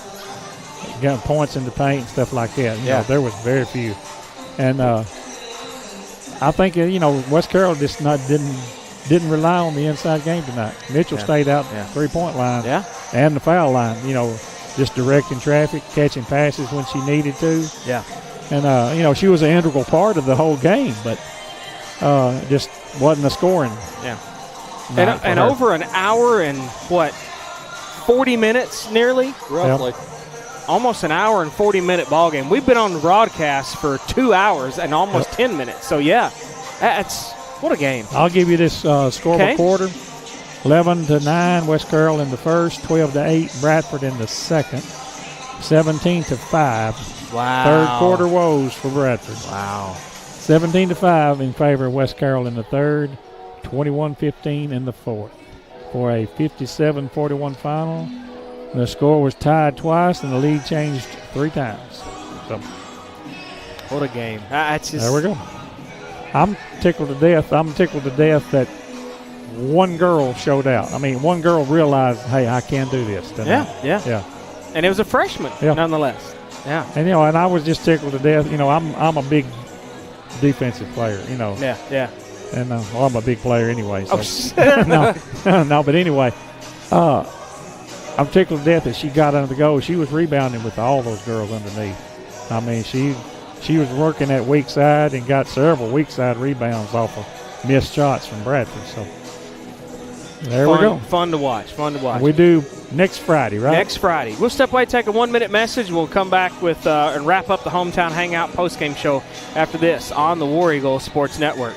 getting points in the paint and stuff like that. You know, there was very few. And I think, West Carroll just didn't rely on the inside game tonight. Mitchell stayed out three-point line and the foul line, just directing traffic, catching passes when she needed to. Yeah. And, she was an integral part of the whole game, but just wasn't a scoring. Yeah. And over an hour and, 40 minutes nearly? Roughly. Yep. Almost an hour and 40-minute ball game. We've been on the broadcast for 2 hours and almost 10 minutes. So, what a game. I'll give you this score of a quarter. 11-9, West Carroll in the first. 12-8, Bradford in the second. 17-5. Wow. Third quarter woes for Bradford. Wow. 17-5 in favor of West Carroll in the third. 21-15 in the fourth. For a 57-41 final. The score was tied twice, and the lead changed 3 times. So, what a game. There we go. I'm tickled to death. I'm tickled to death that one girl showed out. I mean, one girl realized, hey, I can do this tonight. Yeah. And it was a freshman, nonetheless. Yeah. And, and I was just tickled to death. I'm a big defensive player, Yeah. And I'm a big player anyway. So. No, but anyway, I'm tickled to death that she got under the goal. She was rebounding with all those girls underneath. I mean, she was working that weak side and got several weak side rebounds off of missed shots from Bradford. So there we go. Fun to watch. We do next Friday, right? Next Friday. We'll step away, take a 1-minute message. We'll come back with and wrap up the Hometown Hangout postgame show after this on the War Eagle Sports Network.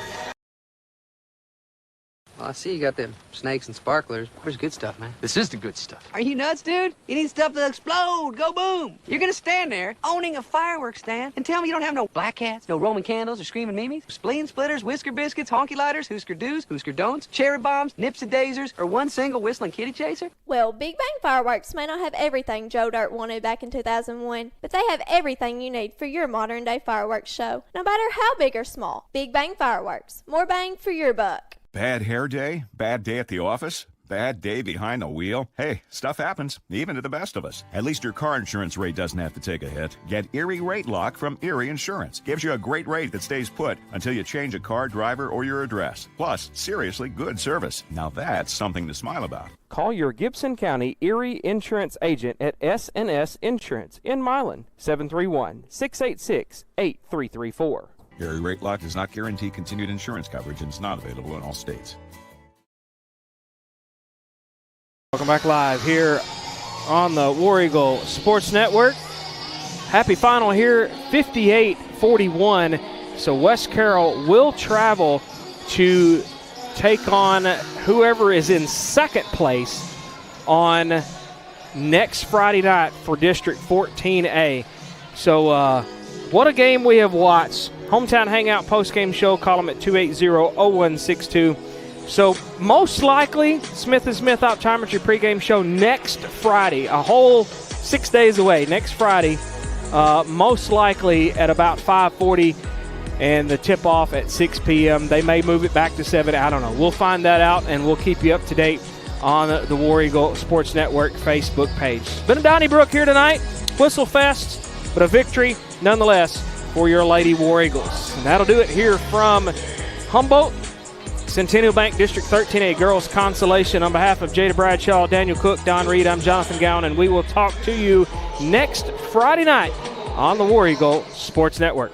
Well, I see you got them snakes and sparklers. Where's good stuff, man? This is the good stuff. Are you nuts, dude? You need stuff to explode. Go boom. You're gonna stand there owning a fireworks stand and tell me you don't have no black cats, no Roman candles or screaming mimes, spleen splitters, whisker biscuits, honky lighters, Husker do's, Husker don'ts, cherry bombs, Nipsey daisers, or one single whistling kitty chaser? Well, Big Bang Fireworks may not have everything Joe Dirt wanted back in 2001, but they have everything you need for your modern day fireworks show, no matter how big or small. Big Bang Fireworks. More bang for your buck. Bad hair day? Bad day at the office? Bad day behind the wheel? Hey, stuff happens, even to the best of us. At least your car insurance rate doesn't have to take a hit. Get Erie Rate Lock from Erie Insurance. Gives you a great rate that stays put until you change a car, driver, or your address. Plus, seriously good service. Now that's something to smile about. Call your Gibson County Erie Insurance agent at S&S Insurance in Milan, 731-686-8334. Erie Rate Lock does not guarantee continued insurance coverage and is not available in all states. Welcome back live here on the War Eagle Sports Network. Happy final here, 58-41. So West Carroll will travel to take on whoever is in second place on next Friday night for District 14A. So what a game we have watched. Hometown Hangout postgame show. Call them at 280-0162. So most likely, Smith & Smith Optometry pregame show next Friday, a whole 6 days away. Next Friday, most likely at about 5:40, and the tip-off at 6 p.m. They may move it back to 7. I don't know. We'll find that out, and we'll keep you up to date on the War Eagle Sports Network Facebook page. Been a Donnybrook here tonight. Whistle Fest, but a victory nonetheless for your Lady War Eagles. And that'll do it here from Humboldt. Centennial Bank District 13A Girls Consolation. On behalf of Jada Bradshaw, Daniel Cook, Don Reed, I'm Jonathan Gowan, and we will talk to you next Friday night on the War Eagle Sports Network.